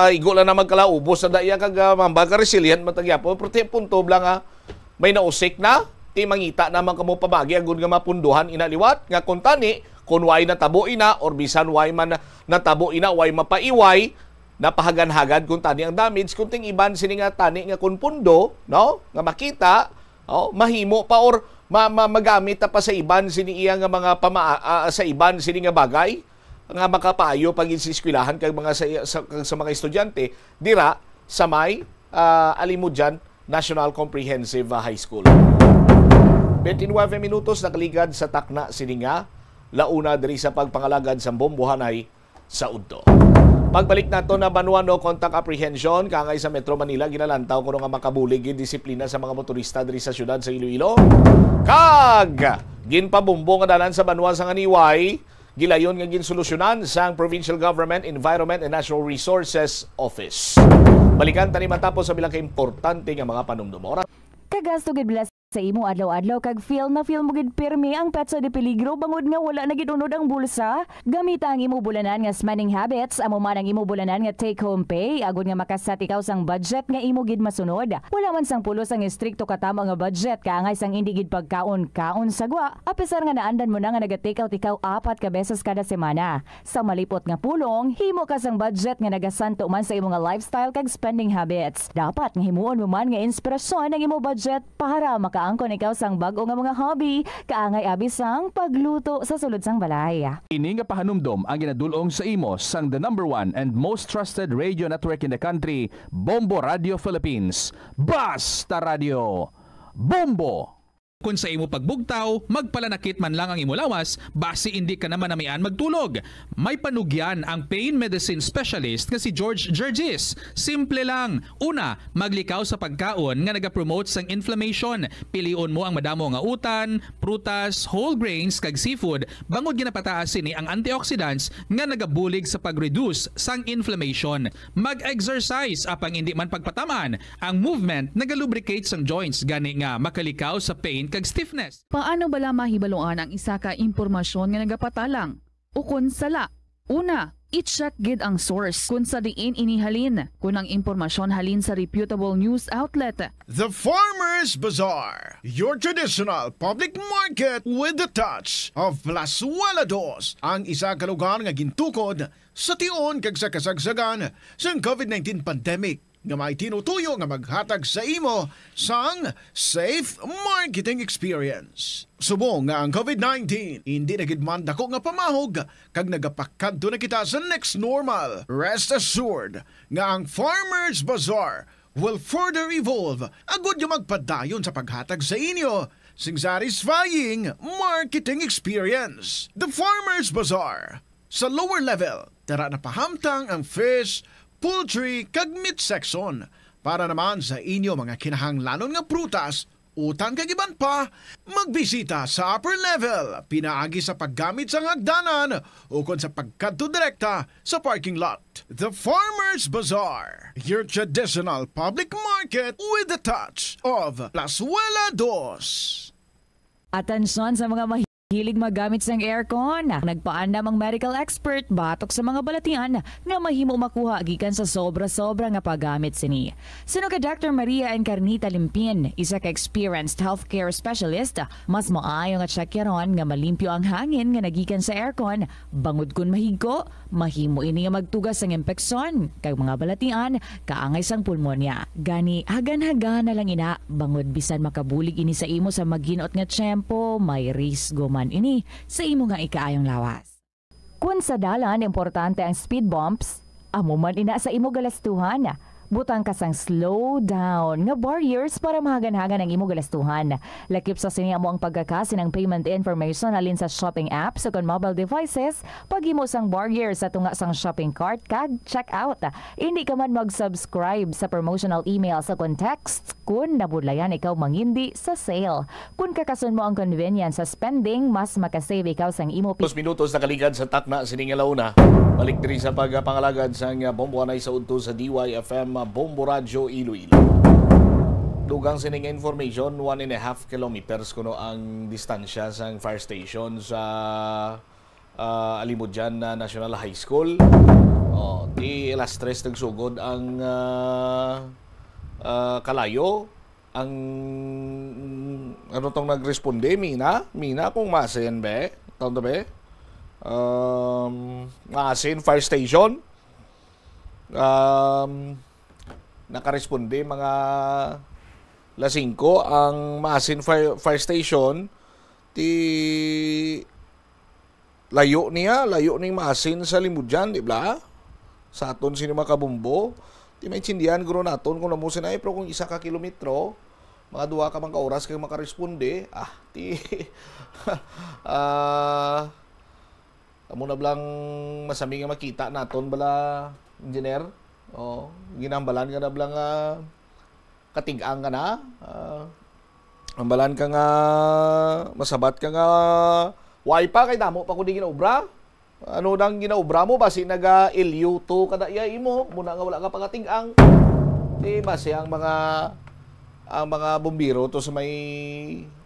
Igo lang na magkalaubos sa daya kag mambaga resilient matagyapo. Pero punto lang may nausik na, ti mangita naman kamo pamagi agud nga mapunduhan inaliwat nga kung tani kung way natabo ina or bisan way man natabo ina way mapaiway napahagan-hagad kung tani ang damage kung ting iban sini nga tani nga kun pundo, no? Nga makita, mahimo pa or magamit pa sa iban sini iya nga mga sa iban sini nga bagay nga makapayo pagin sa eskwelahan kag mga sa mga estudyante dira sa may Kalimudyan National Comprehensive High School. 29 minutos nakaligad sa takna sininga. Launa diri sa pagpangalagad sa bombohanay sa udto. Pagbalik nato na Banuano contact apprehension kangay sa Metro Manila ginalantaw kuno nga makabulig yung disiplina sa mga motorista diri sa syudad sa Iloilo. Kag ginpabumbo nga dalan sa Banuan sa Ganiway, gilayon nga ginsolusyonan sang Provincial Government Environment and Natural Resources Office. Balikan tani matapos sa bilang kaimportante nga mga panumdum. Kagasto gid bless sa imo adlaw-adlaw kag feel mo gid pirmi ang petsa de peligro bangod nga wala na gid unod ang bulsa. Gamita ang imo bulanan nga spending habits amo man ang imo bulanan nga take home pay agud nga makasat ikaw sang budget nga imo gid masunod. Wala man sang pulos ang istrikto katama nga budget kaangay sang indi gid pagkaon-kaon sagwa. Apisar nga naandan mo na nga naga-take out ikaw 4 ka beses kada semana. Sa malipot nga pulong, himo ka sang budget nga nagasanto man sa imo nga lifestyle kag spending habits. Dapat nga himuon mo man nga inspirasyon ang imo budget para angkon ikaw sang bag-o nga mga hobby, kaangay abis sang pagluto sa sulod sang balay. Ini nga pahanumdom ang ginadulong sa imo sang the #1 and most trusted radio network in the country, Bombo Radio Philippines. Basta Radio Bombo! Kung sa imo pagbugtaw, magpalanakit man lang ang imo lawas, base hindi ka naman namian magtulog. May panugyan ang pain medicine specialist nga si George Gergis. Simple lang. Una, maglikaw sa pagkaon nga nagapromote sang inflammation. Pilion mo ang madamo nga utan, prutas, whole grains kag seafood bangod ginapataas ni ang antioxidants nga nagabulig sa pag-reduce sang inflammation. Mag-exercise apang hindi man pagpataman. Ang movement nagalubricate sang joints gani nga makalikaw sa pain kag stiffness. Paano bala mahibaluan ang isa ka impormasyon nga nagapatalang? Ukon sala. Una, i-check gid ang source kung sa diin inihalin. Kung ang impormasyon halin sa reputable news outlet. The Farmers Bazaar, your traditional public market with the touch of Plazuela Dos, ang isa ka lugar nga gintukod sa tion kag sa kasagsagan sa COVID-19 pandemic nga may tinutuyo nga maghatag sa imo sang safe marketing experience. Subong nga ang COVID-19, hindi na gid man dako nga pamahog kag nagapakadto na kita sa next normal. Rest assured nga ang Farmers Bazaar will further evolve agud yung magpadayon sa paghatag sa inyo sing satisfying marketing experience. The Farmers Bazaar. Sa lower level, tara na pahamtang ang fish, poultry kag meat section para naman sa inyo mga kinahanglanon nga prutas, utan kag iban pa, magbisita sa upper level, pinaagi sa paggamit sa hagdanan o kon sa pagkadto direkta sa parking lot. The Farmers Bazaar, your traditional public market with the touch of Plazuela Dos. Atensyon sa mga hilig magamit sang aircon. Nagpaandam ang medical expert batok sa mga balatian nga mahimo makuha gikan sa sobra-sobra nga paggamit sini. Sino ka Dr. Maria Encarnita Limpin, isa ka experienced healthcare specialist, mas maayo nga checkyaron nga malimpyo ang hangin nga nagikan sa aircon bangod kun mahigko, mahimo ini nga magtugas sang impeksyon kay mga balatian kaangay sang pulmonya. Gani hagan-hagan na lang ina bangod bisan makabulig ini sa imo sa maginot nga tiyempo, may risgo man ini sa imo nga ikaayong lawas. Kung sa dalan importante ang speed bumps, amo man ina sa imo galastuhan. Butang kasang slow down nga barriers para mahagan-hagan ang imo galastuhan. Lakip sa sini amo ang pagkakasin ng payment information alin sa shopping apps o kon mobile devices, paghimo sang barriers sa tunga sang shopping cart kag check out. Hindi ka man mag-subscribe sa promotional email sa context kun nabudlayan ikaw mangindi sa sale. Kung kakasun mo ang convenience sa spending, mas makasave ikaw sang imo. 2 minutos nakaligad sa takna sining alauna. Balik diri sa pagpangalagad sang bomboanay sa udto sa DYFM Bombo Radio Iloilo. Dugang sining information, 1.5 kilometers kuno ang distansya sa fire station sa Alimudjan National High School. Di alas 3 nagsugod ang kalayo. Ang ano tong nagresponde, Mina kung masin be, taon be? Masin fire station. Nakaresponde mga alas 5 ang Masin Fire Station ti layo ni Masin sa Limudjan, di ba? Sa aton sino makabumbo ti may tsindihan guro naton kung namusin ay pero kung 1 ka kilometro mga 2 ka mga oras kay makaresponde, amo na blang masami nga makita naton bala engineer. Ginambalan ka na blang katig-ang ka na. Ambalan ka nga masabat ka nga wifi kay damo pa ko di ginaubra. Ano nang ginaubra mo basi naga-LU2 kada iyay mo muna nga wala ka pangating-ang. Basi ang mga bombero to sa may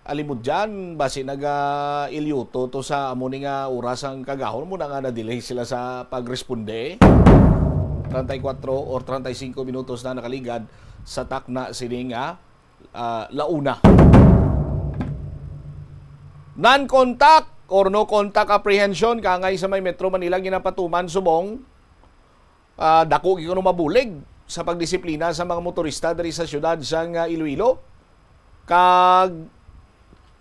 alimod dyan, basi naga-LU2 to sa amo ni nga oras ang kagahon muna nga na-delay sila sa pagresponde. 34 or 35 minutos na nakaligad sa takna sini nga launa. Non-contact or no contact apprehension kangay sa may Metro Manila ginapatuman subong dako gyud mabulig sa pagdisiplina sa mga motorista diri sa syudad sang Iloilo. Kag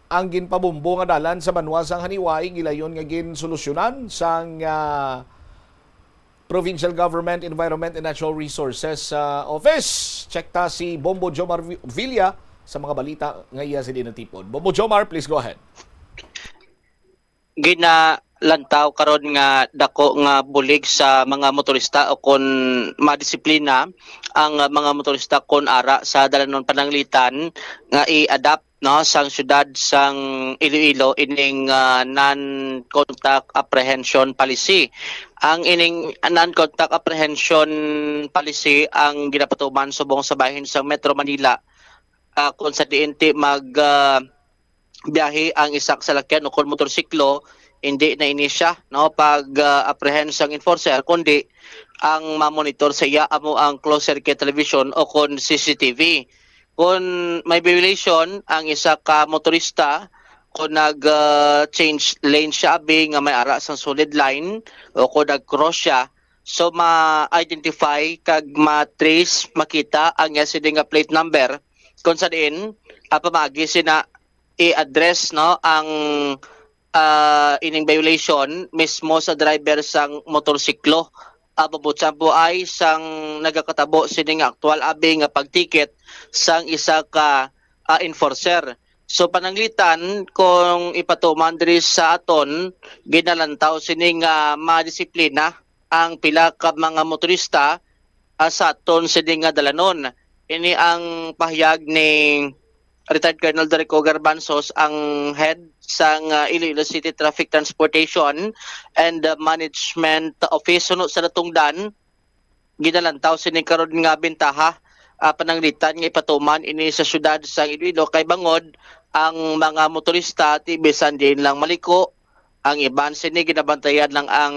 ang ginpabumbo nga dalan sa Banwa sang Haniway gilayon nga ginsolusyonan sang Provincial Government Environment and Natural Resources Office. Check ta si Bombo Jomar Villa sa mga balita nga iya sa dinatipon. Bombo Jomar, please go ahead. Ginalantaw karon nga dako nga bulig sa mga motorista o kon madisiplina ang mga motorista kon ara sa dalanon pananglitan nga i-adapt sang syudad sang Iloilo ining non-contact apprehension policy. Ang ining non-contact apprehension policy ang ginapatuman subong sa bahin sa Metro Manila kung sa diinti biyahe ang isak salakyan o kung motorsiklo, hindi na inisya pag apprehend sang enforcer, kundi ang mamonitor sa iya amo ang closed circuit television o kung CCTV. Kung may violation ang isa ka motorista, kung nag-change lane siya nga may ara sang solid line o kung nag-cross siya, so ma-identify kag ma-trace, makita ang nga plate number kung sa din pamagi sina i-address ang ining violation mismo sa driver sang motorsiklo. Mabutsan po ay sang nagakatabo sining aktual abi nga pagtiket sang isa ka enforcer. So pananglitan kung ipatuman diri sa aton ginalantaw sining madisiplina ang pila ka mga motorista sa aton sining dalanon. Ini ang pahayag ni Retired Colonel Derico Garbanzos, ang head sang Iloilo City Traffic Transportation and Management Office sa natungdan. Ginalantaw sining karon nga bentaha pananglitan nga ipatuman ini sa syudad sang Iloilo kay bangod ang mga motorista bisan din lang maliko, ang iban sini ginabantayan lang ang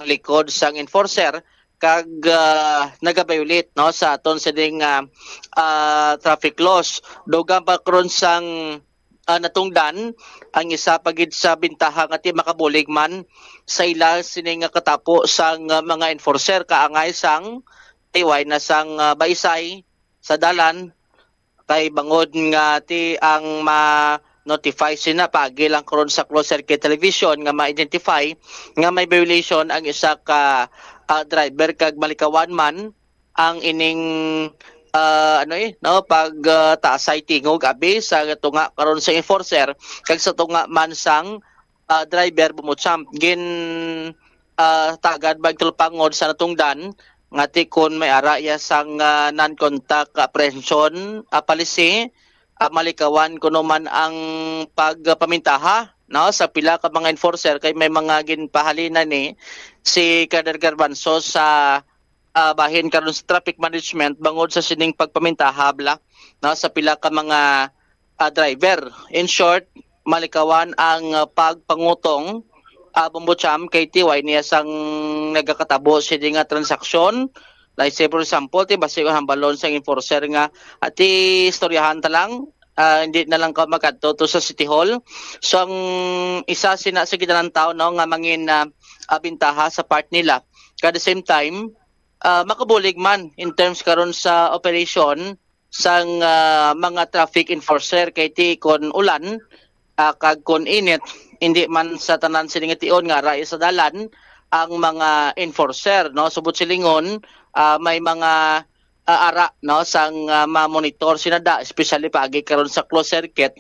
likod sang enforcer kag nagabayulit sa aton sining traffic laws. Dugang pa karon sang natungdan ang isa pagid sa bintaha nga ti makabulig man sa ila sining katapo sang mga enforcer kaangay sang tiway na sang baysay sa dalan kay bangod nga ti ang ma-notify sina pagi lang karon sa closed circuit television nga ma-identify nga may violation ang isa ka driver kag malikawan man ang ining pag taasay tingog abi sa tunga karon sa enforcer kag sa tunga man sang driver bumutsam gin tagad bagtulpangod sa natungdan ngati kon may ara ya sang non-contact apprehension policy malikawan kuno man ang pagpamintaha sa pila ka mga enforcer kay may mga ginpahalinan ni si Kader Garbanzos sa bahin karon sa traffic management bangod sa sining pagpamintaha sa pila ka mga driver. In short, malikawan ang pagpangutong bumbutsam kay tiway niya sang nagakatabo sining transaksyon. Like say for example, basi hambalon sang enforcer nga ati istoryahan ta lang hindi na lang ka magkadto to sa City Hall. So ang isa sina sa gitanan tao nga mangin bintaha sa part nila. At the same time, makabulig man in terms karon sa operation sang mga traffic enforcer kay ti kon ulan kag kon init hindi man sa tanan sining tion nga ra sa dalan ang mga enforcer subot silingon may mga ara no sang ma-monitor sinada especially pagi karon sa closed circuit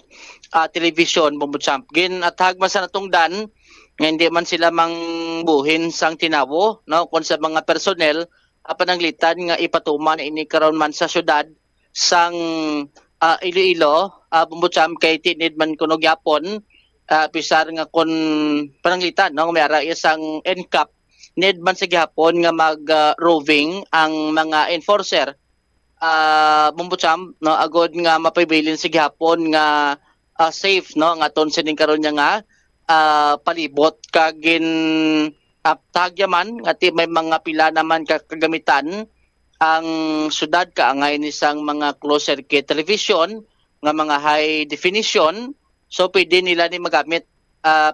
television bumbutsam gin at hagma sa natong dan nga hindi man sila mangbuhin sang tinawo no kun sa mga personnel pananglitan nga ipatuman ini karon man sa syudad sang Iloilo bumbutsam kay tinid man kuno gyapon pisar nga kun pananglitan no may ara isang NCAP need man sa gihapon nga mag roving ang mga enforcer bumbutsam no agod nga mapabilin sa gihapon nga safe no nga ton sining karon nya nga palibot kagin tagyaman nga may mga pila naman kagamitan ang syudad kaangay ni sang mga closed circuit television nga mga high definition. So pwede nila ni magamit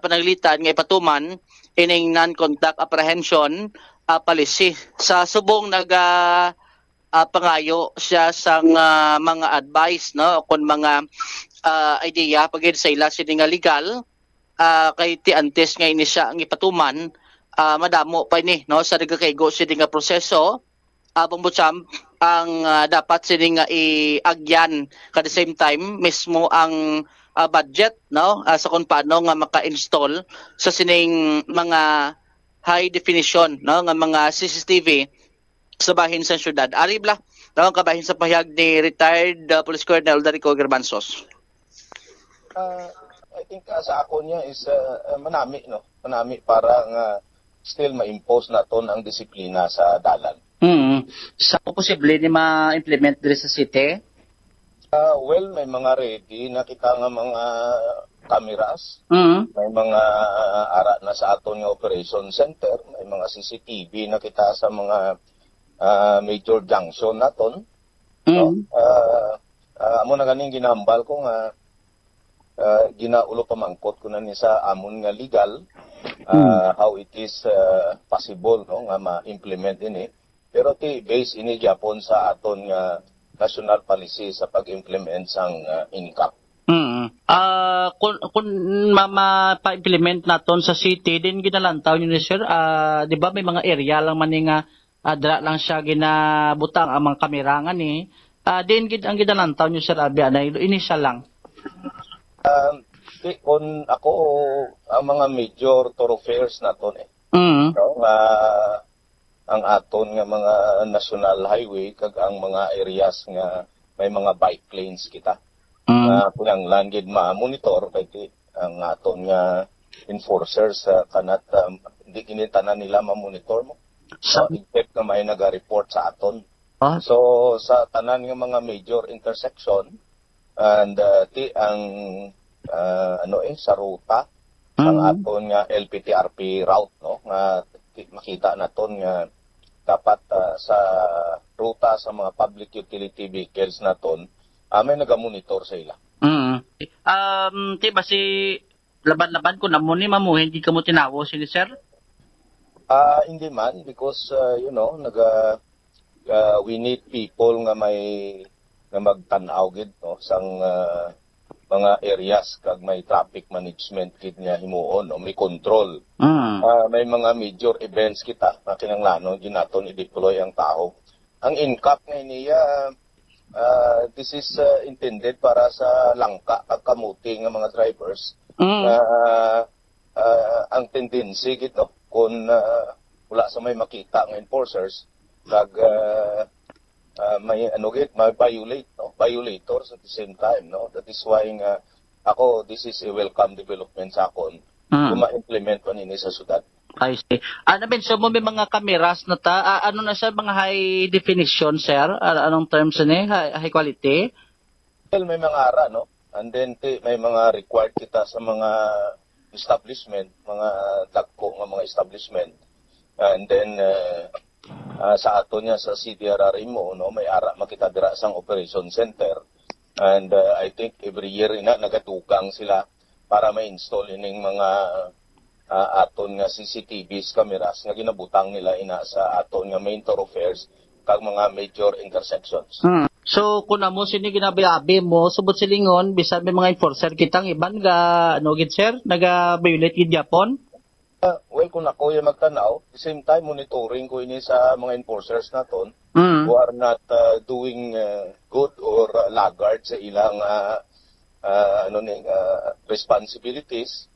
pananglitan nga ipatuman ining non-contact apprehension policy. Sa subong pangayo siya sang mga advice no kun mga idea pagid sa ila sini nga legal kay ti antes nga ini siya ang ipatuman madamo pa ni no sa nagakaygo sini nga proseso bumbutsam ang dapat sini nga iagyan at the same time mismo ang budget no sa kung paano nga maka-install sa sining mga high definition no nga mga CCTV sa bahin sa syudad. Aribla no kabahin sa pahayag ni retired Police Colonel Darico Gerbanzos. I think sa ako niya is manami para nga still ma-impose naton ang disiplina sa dalan. Sa posible ni ma-implement diri sa city? Well, may mga ready na kita nga mga cameras. May mga ara na sa aton nga operation center, may mga CCTV na kita sa mga major junction naton. Amo na ganing ginambal ko nga ginaulo pamangkot ko na ni sa amon nga legal how it is possible no nga ma-implement ini. Pero base ini Japon sa aton nga national policy sa pag-implement sang NCAP. Kung mapa-implement naton sa city din ginalantaw niyo ni sir, di ba may mga area lang man nga dra lang siya ginabutang ang mga kamera nga ni din gid ang ginalantaw niyo sir abi anay initial lang. Kung ako ang mga major thoroughfares naton no, ang aton nga mga national highway kag ang mga areas nga may mga bike lanes kita. Kung landed ma-monitor kay ang aton nga enforcers kanat hindi kini tanan nila ma-monitor mo. So except na may naga-report sa aton. So sa tanan nga mga major intersection and ang sa ruta ang aton nga LPTRP route no nga makita naton nga dapat sa ruta sa mga public utility vehicles naton may naga-monitor sa ila. Diba si laban-laban ko na mo ni mamuhin di ka mo tinawo sini sir? Hindi man because we need people nga may nga magtan-aw gid no sang mga areas kag may traffic management gid nga himuon o may control. May mga major events kita na kinahanglan ginaton i-deploy ang tao. Ang NCAP nga niya this is intended para sa langka at kamuti nga mga drivers. Ang tendency gid no kung wala sa may makita nga enforcers kag may may violators at the same time no. That is why nga this is a welcome development sa akon kung ma-implement pa nini sa syudad. I see. So mo may mga cameras na ta ano na siya mga high definition sir? Anong terms ni high quality? Well, may mga ara no. And then may mga required kita sa mga establishment, mga dagko nga mga establishment. And then sa ato niya sa CDRR mo no may ara makita dira sang operation center. And I think every year nagatukang sila para ma-install ining mga aton nga CCTVs cameras nga ginabutang nila sa aton nga main thoroughfares kag mga major intersections. So kun amo sini ginabiabi mo subot silingon bisan may mga enforcer kitang iban ga gid sir naga-violate gid Japon? Well, kung ako yung magtanaw, the same time monitoring ko ini sa mga enforcers naton. who are not doing good or laggard sa ilang responsibilities,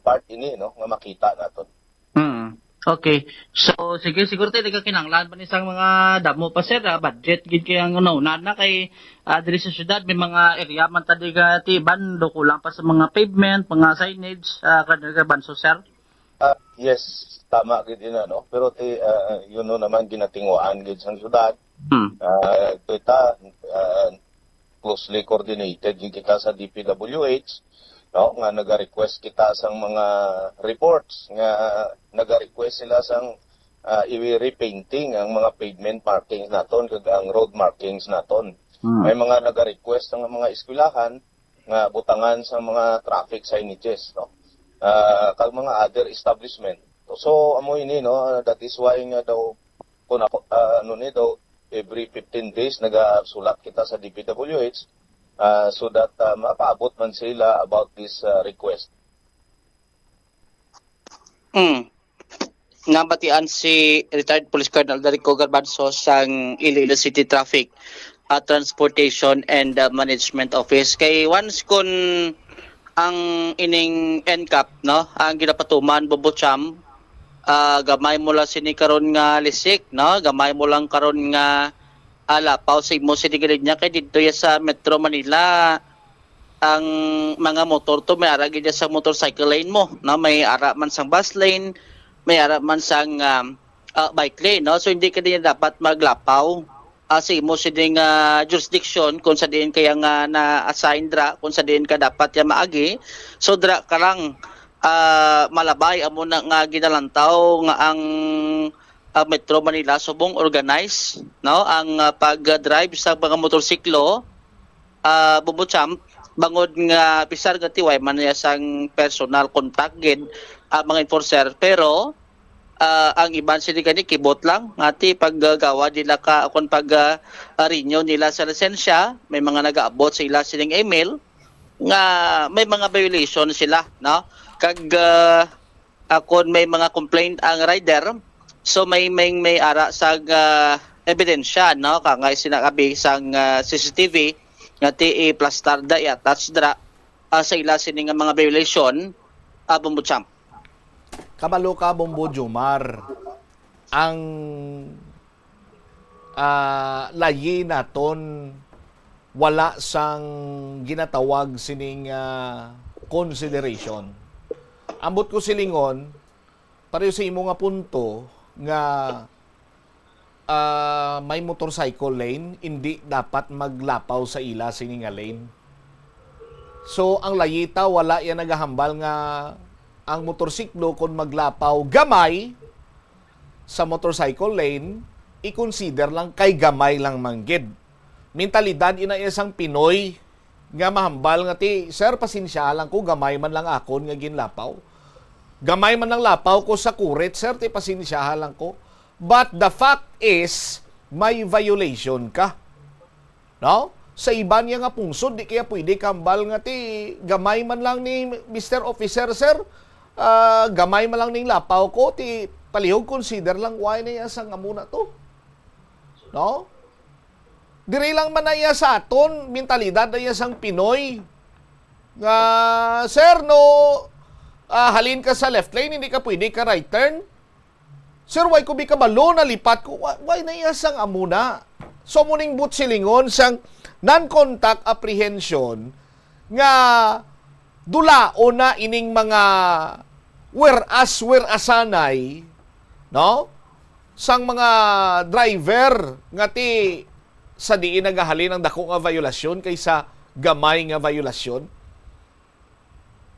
part ini no nga makita naton. Okay. So sige siguro tayo kinahanglan pa ni sang mga damo pa sir budget gid kay ang na kay diri sa syudad may mga area man ta diga ti bando kulang pa sa mga pavement, mga signage kada banso sir. Yes, tama gid ina no. Pero yun no naman ginatinguan gid sang syudad. Kita closely coordinated gid kita sa DPWH. No, nga naga-request kita sang mga reports nga naga-request sila sang i-repainting ang mga pavement markings naton kag ang road markings naton. May mga naga-request ang mga eskwelahan nga butangan sa mga traffic signages no. Kag mga other establishment. So amo ini no, that is why nga daw kun daw every 15 days nagasulat kita sa DPWH so that mapaabot man sila about this request. Nabatian si retired Police Colonel Darico Garbanzo sang Iloilo City Traffic Transportation and Management Office. Kay once kun ang ining NCAP no, ang ginapatuman Bobocham, gamay mo lang sini karon nga lisik no, gamay mo lang karon nga lapaw sa imo sinigilid niya kay dito ya sa Metro Manila ang mga motor to may ara gid sa motorcycle lane mo no, may ara man sang bus lane, may ara man sang bike lane no, so hindi ka din dapat maglapaw sa imo sining jurisdiction kung sa diin kaya nga na-assign dra kung sa diin ka dapat ya maagi, so dra ka lang malabay amo na nga ginalantaw nga ang Metro Manila subong organize no ang pag-drive sa mga motorsiklo Bobocham bangod nga pisar nga tiway man ya sang personal contact gid mga enforcer, pero ang iban sila kani kibot lang ngati paggagawa nila ka kon pag renew nila sa lisensya, may mga nagaabot sa ila sining email nga may mga violation sila no, kag kon may mga complaint ang rider, so may ara sa ebidensya no, kangay sinakabi sang CCTV ngati i-plastarda i-attach dra sa ila sining mga violation Bobocham. Kabalo ka Bombo Jomar, ang layi naton wala sang ginatawag sining consideration. Ambot ko silingon pareho sa imo nga punto nga may motorcycle lane, hindi dapat maglapaw sa ila sini nga lane. So ang layita wala yan nagahambal nga ang motorsiklo kung maglapaw gamay sa motorcycle lane, i-consider lang kay gamay lang manggid. Mentalidad ina isang Pinoy nga mahambal nga ti sir pasensya lang ko gamay man lang akon nga ginlapaw. Gamay man lang lapaw ko sa kuret, sir, ti pasensyahan lang ko. But the fact is, may violation ka. No? Sa iba niya nga pungsod, di kaya pwede kambal nga ti gamay man lang ni Mr. Officer, sir. Gamay man lang ning lapaw ko, ti palihog consider lang why na iya sa nga muna to. No? Diri lang man na iya sa aton, mentalidad na iya sang Pinoy. Sir, no, halin ka sa left lane, hindi ka pwede ka right turn. Sir, why ko bi ka balo na lipat ko? Why na iya sang amuna? So, muning butsilingon sang non-contact apprehension nga dulao na ining mga whereas-whereasanay, no? Sang mga driver nga ti sa diin nagahalin ang dako nga violasyon kaysa gamay nga violasyon.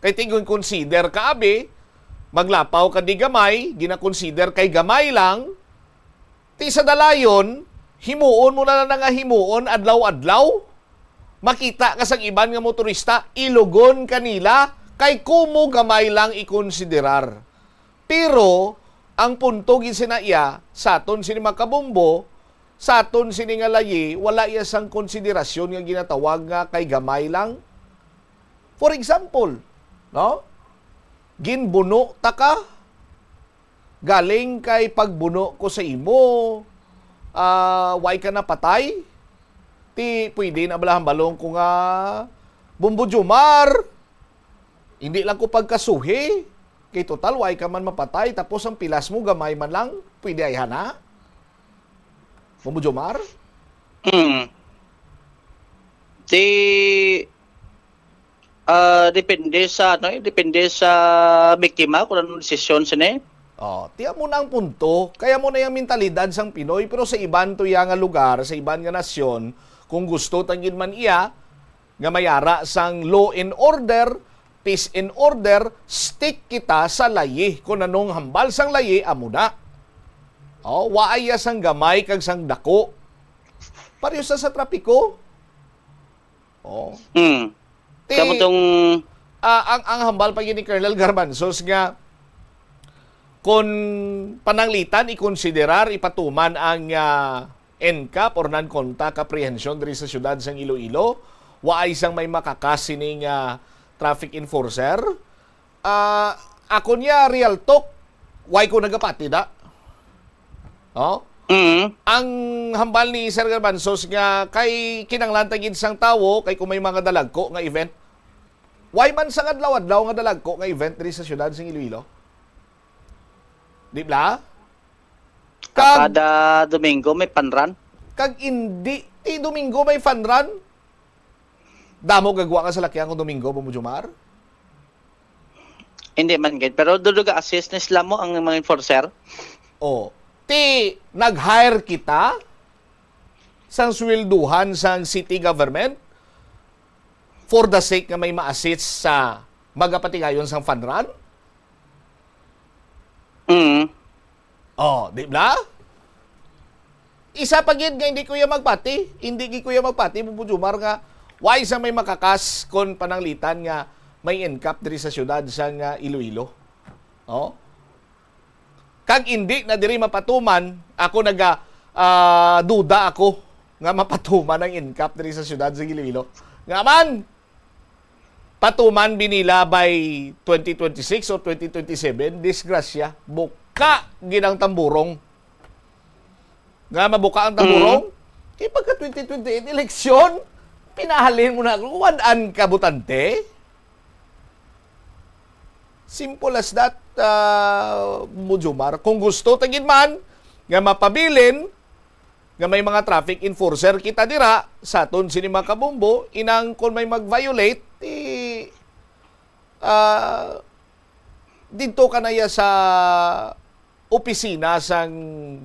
Kay tingon consider ka abi, maglapaw ka di gamay, gina-consider kay gamay lang, ti sa dalayon, himuon mo na nga himuon adlaw-adlaw, makita ka sang iban nga motorista, ilugon kanila, kay kumo gamay lang ikonsiderar. Pero, ang punto gisinaiya, sa aton sini makabombo, sa aton sini nga layi, wala iya sang konsiderasyon nga ginatawag nga kay gamay lang. For example, no? Ginbuno ta ka, galing kay pagbuno ko sa imo, why ka napatay? Ti pwede na balahan balong ko nga Bombo Jomar. Hindi lang ko pagkasuhi. Kay total, why ka man mapatay. Tapos ang pilas mo, gamay man lang. Pwede ay hana? Bombo Jomar? Depende sa biktima kung anong desisyon sini. Tiyan mo na ang punto. Kaya mo na yung mentalidad sang Pinoy. Pero sa iban to nga lugar, sa iban nga nasyon, kung gusto tangin man iya, nga mayara sang law and order, peace and order, stick kita sa layi. Kung anong hambal sang layi, amo na. Waaya sang gamay kag sang dako. Pareho sa trapiko. Kamutong ang hambal pa ni Colonel Garbanzos nga kung pananglitan ikonsiderar ipatuman ang NCAP or non-contact apprehension diri sa syudad sang Iloilo, waay sang may makakasining traffic enforcer. Ako niya real talk, why ko nagapati da? Ang hambal ni Sir Garbanzos nga kay kinanglantagin sang tawo kay kung may mga dalagko nga event. Why man sang adlaw-adlaw nga dalagko nga event diri sa syudad sang Iloilo? Di ba? Kada Domingo may panran. Kag hindi Domingo may fanran. Damo gagawa ka sa lakyan kung Domingo, Bombo Jomar? Hindi man gid, pero duduga assist na sila mo ang mga enforcer. Nag-hire kita sang swelduhan sang city government for the sake nga may ma-assist sa magapatingayon sang fanran? Di ba? Isa pa gid nga hindi kuya magpati. Hindi gi kuya magpati, Bombo Jomar, nga why sa may makakas kon pananglitan nga may NCAP diri sa syudad sang Iloilo. Kag hindi na diri mapatuman, ako duda ako nga mapatuman ang NCAP diri sa syudad sang Iloilo. Nga man, patuman binila by 2026 or 2027, disgrasya, buka ginang tamburong. Nga mabuka ang tamburong, pagka 2028 eleksyon, pinahalin mo na, kuwadaan ka butante. Simple as that, Mujumar. Kung gusto, tagin man, nga mapabilin, nga may mga traffic enforcer kita dira, sa aton sinima kabumbo, inang kung may mag-violate, dito ka na ya sa opisina sang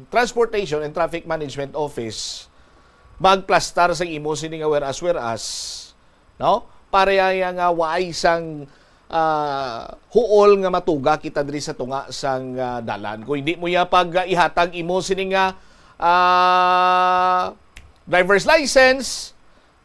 Transportation and Traffic Management Office, magplastar sa imo sini nga whereas, no? Para nga waay sang huol nga matuga kita diri sa tunga sang dalan. Kung hindi mo ya pag ihatag imo sini nga driver's license,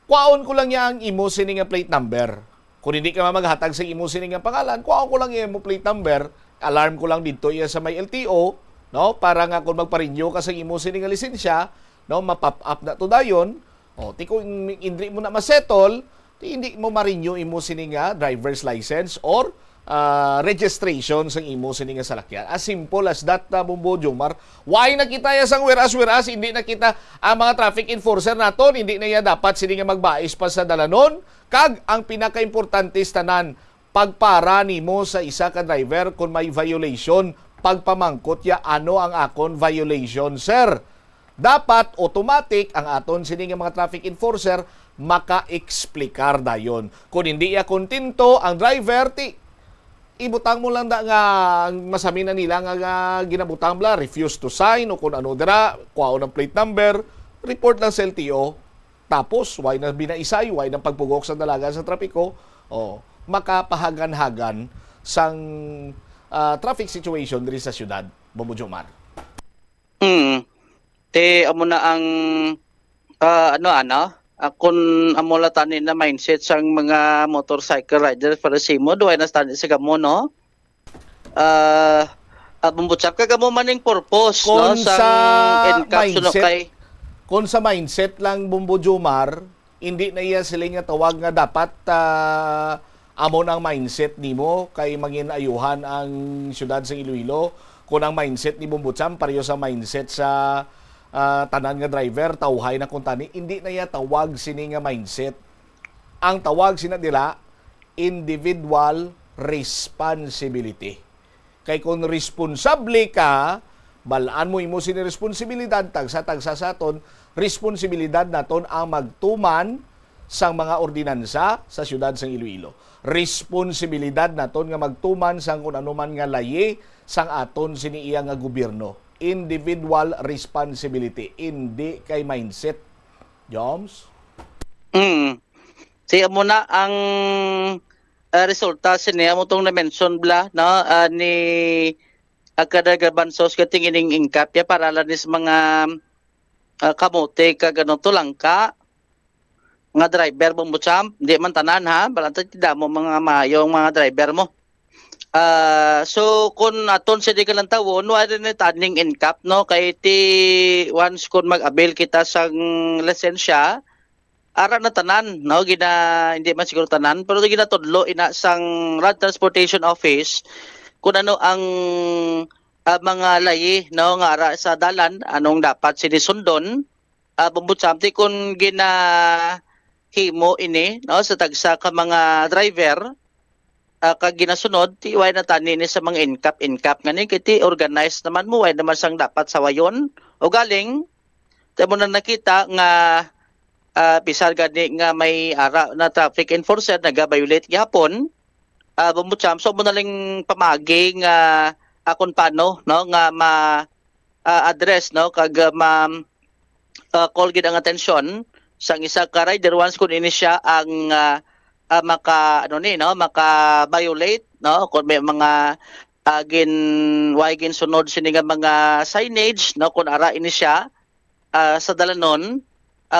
kwaon ko lang ya ang imo sini nga plate number. Kung hindi ka maghatag sa imo sini nga pangalan, kwaon ko lang ya imo plate number, alarm ko lang dito ya sa may LTO, no? Para nga kung magpa-renew ka sa imo sini nga lisensya, no, mapop up na to dayon. Ti kung hindi mo na masettle, hindi mo ma-renew imo sini nga driver's license or registration sa imo sini nga salakyan. As simple as that, Bombo Jomar. Why nakita ya sang whereas hindi nakita ang mga traffic enforcer naton, hindi na ya dapat sini nga magbais pa sa dalanon. Kag ang pinaka-importante tanan, pagpara nimo sa isa ka driver kung may violation, pagpamangkot ya ano ang akon violation, sir. Dapat automatic ang aton sini nga mga traffic enforcer maka-explikar dayon. Kung hindi ya kontento ang driver, ibutang mo lang nga masami na nila nga ginabutang bla, refuse to sign o kung ano dira, kuha ng plate number, report lang sa LTO, tapos why na binaisay, why na pagpugok sa dalagan sa trapiko, makapahagan-hagan sang traffic situation diri sa syudad, Bombo Jomar. Amo na ang kung amulatanin na mindset sang mga motorcycle rider para sa imo, duay na stand sa gamo, no? Bumbutsap ka gamo maning purpose, no? Sang mindset, kay kung sa mindset lang, Bombo Jomar, hindi na iya sila nga tawag nga dapat amo ng mindset nimo kay manginayuhan ang syudad sa Iloilo. Kung ang mindset ni Bumbutsam pareho sa mindset sa tanan nga driver tawhay na kuntani, hindi na ya tawag sini nga mindset. Ang tawag sina nila individual responsibility. Kay kung responsable ka, balaan mo imo sini responsibilidad tagsa saton, responsibilidad naton ang magtuman sang mga ordinansa sa siyudad sang Iloilo. Responsibilidad naton nga magtuman sang kun anuman nga layi sang aton sini iya nga gobyerno. Individual responsibility, hindi kay mindset. Joms? Siya muna ang resulta siniya mo itong na-mention bla no? Ni Akadagarbansos katingining ingkap ya para lanis mga kamote ka ganun to lang ka nga driver mo champ, hindi man tanan ha, balanta tidak mo mga mayong mga driver mo. So kung aton sa di ka lang tawon, wala na taning incap no, kay ti once kung mag-avail kita sang lisensya, ara na tanan no, hindi man siguro tanan, pero ginatudlo ina sang Road Transportation Office kung ano ang mga layi no nga ara sa dalan, anong dapat sinisundon, bumbusamti kung himo ini no sa tagsa ka mga driver kag ginasunod ti way na tani ni sa mga incap ngani kiti organized naman mo way naman sang dapat sa wayon o galing tamo na nakita nga bisar gani nga may ara na traffic enforcer naga-violate gyapon bumutsam so mo na lang pamagi nga akon paano no nga address no kag call gid ang atensyon sang isa ka rider once kun ini siya ang maka-violate no kung may mga gin sunod sini nga mga signage no kun ara ini siya sa dalanon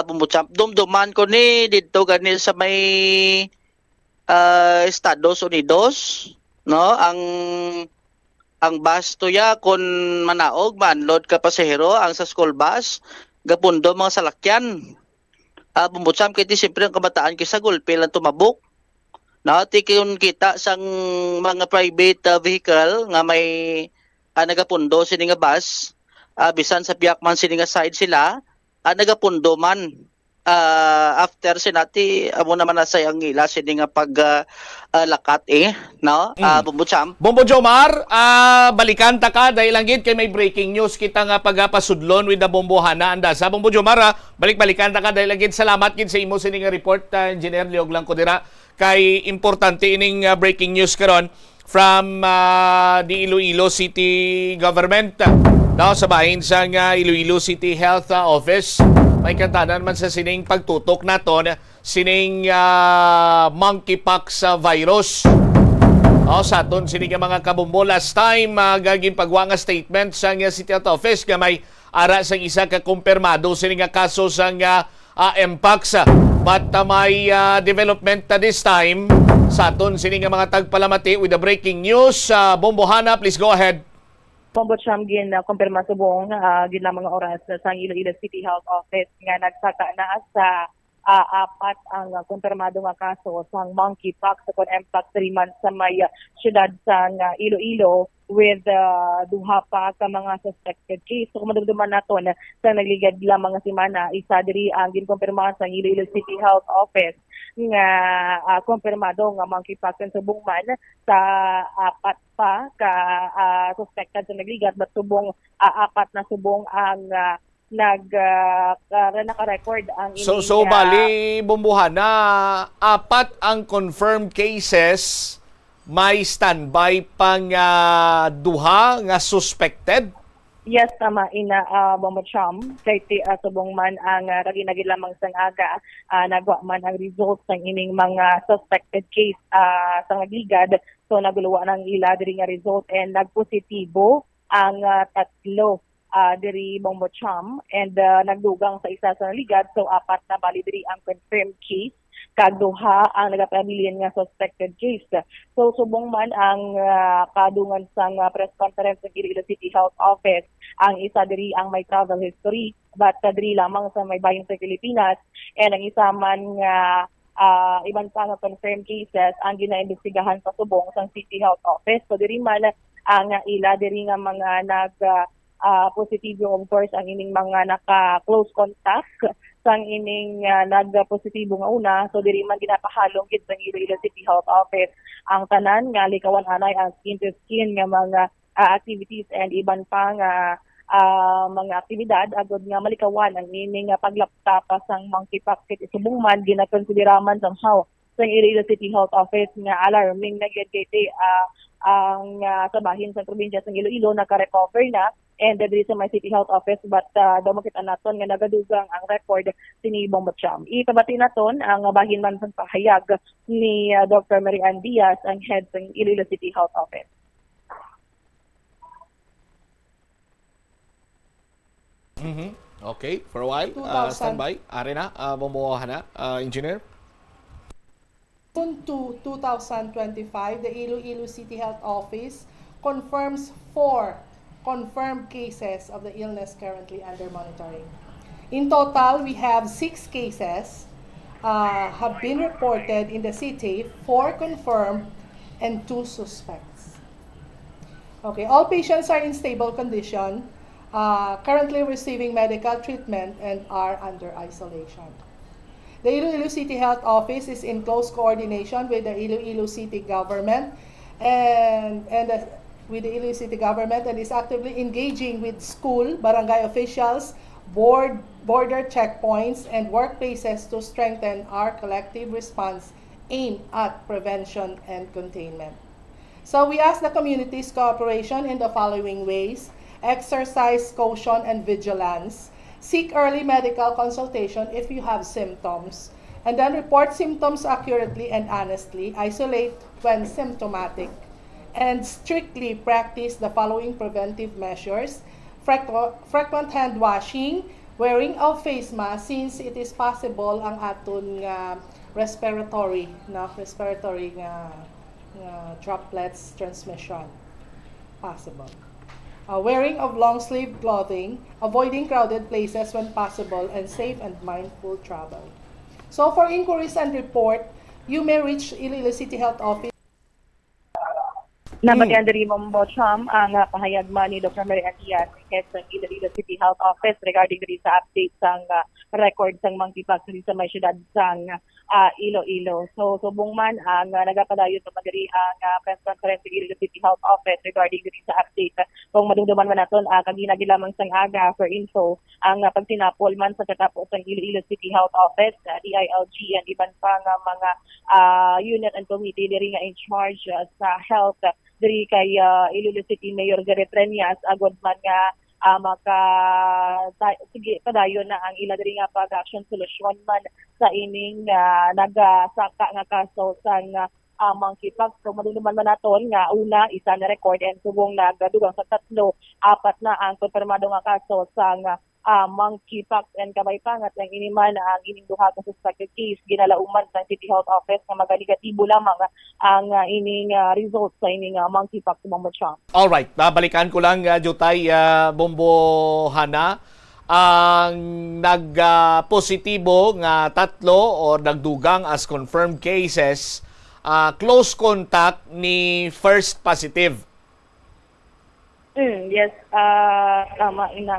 bumutsam dumduman ko ni didto gani sa may Estados Unidos no ang bus to ya kun manaog manload ka pasahero ang sa school bus gapundo mga salakyan bumbutsam kiti siyempre ang kabataan kisa gulpe lang tumabok. Tikiyon kita sang mga private vehicle nga may nagapundo sini nga bus, bisan sa piyak man sini nga side sila, nagapundo man. After sinati amo naman na sayang ila sini nga lakat no bumbutsam Bombo Jomar, balikan ta ka dahil lang gid kay may breaking news kita nga pagapasudlon with the bombohana anda sa Bombo Jomar, balikan ta ka dahil lang gid salamat gid sa imo sini nga report Engineer Liog lang ko dira kay importante ining breaking news karon from the Iloilo City Government daw sa bahin sa Iloilo City Health Office. May kantanan man sa sining pagtutok naton sining monkeypox virus. Sa aton sining mga kabumbo last time gagin pagwa nga statement sa City Health Office nga may ara sang isa ka kumpirmado sining kaso sang mpox. But may development this time sa aton sining mga tagpalamati with the breaking news. Bombohana, please go ahead. Bombotsam gin kumpirma subong gin mga oras sa Iloilo City Health Office nga nagsaka na sa apat ang kumpirmado nga kaso sang monkeypox o mpox 3 months sa may syudad sa Iloilo with duha pa ka mga suspected case. So kumadugduman naton sa nagligad lamang nga semana isa diri ang ginkumpirma sa Iloilo City Health Office nga kumpirmado nga monkeypox sa subong man sa apat pa ka suspected sa nagligad but subong apat na subong ang naka-record ang So bali bombohana apat ang confirmed cases, may standby pang duha nga suspected. Yes, tama ina Bombotsam kay subong man ang ragi lamang sang aga nagwa man ang results ng ining mga suspected case sa nagligad. So naguluwa ng ila diri nga result and nagpositibo ang tatlo diri Bombotsam and nagdugang sa isa sa nagligad. So apat na bali diri ang confirmed case kag duha ang nagapabilin nga suspected case. So subong man ang kadungan sang press conference ng Iloilo City Health Office, ang isa diri ang may travel history but diri lamang sa may bahin sa Pilipinas and ang isa man nga ibang pa nga confirmed cases ang ginaimbestigahan sa subong sang City Health Office. So diri man ang ila diri nga mga positibo of course ang ining mga naka-close contact sang ining nag-positibo nga una. So diri man ginapahalong gid sa Iloilo City Health Office ang tanan nga likawan anay ang skin to skin nga mga activities and iban pa nga mga aktibidad agod nga malikawan ang ining paglaptapas sang monkeypox kit subong man ginakonsideraman somehow sa Iloilo City Health Office nga alarming na gyud kay ang sabahin sa probinsya sa Iloilo naka-recover na and diri sa my City Health Office but daw makita naton nga nagadugang ang record sini Bombacham. Ipabati naton ang bahin man sa pahayag ni Dr. Mary Ann Diaz ang head ng Iloilo City Health Office. Okay, for a while. Standby. Arena, bumuha na, engineer. June 2, 2025, the Iloilo City Health Office confirms 4 confirmed cases of the illness currently under monitoring. In total, we have 6 cases have been reported in the city, 4 confirmed and 2 suspects. Okay, all patients are in stable condition, currently receiving medical treatment and are under isolation. The Iloilo City Health Office is in close coordination with the Iloilo City government and with the Iloilo City government and is actively engaging with school, barangay officials, border checkpoints, and workplaces to strengthen our collective response aimed at prevention and containment. So we ask the community's cooperation in the following ways: exercise caution and vigilance, seek early medical consultation if you have symptoms, and then report symptoms accurately and honestly, isolate when symptomatic, and strictly practice the following preventive measures: frequent hand washing, wearing of face mask since it is possible ang aton respiratory droplets transmission possible. Wearing of long-sleeve clothing, avoiding crowded places when possible, and safe and mindful travel. So for inquiries and report, you may reach Iloilo City Health Office. Nabagyan diri Bombacham ang pahayag man ni Dr. Mary Ann Diaz, head ng Iloilo City Health Office regarding diri sa update sang record sang monkeypox sa may syudad sang Iloilo. So subong man ang nagapadayon sa diri ang press conference sa Iloilo City Health Office regarding diri sa update. Kung madungduman man naton kaginagi lamang sang aga for info ang pagsinapol man sa katapos sang Iloilo City Health Office, DILG and iban pa nga mga unit and committee diri nga in charge sa health diri kay Iloilo City Mayor Garrett Reñas agod man nga sige padayon na ang ila diri nga pag-action solution man sa ining nagasaka nga kaso sang monkeypox. So madungduman man naton nga una isa na record and subong nagadugang sa 3, 4 na ang konfirmado nga kaso sang monkeypox and kabay pangat ang iniman ang ining duha ka suspected case ginalauman sa City Health Office nga magaligatibo lamang ang ining results sa ining monkeypox sa Bombacham. All right, babalikan ko lang Jutay Bombohana ang nagpositibo nga 3 or nagdugang as confirmed cases close contact ni first positive. Yes, tama ina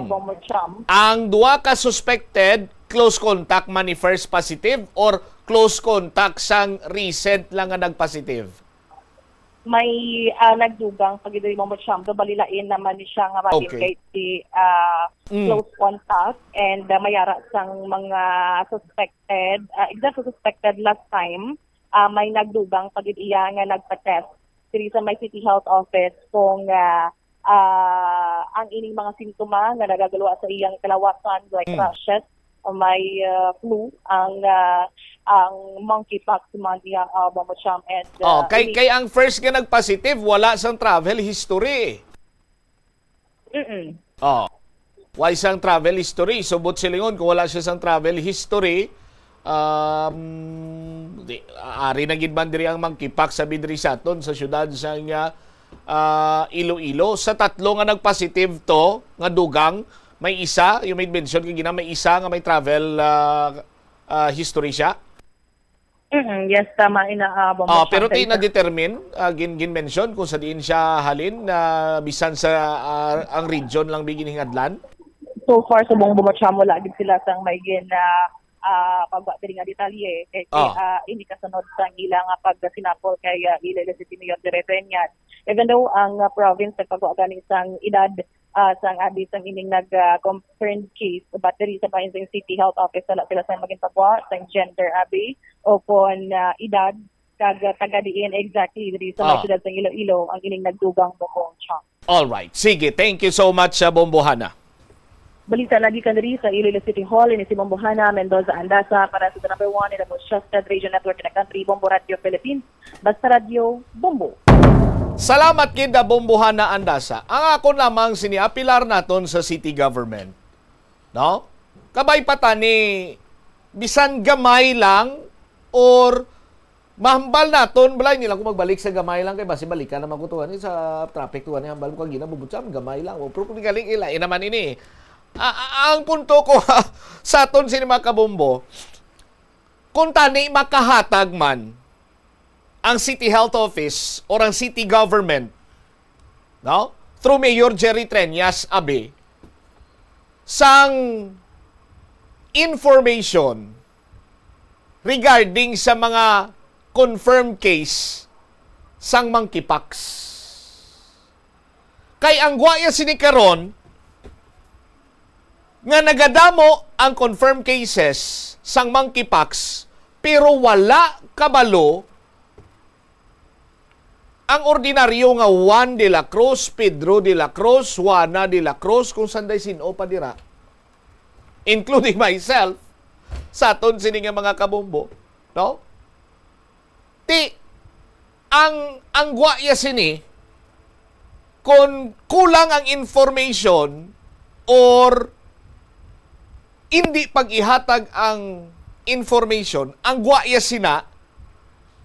Bombacham. Ang duwa ka suspected close contact man ni first positive or close contact sang recent lang nga nagpositive? May nagdugang pagidiri Bombacham do balilain naman ni siya nga matin kay close contact and mayara sang mga suspected exact suspected last time may nagdugang pagid iya nga nagpa-test diri sa may City Health Office kung ang ining mga simptoma nga nagagalwa sa iyang kalawasan like rashes o may flu ang monkeypox man niya Bombacham and kay ang first nga nagpositive wala sang travel history. Why sang travel history? Subot silingon kung wala siya sang travel history ari na gid man diri ang monkeypox sa Bidrisaton sa syudad sa Iloilo. Sa 3 nga nagpositive to nga dugang may isa, you made mention kay may isa nga may travel history siya. Yes, tama ina Bombo pero Cham. ti na-determine, gin-mention kung sa diin siya halin na bisan sa ang region lang bigin adlan? So far sa buong Bombo Cham, wala gid sila sang may pagwa diri nga detalye kay hindi kasunod sa ilang pag sinapol kay Iloilo City Mayor Diretreñas. Even though ang province nagpagwa gani sang edad sang abi sang ining nag-confirmed case battery sa Bahinsing City Health Office sila sang maging pagwa sang gender abi o kon edad kag taga-diin exactly diri sa mga syudad sang Iloilo ang ining nagdugang Bombo Cham. All right. Sige, thank you so much Bombohana. Balita lagi ka diri sa Iloilo City Hall ini si Bombohana Mendoza Andasa para sa number 1 in the most trusted radio network in the country, Bombo Radio Philippines. Basta Radio Bombo. Salamat kid Bombohana Andasa. Ang ako namang siniapilar naton sa city government. No? Kabay pata ni bisan gamay lang or mahambal naton balay nila ko magbalik sa gamay lang kay basi balikan naman ko tuwan sa traffic tuwan hambal ko gina bubutsam gamay lang. O pero kung galing ila naman ini. Ang punto ko sa aton sinima kabombo, kung tani makahatag man ang City Health Office or ang City Government, no? Through Mayor Jerry Treñas Abe, sang information regarding sa mga confirmed case sang monkeypox. Kay ang guaya sinikaron, nga nagadamo ang confirmed cases sang monkeypox pero wala kabalo ang ordinaryo nga Juan de la Cruz, Pedro de la Cruz, Juana de la Cruz kung sanday sino pa dira including myself sa aton sini nga mga kabombo, no? Ang guaya sini kung kulang ang information or hindi pag-ihatag ang information, ang guaya sina,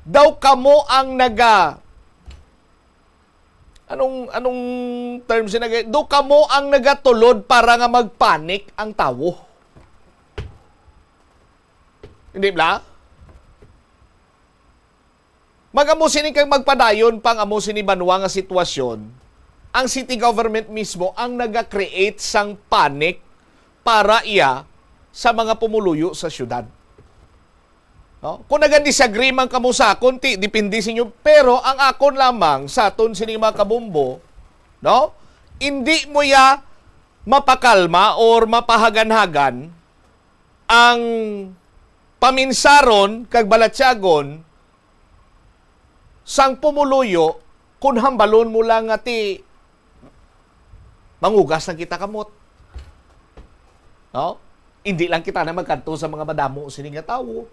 daw kamo ang anong term sina? Daw kamo ang nagatulod para nga magpanik ang tawo. Hindi ba? Mag-amusin kang magpadayon pang amusin ni Banwa nga sitwasyon, ang city government mismo ang naga-create sang panic para iya sa mga pumuluyo sa syudad. No? Kung naga-disagree man kamo sa akon, depende sa inyo. Pero ang akon lamang sa aton sining mga kabombo, no? Hindi mo ya mapakalma or mapahagan-hagan ang paminsaron kag balatsyagon sang pumuluyo kung hambalon mo lang nga mangugas na kita kamot. No? Hindi lang kita na magkanto sa mga madamo sining nga tawo.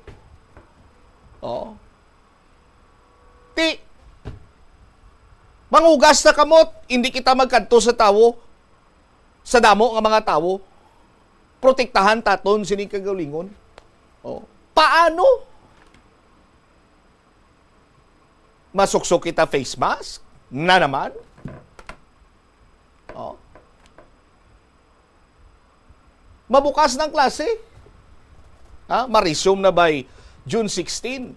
Mangugas na kamot, hindi kita magkanto sa tawo, sa damo nga mga tawo. Protektahan taton sining kagalingon. Paano? Masuksok kita face mask? Na naman? Mabukas ng klase. Ma-resume na by June 16.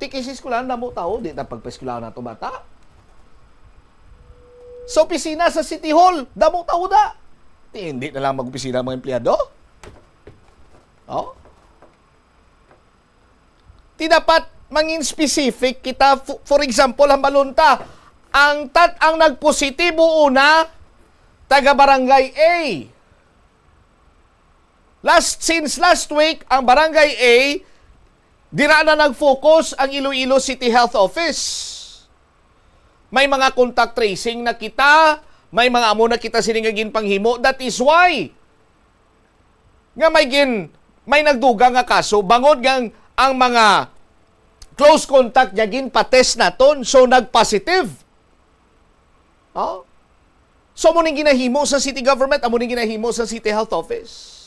Tikis-eskwelahan na mo tao, di na pagpa-eskwelahan na ito bata. Sa opisina sa City Hall, damo tao da. Hindi na lang mag-opisina mga empleyado. Di dapat mangin specific kita. For example, ang balunta, ang nagpositibo una, taga barangay A. Since last week, ang Barangay A, dira na nag-focus ang Iloilo City Health Office. May mga contact tracing na kita, may mga amo na kita siningagin panghimo. That is why nga may nagduga nga kaso, bangod gang ang mga close contact niya patest naton, so nag-positive. So mo ning ginahimo sa city government, amo ning ginahimo sa City Health Office.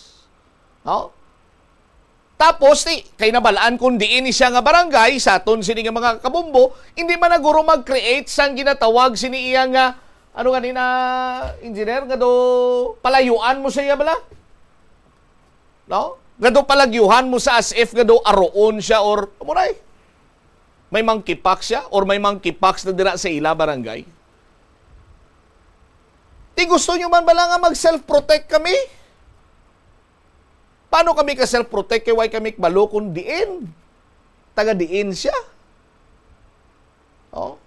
Tapos, kay nabalaan kung diin siya nga barangay, sa aton sini nga mga kabombo, hindi man naguro mag-create sang ginatawag sini iya nga, ano ganina, engineer, nga do, palayuan mo siya bala? No? Nga do palagyuhan mo sa as if nga do aroon siya or amuray. May monkeypox siya or may monkeypox na dira sa ila barangay. Di gusto nyo man bala nga mag-self-protect kami? Paano kami ka-self-protect? Kaya kami balo kung diin. Taga-diin siya. Oh.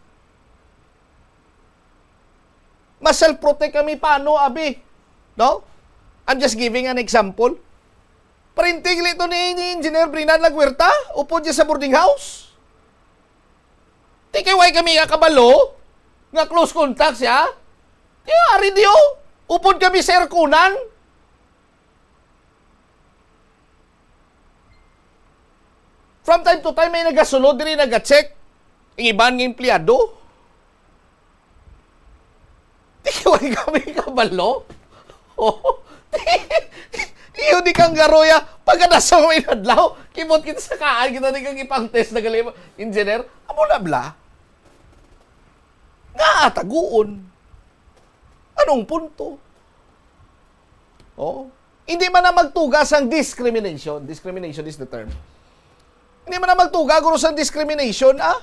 Mas-self-protect kami paano, abi? No? I'm just giving an example. Parintig ito ni Engineer Brinan Laguerta. Upod niya sa boarding house. Di kaya kami kakabalo nga close contact siya. Kaya ari diyo. Upod kami sa erkunan. From time to time, may nagasunod din nag-check. Ang iban ng empleyado. Di kaway kami kabalo. Oh. Iyo di kang garoya. Pagkadasaw may nadlaw, kibot kita sa kaan, kita di kang ipang-test na galing engineer. Amo na bla. Nga taguon. Anong punto? Oh. Hindi man na magtugas ang discrimination. Discrimination is the term. Hindi man na magtuga guro sa discrimination, ah?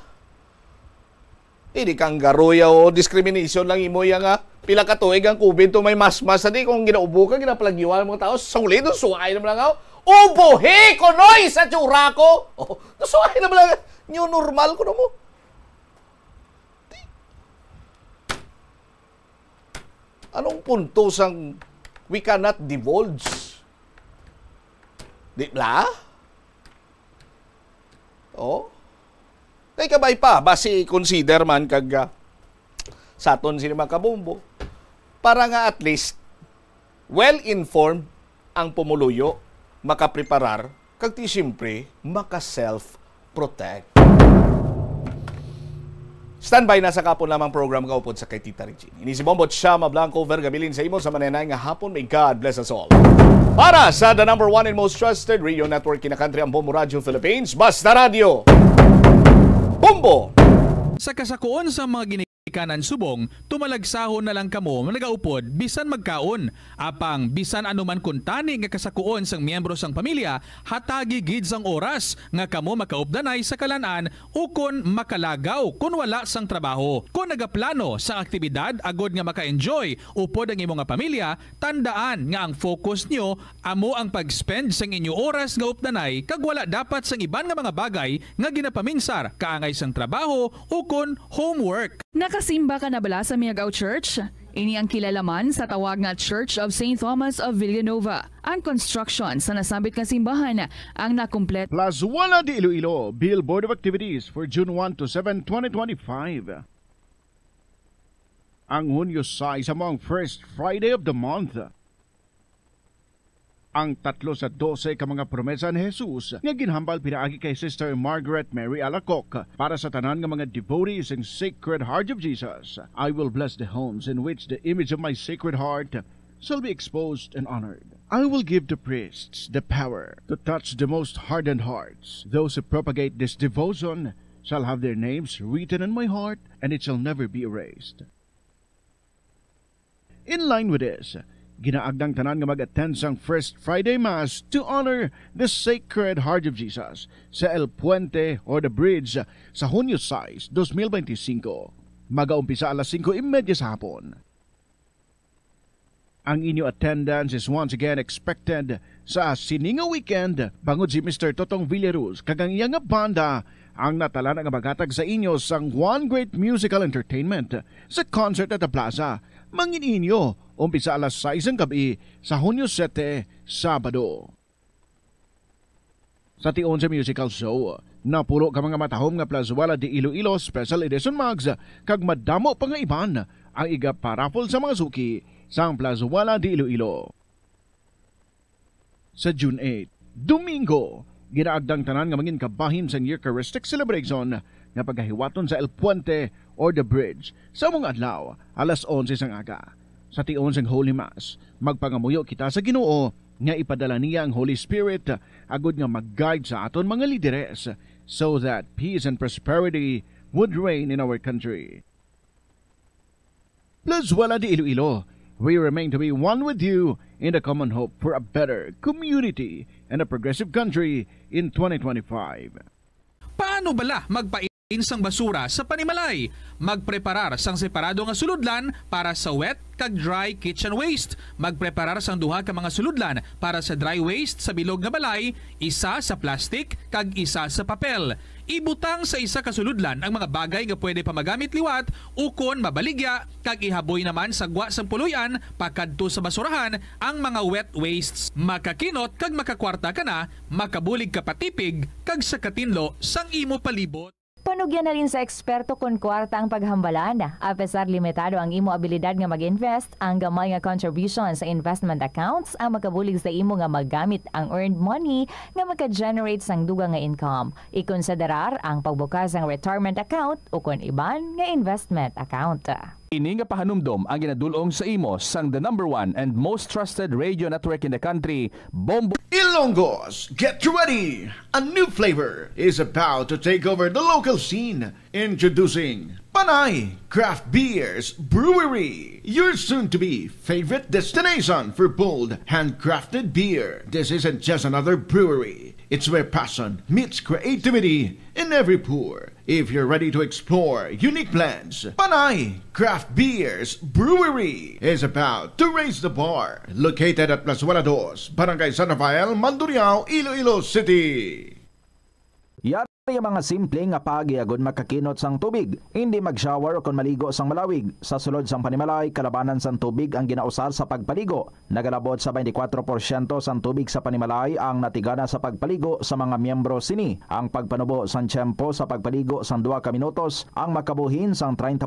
Hindi kang garoya o discrimination lang imo yang pila ka tuig ang COVID to may mas-mas. Hindi kung ginaubo ka, ginapalagyuan ng mga tao, suli doon, suway naman lang ako. Ubuhi ko, noy, sa tsura ko! Oh, suway naman lang, new normal ko na mo. Anong punto sang we cannot divulge? Di ba? Oh. Kay kabay pa, basi consider man kag saton sini makabombo para nga at least well-informed ang pumuluyo, makapreparar, kag ti siyempre maka-self-protect. Standby na sa kapon lamang program kaupod sa kay Tita Regine. Ini si Bombot Shama Blanco Vergabilin sa imo sa manenay nga hapon. May God bless us all. Para sa the number 1 and most trusted radio network in the country, ang Bombo Radio Philippines, Basta Radio. Bombo! Sa kasakuon sa mga ginikanan subong, tumalagsahon na lang kamo nagaupod bisan magkaon. Apang bisan anuman kuntani nga kasakuon sang miyembro sang pamilya, hatagi gid sang oras nga kamo makaupdanay sa kalanan o kon makalagaw kun wala sang trabaho. Kung nagaplano sa aktibidad agod nga maka-enjoy upod ang imong pamilya, tandaan nga ang focus nyo amo ang pag-spend sang inyo oras nga updanay kag wala dapat sang iban nga mga bagay nga ginapaminsar kaangay sang trabaho o kon homework. Nakasimba ka na bala sa Miagao Church? Ini ang kilalaman sa tawag nga Church of St. Thomas of Villanueva. Ang construction sa nasabit nga simbahan ang nakumplet. Plazuela de Iloilo, Billboard of Activities for June 1 to 7, 2025. Ang Hunyo 6 among first Friday of the month. Ang 3 sa 12 ka mga promesa ni Jesus nga ginhambal pinaagi kay Sister Margaret Mary Alacoc para sa tanan nga mga devotees in Sacred Heart of Jesus. I will bless the homes in which the image of my Sacred Heart shall be exposed and honored. I will give the priests the power to touch the most hardened hearts. Those who propagate this devotion shall have their names written in my heart, and it shall never be erased. In line with this, ginaagdang tanan nga mag-attend sang First Friday Mass to honor the Sacred Heart of Jesus sa El Puente or the Bridge sa Hunyo 6, 2025. Mag-aumpisa alas 5:30 sa hapon. Ang inyo attendance is once again expected sa Sininga Weekend bangod si Mr. Totong Villaruz kag ang iyang banda ang natala nga magatag sa inyo sang One Great Musical Entertainment sa concert at the Plaza. Mangin inyo umpisa alas 6 ng gabi sa Hunyo 7, Sabado. Sa tion sa musical show, napulo ka mga matahom nga Plazuela de Iloilo Special Edition Mags kag madamo pa nga iban ang iga-paraffle sa mga suki sa Plazuela de Iloilo. Sa June 8, Domingo, ginaagdang tanan nga mangin kabahin sa Eucharistic Celebration nga paghahiwaton sa El Puente or the Bridge sa mga adlaw alas 11 sang aga. Sa tion sang Holy Mass, magpangamuyo kita sa Ginoo nga ipadala niya ang Holy Spirit agud nga mag-guide sa aton mga lideres so that peace and prosperity would reign in our country. Plazuela de Iloilo, We remain to be one with you in the common hope for a better community and a progressive country in 2025. Paano bala magpain sang basura sa Panimalay? Magpreparar sang separado nga suludlan para sa wet kag dry kitchen waste. Magpreparar sang duha ka mga suludlan para sa dry waste sa bilog nga balay, isa sa plastic kag isa sa papel. Ibutang sa isa ka suludlan ang mga bagay nga pwede pa magamit liwat ukon mabaligya kag ihaboy naman sa gwa sang puluyan pakadto sa basurahan ang mga wet wastes. Makakinot kag makakwarta ka na, makabulig ka patipig kag sa katinlo sang imo palibot. Panugyan na rin sa eksperto kung kwarta ang paghambalan. Apesar limitado ang imo abilidad nga mag-invest, ang gamay nga contribution sa investment accounts ang makabulig sa imo nga maggamit ang earned money nga maka-generate sang dugang nga income. Ikonsiderar ang pagbukas ng retirement account o kung iban nga investment account. Ini nga pahanumdom ang ginadulong sa imo sang the #1 and most trusted radio network in the country, Bombo. Ilonggos, get ready! A new flavor is about to take over the local scene. Introducing Panay Craft Beers Brewery, your soon-to-be favorite destination for bold, handcrafted beer. This isn't just another brewery. It's where passion meets creativity in every pour. If you're ready to explore unique blends, Panay Craft Beers Brewery is about to raise the bar. Located at Plazuela 2, Barangay San Rafael, Mandurriao, Iloilo City. Yari ang mga simple nga pagiagod makakinot sang tubig, hindi mag-shower o kung maligo sang malawig. Sa sulod sang Panimalay, kalabanan sang tubig ang ginausar sa pagpaligo. Nagalabot sa 24% sang tubig sa Panimalay ang natigana sa pagpaligo sa mga miyembro sini. Ang pagpanubo sang tiyempo sa pagpaligo sang 2 ka minutos ang makabuhin sang 30%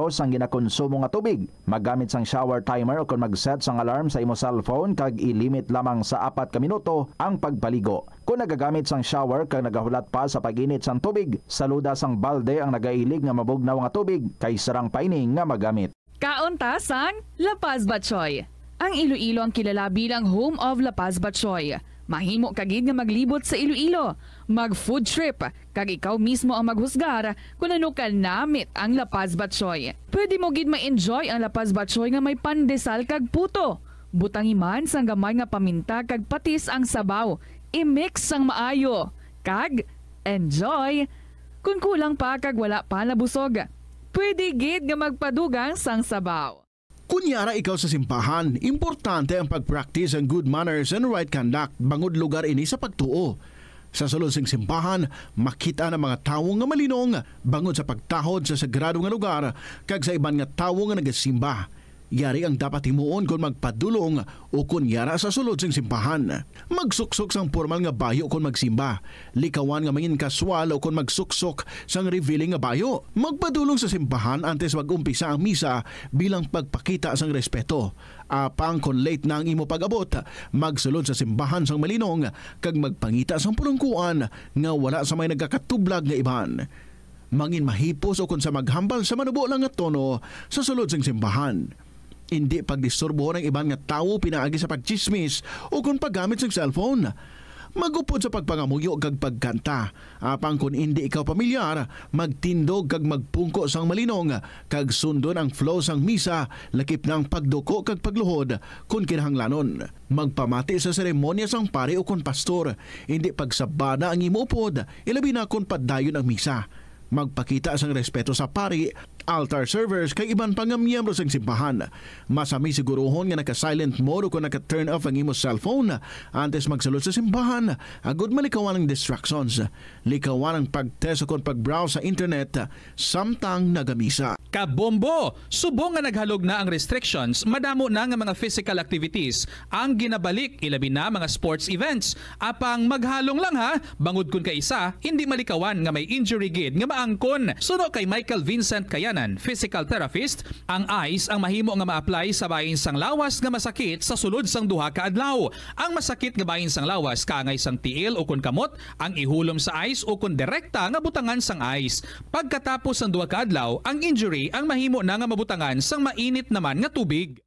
sang ginakonsumo nga tubig. Maggamit sang shower timer o kung mag-set sang alarm sa imo cellphone kag ilimit lamang sa 4 ka minuto ang pagpaligo. Kung nagagamit sang shower kag nagahulat pa sa pag-init sang tubig, saluda sang balde ang nagailig nga mabugnaw nga tubig kay sarang paining nga magamit. Kaunta sang La Paz Batchoy. Ang Iloilo ang kilala bilang home of La Paz Batchoy. Mahimo kagid nga maglibot sa Iloilo, mag-food trip, kag ikaw mismo ang maghusgar kung ano ka namit ang La Paz Batchoy. Pwede mo gid ma-enjoy ang La Paz Batchoy nga may pandesal kag puto. Butangi man sang gamay nga paminta kag patis ang sabaw. I-mix sang maayo, kag enjoy. Kung kulang pa kag wala pa nabusog, pwede gid nga magpadugang sang sabaw. Kunyara ikaw sa simbahan, importante ang pag-practice ang good manners and right conduct bangod lugar ini sa pagtuo. Sa sulod sing simbahan, makita ng mga tawo nga malinong bangod sa pagtahod sa sagrado nga lugar kag sa iban nga tawo nga nagasimba. Yari ang dapat himuon kung magpadulong o kunyara sa sulod sing simbahan. Magsuksok sang formal nga bayo kung magsimba. Likawan nga mangin kaswal o kung magsuksok sang revealing nga bayo. Magpadulong sa simbahan antes mag-umpisa ang misa bilang pagpakita sang respeto. Apang kung late na ang imo pag-abot, magsulod sa simbahan sang malinong kag magpangita sang pulungkuan nga wala sa may nagkakatublag nga iban. Mangin mahipos o kung sa maghambal sa manubo lang nga tono sa sulod sing simbahan. Hindi pagdisturbo ng ibang nga tao pinaagi sa pagchismis o kung paggamit ng cellphone. Magupod sa pagpangamuyo kag pagkanta. Apang kung hindi ikaw pamilyar, magtindog kag magpungko sang malinong kag sundon ang flow sang misa, lakip ng pagduko kag pagluhod kung kinahanglanon. Magpamati sa seremonya sang pari o kung pastor. Hindi pagsabada ang imuupod, ilabi na kung padayon ang misa. Magpakita sang respeto sa pari, altar servers kay iban pang miyembro sang simbahan. Masami siguruhon nga naka-silent mode o kung naka-turn off ang imo cellphone antes magsulod sa simbahan. Agud malikawan ang distractions. Likawan ang pag-test o kung pag-browse sa internet samtang nagamisa. Kabombo! Subong nga naghalog na ang restrictions, madamo na nga mga physical activities ang ginabalik, ilabi na mga sports events. Apang maghalong lang ha, bangod kun kaisa, hindi malikawan nga may injury gid nga maangkon. Suno kay Michael Vincent Kayanan, physical therapist, ang ice ang mahimo nga ma-apply sa bahin sang lawas nga masakit sa sulod sang duha ka adlaw. Ang masakit nga bahin sang lawas kaangay sang tiil o kun kamot, ang ihulom sa ice o kun direkta nga butangan sang ice. Pagkatapos sang duha ka adlaw, ang injury ang mahimo na nga mabutangan sang mainit naman nga tubig.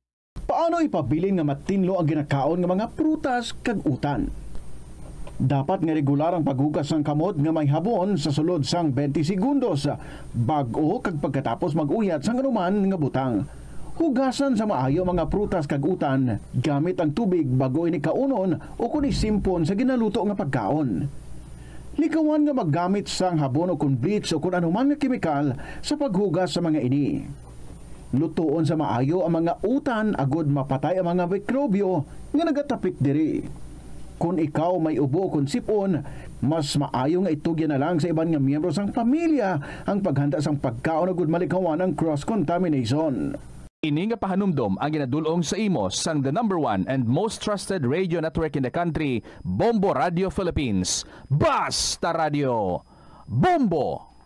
Paano ipabilin nga matinlo ang ginakaon nga mga prutas kag utan? Dapat nga regular ang paghugas ng kamot nga may habon sa sulod sang 20 segundos bag-o kag pagkatapos mag-uyat sang anuman nga butang. Hugasan sa maayo mga prutas kag utan gamit ang tubig bago ini kaunon o kun isimpon sa ginaluto nga pagkaon. Likawan nga maggamit sang habon o kun bleach o kun anuman nga kemikal sa paghugas sa mga ini. Lutoon sa maayo ang mga utan agod mapatay ang mga mikrobyo nga nagatapik diri. Kung ikaw may ubo kung sipon, mas maayo nga itugyan na lang sa iban nga miyembro sang pamilya ang paghanda sang pagkaon agud malikawan ang cross-contamination. Ini nga pahanumdom ang ginadulong sa imo sang the #1 and most trusted radio network in the country, Bombo Radio Philippines. Basta Radio! Bombo!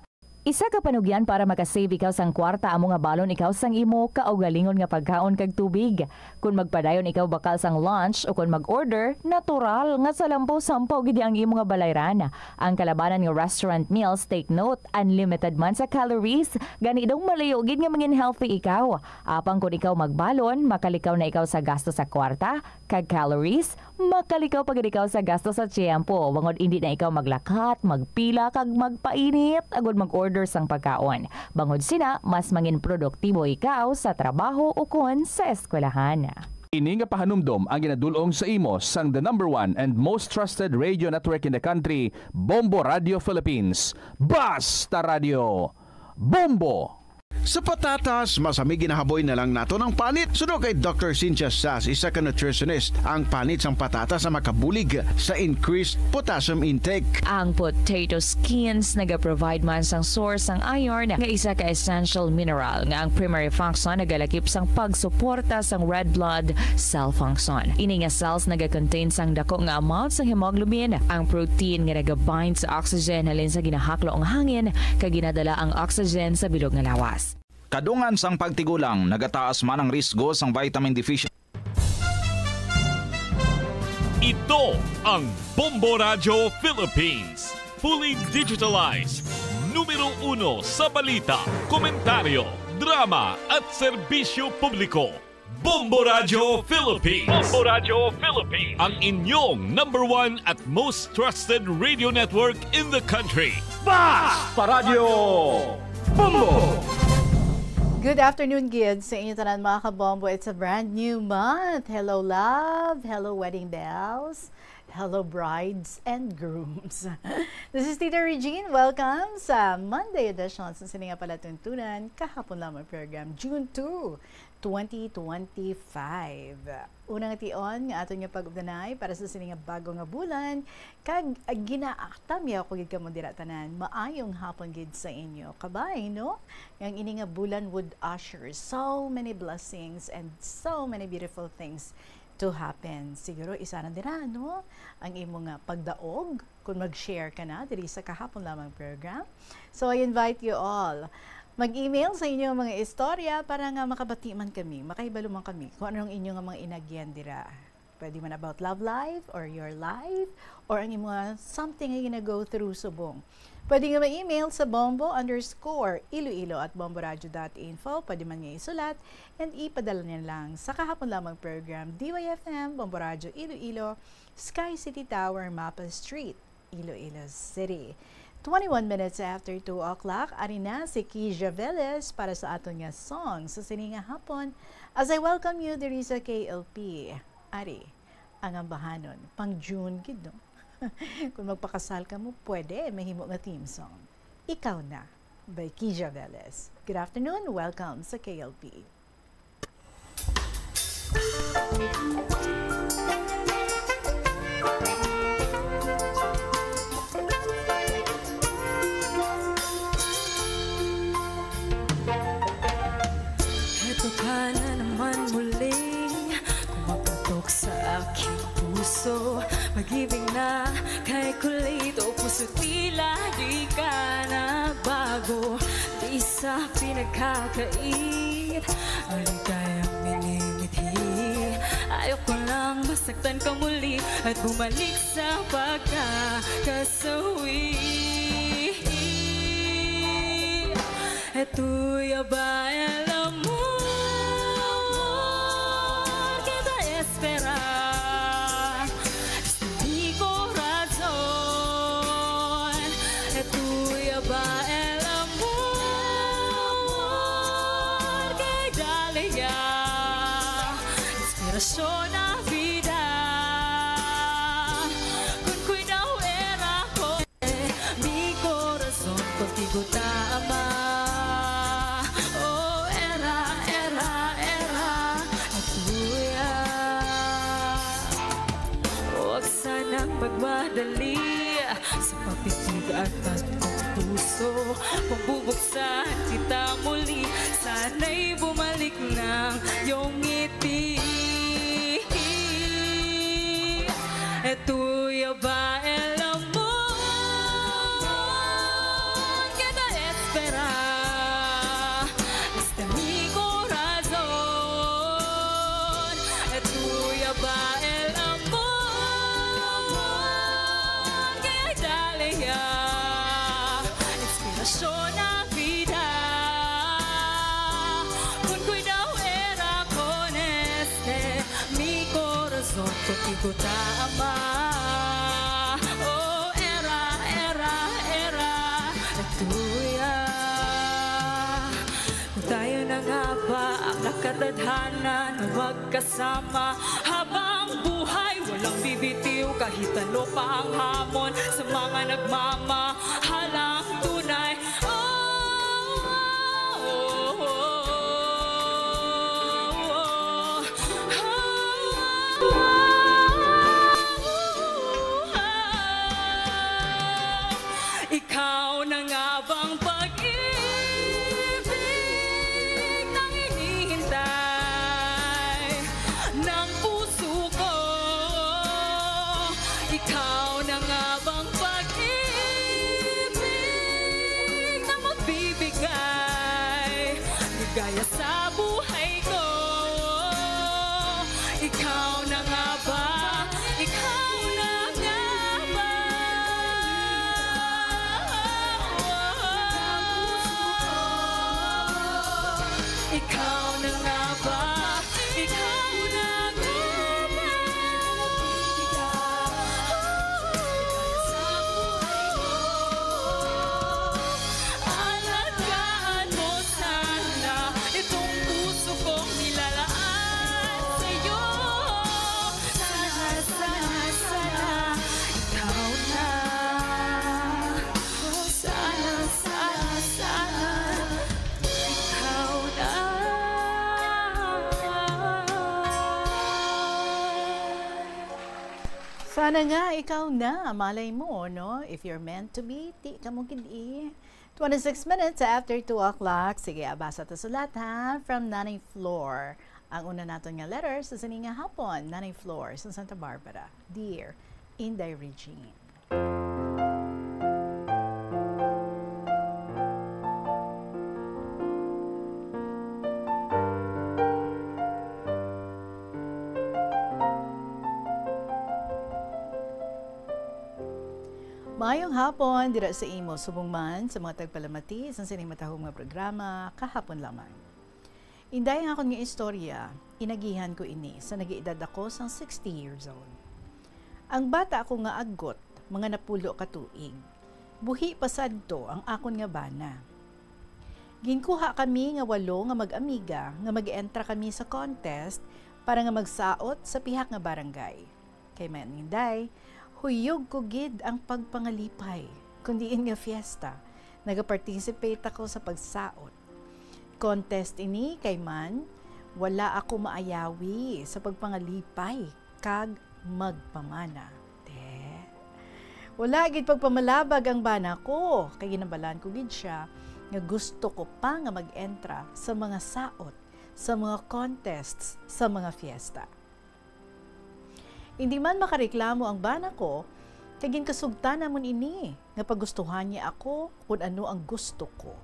Isa ka panugyan para makasave ikaw sang kwarta amo nga balon ikaw sang imo kaugalingon nga pagkaon kag tubig. Kung magpadayon ikaw bakal sang lunch o kung mag-order, natural nga sa lampaw-sampaw gidi ang imo nga balayran. Ang kalabanan nga restaurant meals, take note, unlimited man sa calories, gani daw malayo gid nga mangin healthy ikaw. Apang kung ikaw magbalon, makalikaw na ikaw sa gasto sa kwarta, kag calories, makalikaw pag ikaw sa gasto sa tiyempo. Wangod hindi na ikaw maglakat, magpila kag magpainit agud mag-order sang pagkaon. Bangod sina, mas mangin produktibo ikaw sa trabaho o kon sa eskwelahan. Ini nga pahanumdom ang ginadulong sa imo sang the #1 and most trusted radio network in the country, Bombo Radio Philippines. Basta Radio! Bombo! Sa patatas, masami ginahaboy na lang nato ng panit. Suno kay Dr. Cynthia Sass, isa ka nutritionist, ang panit sang patatas sa makabulig sa increased potassium intake. Ang potato skins nagaprovide man sang source sang iron nga isa ka essential mineral nga ang primary function nagalakip sang pagsuporta sang red blood cell function. Ini nga cells nagakontain sang dako nga amount sang hemoglobin, ang protein nga nagabind sa oxygen halin sa ginahaklo ang hangin kag ginadala ang oxygen sa bilog nga lawas. Kadungan sang pagtigulang, nagataas man ang risgo sang vitamin deficiency. Ito ang Bombo Radio Philippines. Fully digitalized. Numero 1 sa balita, komentaryo, drama at serbisyo publiko. Bombo Radio Philippines. Bombo Radio Philippines. Ang inyong #1 at most trusted radio network in the country. Basta Radio Bombo! Good afternoon, kids. Sa inyo tanan mga kabombo, it's a brand new month. Hello, love. Hello, wedding bells. Hello, brides and grooms. This is Tita Regine. Welcome sa Monday edition sa Sininga Palatuntunan. Kahapon lamang program, June 2, 2025. Unang tion nga ato nga pag-ubdanay para sa sininga bago nga bulan. Kag ginaaktam ya ko gid kamo dira tanan. Maayong hapon gid sa inyo. Kabay, no? Yang ini nga bulan would usher so many blessings and so many beautiful things to happen. Siguro isa na dira, no? Ang imo nga pagdaog kung mag-share ka na diri sa kahapon lamang program. So I invite you all mag-email sa inyong mga istorya para nga makabati man kami, makahibalo man kami kung anong inyong mga inagyan dira. Pwede man about love life or your life or ang mga something nga gina-go through subong. Pwede nga ma-email sa bombo_iloilo@bomboradio.info. Pwede man nga isulat and ipadala niya lang sa kahapon lamang program DYFM, Bombo Radio Iloilo, Sky City Tower, Mapa Street, Iloilo City. 21 minutes after 2 o'clock, ari na si Kija Velez para sa aton nga song sa sininga hapon. As I welcome you diri sa KLP, ari, ang ambahanon, pang June gid no? Kung magpakasal ka mo, pwede, mahimo nga theme song. Ikaw Na, by Kija Velez. Good afternoon, welcome sa KLP. Ka na naman muling kumaputok sa aking puso. Mag-ibig na kay kulito, puso tila di ka na bago. Di sa pinagkakait, maligayang minimithi. Ayoko lang masaktan ka muli at bumalik sa pagkakasawi. Eto'y abay alam mo, ba el amor que dale ya. inspirasyon na vida. Kung cuidado era ko, mi corazón contigo tama. Oh, era tuya. Huwag sanang magmadali sa pagpipigatan kong puso. Magbubuksan kita muli, sana'y bumalik ng iyong ngiti. Tuya ba el amor que te espera desde mi corazón? Tuya ba el amor que hay dale ya inspirasyon na vida. Con cuidado era con este mi corazón contigo tama. Oh, era tuya. Kung tayo na nga ba ang nakatadhana na magkasama habang buhay, walang bibitiw kahit ano pa ang hamon sa mga nagmamahalang tunay. Ikaw na nga bang pag-ibig nang hinihintay ng puso ko? Ikaw na nga bang pag-ibig na magbibigay ligaya sa buhay ko? Ikaw na nga ba? Ikaw na nga ba? Ikaw na nga ba? Ikaw na nga ba? Alagaan mo sana itong puso kong nilalaan sa'yo. Sana, ikaw na. Sana, ikaw na. Sana nga ikaw na, malay mo, no? If you're meant to be, di ka mo kindi. 26 minutes after 2 o'clock. Sige, abasa to sulat ha. From Nanay Floor. Ang una natin nga letter sa sininga hapon. Nanay Floor sa Santa Barbara. Dear Inday Regine. Maayong hapon, dira sa imo, subong man sa mga tagpalamati sa sinimatahong nga programa, kahapon lamang. Inday nga akong nga istorya, inagihan ko ini sa nag-iedad ako sang 60 years old. Ang bata ako nga agot, mga napulo ka tuig. Buhi pasadto ang akon nga bana. Ginkuha kami nga 8 nga mag-amiga nga mag-entra kami sa contest para nga magsaot sa pihak nga barangay. Kay man Inday, huyog ko gid ang pagpangalipay, kundiin nga fiesta. Nagaparticipate ako sa pagsaot. Contest ini kay man, wala ako maayawi sa pagpangalipay, kag magpamana. Wala gid pagpamalabag ang bana ko, kay ginabalan ko gid siya, nga gusto ko pa nga mag-entra sa mga saot, sa mga contests, sa mga fiesta. Hindi man makareklamo ang bana ko, kagin kasugta namon ini, nga pagustuhan niya ako kung ano ang gusto ko.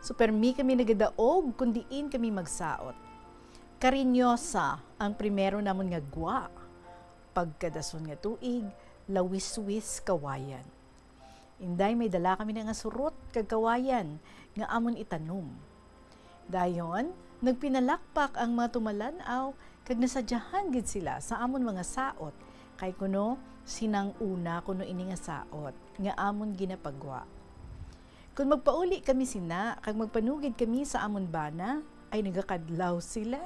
So permi kami nagadaog kung diin kami magsaot. Karinyosa ang primero namon nga gwa. Pagkadason nga tuig, lawis-wis kawayan. Inday may dala kami nga surot kag kawayan nga amon itanom. Dayon, nagpinalakpak ang mga tumalanaw kag nasadyahan gid sila sa amon mga saot kay kuno sinang una kuno ini nga saot nga amon ginapagwa. Kung magpauli kami sina kag magpanugid kami sa amon bana ay nagakadlaw sila.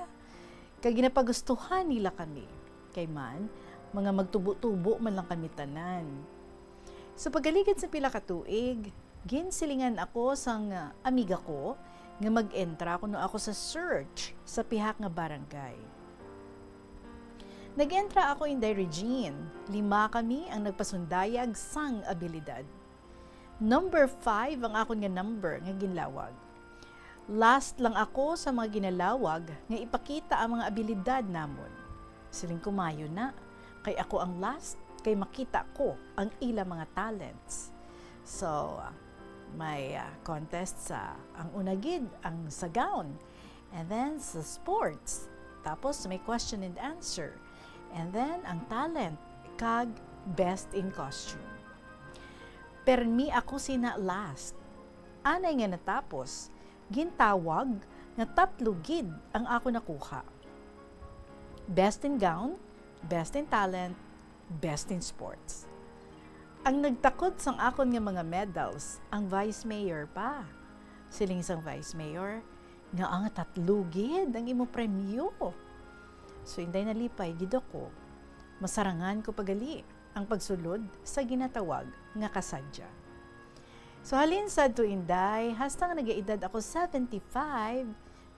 Kag ginapagustuhan nila kami. Kay man, mga magtubo-tubo man lang kami tanan. So pagaligid sa pila ka tuig, ginsilingan ako sang amiga ko nga mag-entra kuno ako sa search sa pihak nga barangay. Nag-entra ako Inday Regine. 5 kami ang nagpasundayag sang abilidad. Number 5 ang akon nga number nga ginlawag. Last lang ako sa mga ginalawag nga ipakita ang mga abilidad namon. Siling kumayo na, kay ako ang last, kay makita ko ang ilang mga talents. So, may contest sa ang unagid, ang sa gown, and then sa sports. Tapos may question and answer. And then ang talent, kag best in costume. Permi ako sina last. Anay nga natapos, gintawag nga 3 gid ang ako nakuha. Best in gown, best in talent, best in sports. Ang nagtakod sang akon nga mga medals, ang vice mayor pa. Siling sang vice mayor, nga ang 3 gid ang imo premyo. So inday nalipay gid ako. Masarangan ko pagali ang pagsulod sa ginatawag nga kasadya. So halin sad to inday, hasta nga nagaedad ako 75,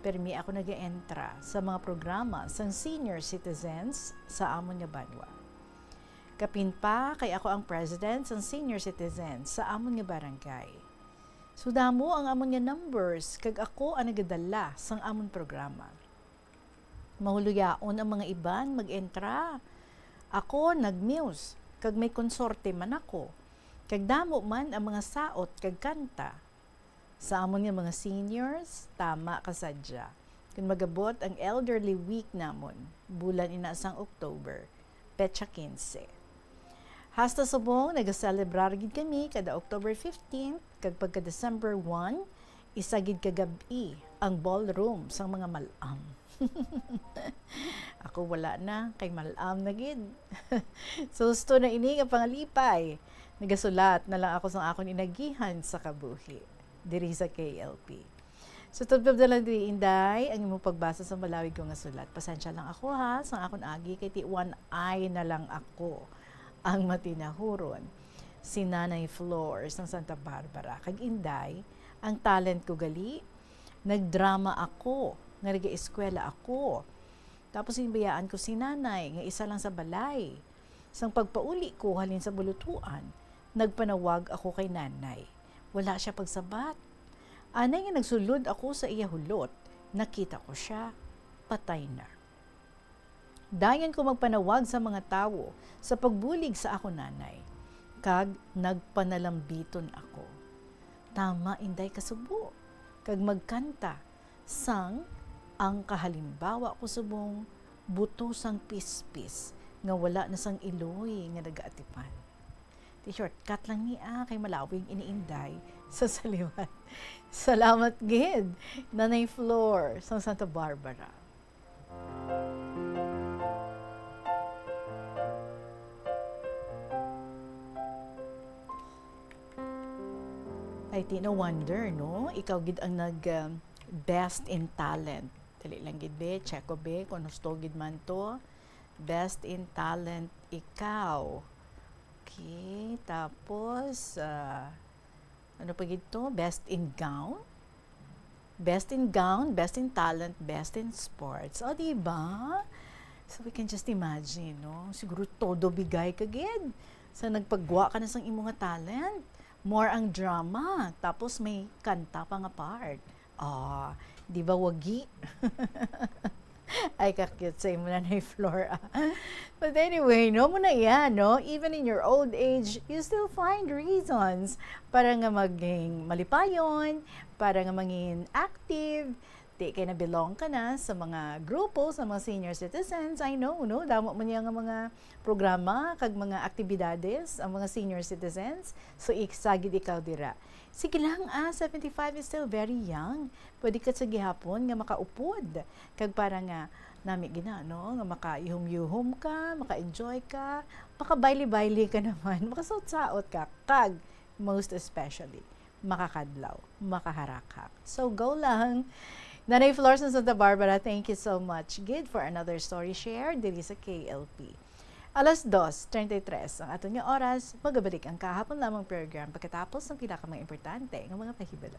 permi ako nag-entra sa mga programa sang senior citizens sa amon nga banwa. Kapin pa kay ako ang president sang senior citizens sa amon nga barangay. So damo ang amon nga numbers kag ako ang nagadala sang amon programa. Mahuluyaon ang mga iban mag-entra. Ako nag-muse kag may konsorte man ako. Kag damo man ang mga saot kag kanta. Sa amon nga mga seniors, tama kasadya. Kung magabot ang elderly week namon, bulan inasang October, petsa 15. Hasta subong nagaselebrar gid kami kada October 15 kag pagka December 1, isa gid kagabi ang ballroom sang mga malam. Ako wala na, kay malam na gid. Susto na ini nga pangalipay. Nagasulat na lang ako sa akon inagihan sa kabuhi diri sa KLP. So tubtob na lang diri inday ang imong pagbasa sa malawig ko nga sulat. Pasensya lang ako ha sa akon agi kay ti one eye na lang ako ang matinahuron. Si Nanay Flores ng Santa Barbara. Kag inday, ang talent ko gali, nagdrama ako, nga nag-eskwela ako. Tapos inbayaan ko si nanay, nga isa lang sa balay. Sang pagpauli ko halin sa bulutuan, nagpanawag ako kay nanay. Wala siya pagsabat. Anay nga nagsulod ako sa iya hulot, nakita ko siya, patay na. Dayon ko magpanawag sa mga tawo sa pagbulig sa ako nanay. Kag nagpanalambiton ako. Tama inday kasubo. Kag magkanta, sang ang kahalimbawa ko subong buto sang pispis nga wala na sang iloy nga nagaatipan. Shortcut lang niya kay malawing iniinday sa saliwan. Salamat gid, Nanay Flor sa Santa Barbara. Ay, no wonder, no? Ikaw gid ang best in talent. Dali lang gid be, check ko be, kung gusto gid man to. Best in talent, ikaw. Okay, tapos, ano pa gid to? Best in gown? Best in gown, best in talent, best in sports. O, diba? So, we can just imagine, no? Siguro todo bigay ka gid. Sa nagpagwa ka na sang imong nga talent. More ang drama. Tapos may kanta pa nga part. Di ba wagi? Ay, kakute sa imo na Flora. But anyway, no mo na yan, no? Even in your old age, you still find reasons para nga maging malipayon, para nga maging active, di kay na belong ka na sa mga grupo, sa mga senior citizens. I know, no? Damo man yung mga programa, kag mga aktibidades, ang mga senior citizens. So, iksagid ikaw dira. Sige lang, 75 is still very young. Pwede ka sa gihapon nga makaupod. Kag para nga, nami gina, no? Nga maka-yuhum-yuhum ka, maka-enjoy ka, maka-baili-baili ka naman, makasaot-saot ka. Kag, most especially, makakadlaw, makaharakak. So, go lang. Nanay Flores ng Santa Barbara, thank you so much, Gid, for another story share diri sa KLP. Alas 2:33 ang ato nga oras, magabalik ang kahapon lamang program pagkatapos ng pinakamang importante ng mga pahibalo.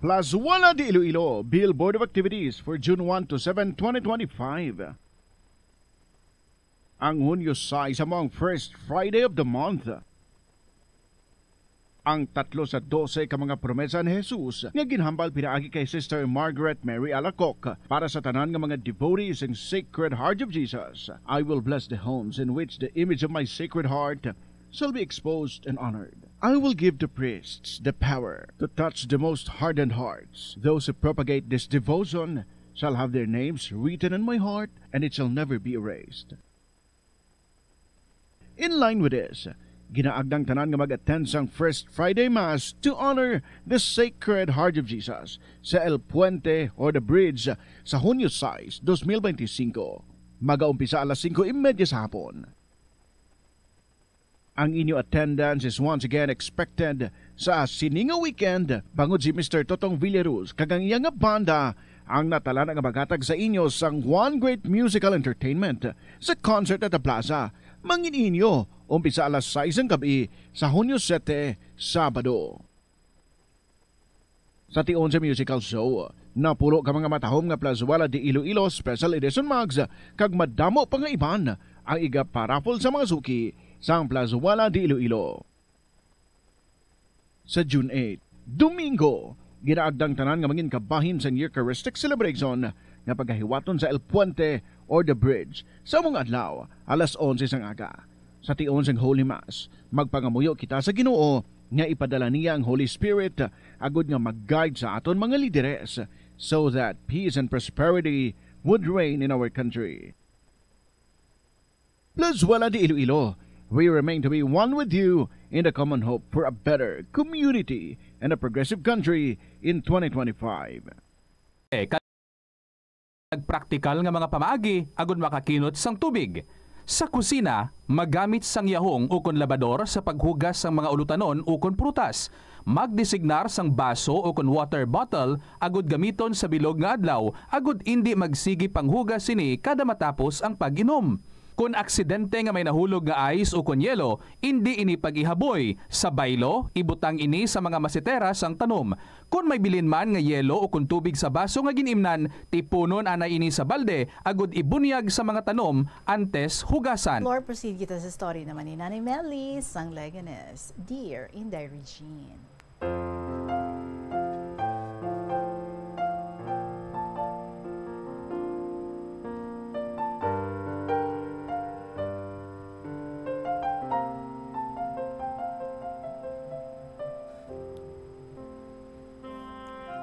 Plazuela de Iloilo, Billboard of Activities for June 1 to 7, 2025. Ang Hunyo 6 among first Friday of the month. Ang 3 sa 12 ka mga promesa ni Jesus nga ginhambal pinaagi kay Sister Margaret Mary Alacoc para sa tanan nga mga devotees ng Sacred Heart of Jesus. I will bless the homes in which the image of my Sacred Heart shall be exposed and honored. I will give the priests the power to touch the most hardened hearts. Those who propagate this devotion shall have their names written in my heart, and it shall never be erased. In line with this, ginaagdang tanan nga mag-attend sang First Friday Mass to honor the Sacred Heart of Jesus sa El Puente or the Bridge sa Hunyo 6, 2025. Mag-aumpisa alas 5:30 sa hapon. Ang inyo attendance is once again expected sa Sininga Weekend bangod si Mr. Totong Villaruz kagang iya nga banda ang natala nga magatag sa inyo sang One Great Musical Entertainment sa concert at the Plaza. Mangin inyo, umpisa alas 6 ng gabi sa Hunyo 7, Sabado. Sa tion sa musical show, napulo ka mga matahom nga Plazuela de Iloilo Special Edition Mags kag madamo pa nga iban ang iga parapol sa mga suki sang Plazuela de Iloilo. Sa June 8, Domingo, ginaagdang tanan nga mangin kabahin sa Eucharistic Celebration nga pagkahiwaton sa El Puente or the Bridge sa mga adlaw alas 11 sang aga. Sa tion sang Holy Mass, magpangamuyo kita sa Ginoo nga ipadala niya ang Holy Spirit agud nga mag-guide sa aton mga lideres so that peace and prosperity would reign in our country. Plazuela de Iloilo, we remain to be one with you in the common hope for a better community and a progressive country in 2025. Praktikal nga mga pamaagi agud makakinot sang tubig. Sa kusina, magamit sang yahong ukon labador sa paghugas sang mga ulutanon ukon prutas. Magdesignar sang baso ukon water bottle agud gamiton sa bilog nga adlaw agud indi magsigi panghugas sini kada matapos ang pag-inom. Kung aksidente nga may nahulog nga ice o kunyelo, hindi ini pag-ihaboy. Sa baylo, ibutang ini sa mga masitera sang tanom. Kung may bilin man nga yelo o kung tubig sa baso nga ginimnan, tipunon ana ini sa balde, agud ibunyag sa mga tanom antes hugasan. Lord, proceed kita sa story naman ni Nanay Melis, ang Leganes, Dear Inday Regine.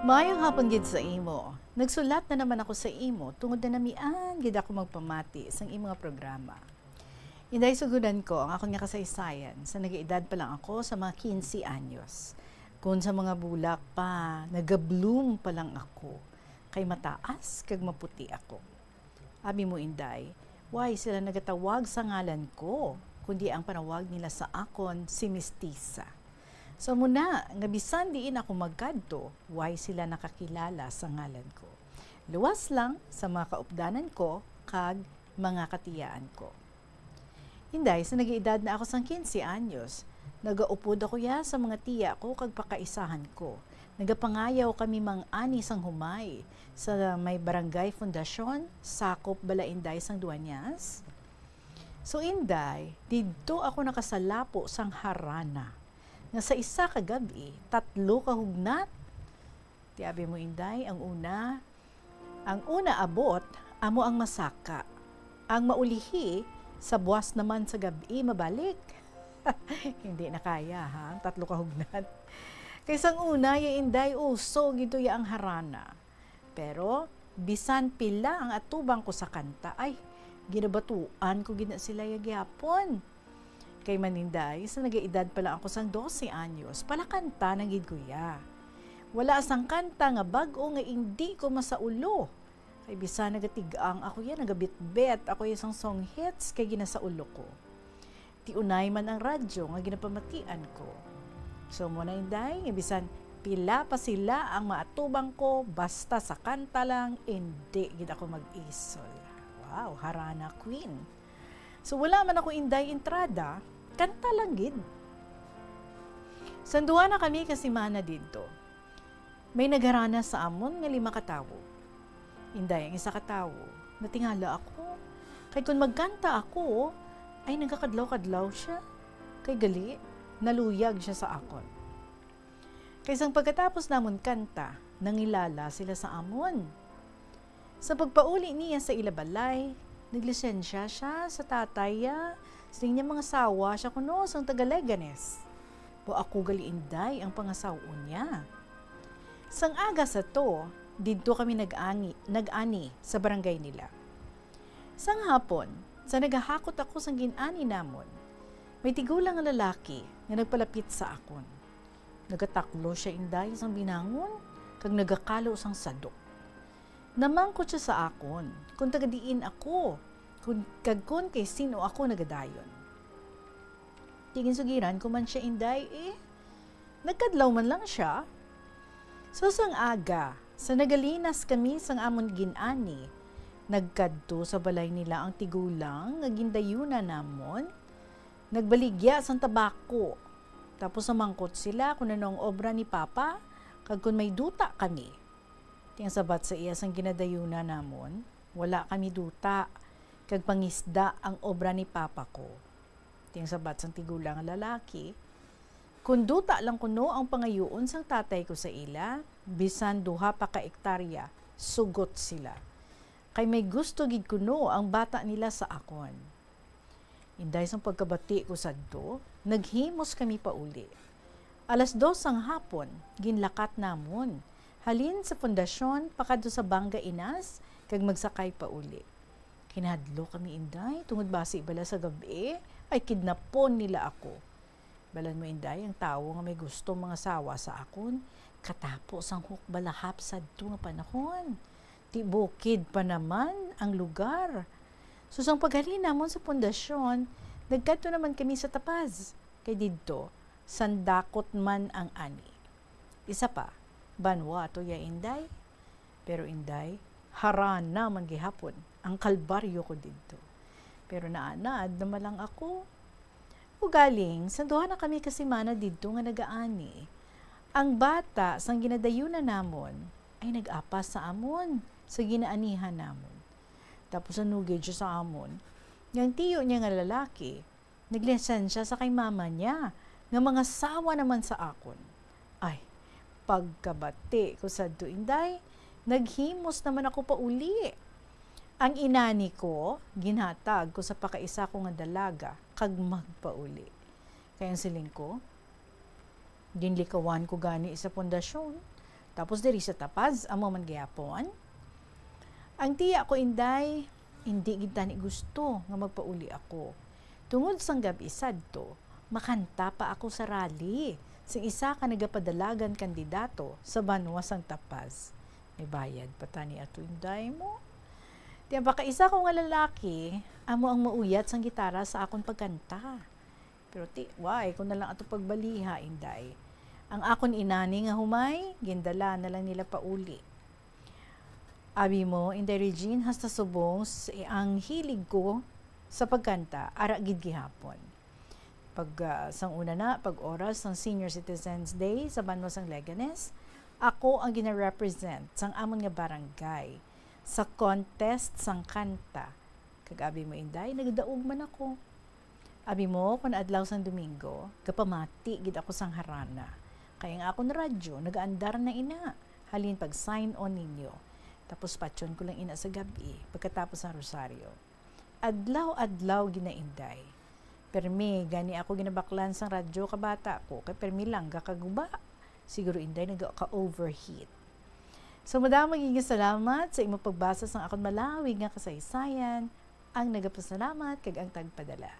Mayong hapon gid sa imo. Nagsulat na naman ako sa imo tungod na namian gid ako magpamati sang imong programa. Inday sugudan ko ang akong nga kasaysayan sa nagaedad pa lang ako sa mga 15 anyos. Kung sa mga bulak pa, nagabloom pa lang ako. Kay mataas kag maputi ako. Abi mo Inday, why sila nagatawag sa ngalan ko, kundi ang panawag nila sa akon si Mistisa. So muna, nga bisan diin ako magkadto, why sila nakakilala sa ngalan ko. Luwas lang sa mga kaupdanan ko, kag mga katiyaan ko. Hinday, sa nag-iedad na ako sang 15 anyos, nagaupod ako ya sa mga tiya ko kag pakaisahan ko. Nagapangayaw kami mang-ani sang humay sa may barangay fundasyon, sakop bala Inday sang Duanyas. So Inday, didto ako nakasalapo sang harana. Nga sa isa ka gabi, 3 ka hugnat. Tiabi mo Inday, ang una abot, amo ang masaka. Ang maulihi, sa buwas naman sa gabi, mabalik. Hindi na kaya ha, 3 ka hugnat. Kaysang una, yung Inday, uso, gito ya ang harana. Pero, bisan pila ang atubang ko sa kanta, ay, ginabatuan ko gina sila yung gyapon. Kay Maninday, sa nag-iedad pala ako sang 12 anyos, pala kanta ng gidguya. Wala sang kanta nga bago nga hindi ko masaulo. Kay bisa nagatigang ako yan, nagabitbet ako yung isang song hits kay ginasaulo ko. Tiunay man ang radyo nga ginapamatian ko. So muna Inday, nga bisan pila pa sila ang maatubang ko basta sa kanta lang hindi gid ako mag-isol. Wow, harana queen. So wala man ako inday entrada, kanta lang gid. Sanduha na kami kasi mana dito. May nagharana sa amon nga 5 katawo. Inday ang 1 katawo, natingala ako. Kay kung magkanta ako, ay nagakadlaw-kadlaw siya. Kay gali, naluyag siya sa akon. Kaysang pagkatapos namon kanta, nangilala sila sa amon. Sa pagpauli niya sa ilabalay, naglisensya siya sa tataya, sa niya mga sawa siya kuno sang taga-Leganes. Po ako gali inday ang pangasawon niya. Sang aga sa to, dito kami nag-ani sa barangay nila. Sang hapon, sa nagahakot ako sang ginani namon, may tigulang nga lalaki nga nagpalapit sa akon. Nagataklo siya inday sang binangon, kag nagakalo sang sadok. Namangkot siya sa akon, kung tagadiin ako, kung kay sino ako nagadayon. Tingin sugiran ko man siya inday nagkadlaw man lang siya. So sang aga, sa nagalinas kami sang amon ginani, nagkadto sa balay nila ang tigulang, nga gindayuna namon, nagbaligya sang tabako. Tapos namangkot sila kung anong obra ni Papa, kag kung may duta kami. Tiyang sabat sa iya sang ginadayuna namon, wala kami duta, kag pangisda ang obra ni Papa ko. Tiyang sabat sang tigulang lalaki, kung duta lang kuno ang pangayoon sang tatay ko sa ila, bisan 2 pa ka ektarya, sugot sila. Kay may gusto gid kuno ang bata nila sa akon. Inday sang pagkabati ko sadto, naghimos kami pauli. 2:00 ang hapon, ginlakat namon. Halin sa pundasyon, pakadto sa Bangga Inas, kag magsakay pauli. Kinahadlo kami inday, tungod basi bala sa gabi, ay kidnapon nila ako. Balan mo inday, ang tao nga may gusto mga sawa sa akon, katapos ang hukbalahap sadto nga panahon. Ti bukid pa naman ang lugar. So sang paghalin namon sa pundasyon, nagkadto naman kami sa tapaz. Kay didto, sandakot man ang ani. Isa pa, banwa to ya inday. Pero inday, harana man gihapon ang kalbaryo ko didto. Pero naanad na malang ako. Ugaling, sanduha na kami kasi mana didto nga nagaani. Ang bata sang ginadayunan namon ay nag-apas sa amon, sa ginaanihan namon. Tapos nanugid siya sa amon. Yung tiyo niya nga lalaki, naglisensya sa kay mama niya, nga mga sawa naman sa akon. Ay, pagkabati ko sa duinday, naghimos naman ako pa uli. Ang inani ko, ginhatag ko sa pakaisa ko nga dalaga, kag magpauli. Kaya ang siling ko, ginlikawan ko gani sa pundasyon, tapos diri sa tapaz, amo man gayapon. Ang tiya ko inday, hindi kita ni gusto nga magpauli ako. Tungod sang gabi sadto, makanta pa ako sa rally. Sing isa ka nagapadalagan kandidato sa banwa sang tapaz. May bayad pa tani ato inday mo. Tiyan pa kaisa ko nga lalaki, amo ang mauyat sang gitara sa akon pagkanta. Pero why, kung na lang ato pagbaliha inday. Ang akon inani nga humay, gindala na lang nila pauli. Abi mo, Inday Regine, hasta subong ang hilig ko sa pagkanta, ara gid gihapon. Pag sang una na, pag oras ng Senior Citizens Day sa Banwa sang Leganes, ako ang gina-represent sang amon nga barangay sa contest sang kanta. Kag abi mo inday, nagdaog man ako. Abi mo, kung adlaw sang Domingo, kapamati gid ako sang harana. Kaya nga ako na radyo, nagaandar na ina. Halin pag sign on ninyo. Tapos patyon ko lang ina sa gabi, pagkatapos ng rosaryo. Adlaw-adlaw ginainday. Permi, gani ako ginabaklan sang radyo kabata ko, kay permi lang gakaguba. Siguro inday nagka-overheat. So madaming magiging salamat sa imong pagbasa sang akong malawig nga kasaysayan, ang nagapasalamat kag ang tagpadala.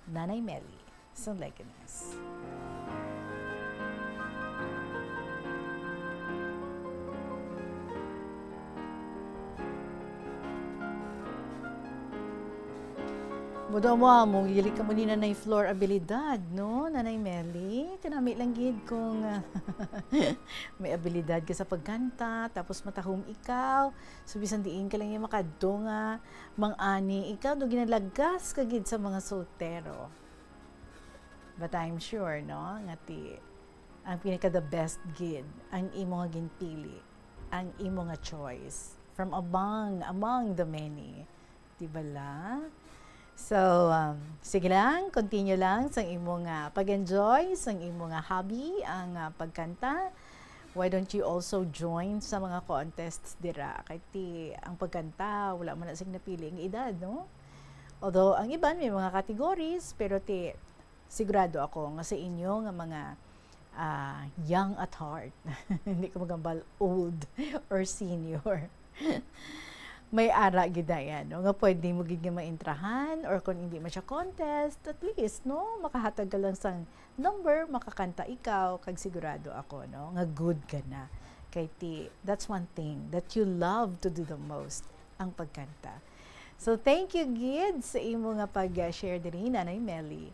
Nanay Melly, sang Leganes. Mudo mo, gili ka mo ni Nanay Flor abilidad, no? Nanay Melly, kanami lang gid kung may abilidad ka sa pagkanta, tapos matahom ikaw, subisan diin ka lang yung makadto nga, mang-ani, ikaw do ginalaggas ka gid sa mga soltero. But I'm sure, no? Ngati, ang pinaka the best gid, ang imo nga ginpili, ang imo nga choice, from among the many. Diba la? So, sige lang, continue lang sa imong pag-enjoy, sa imong hobby, ang pagkanta. Why don't you also join sa mga contests dira? Kaya ang pagkanta, wala man na sig napili ang edad, no? Although, ang iban may mga categories, pero sigurado ako nga sa inyo nga mga young at heart, hindi ko magambal old or senior. May ara gida yan, no? Nga pwede mo gid nga maintrahan or kung hindi man siya contest, at least, no? Makahatag ka lang sang number, makakanta ikaw, kag sigurado ako, no? Nga good ka na. Kay that's one thing that you love to do the most, ang pagkanta. So, thank you, Gid, sa imo nga pag-share diri, Nanay Melly.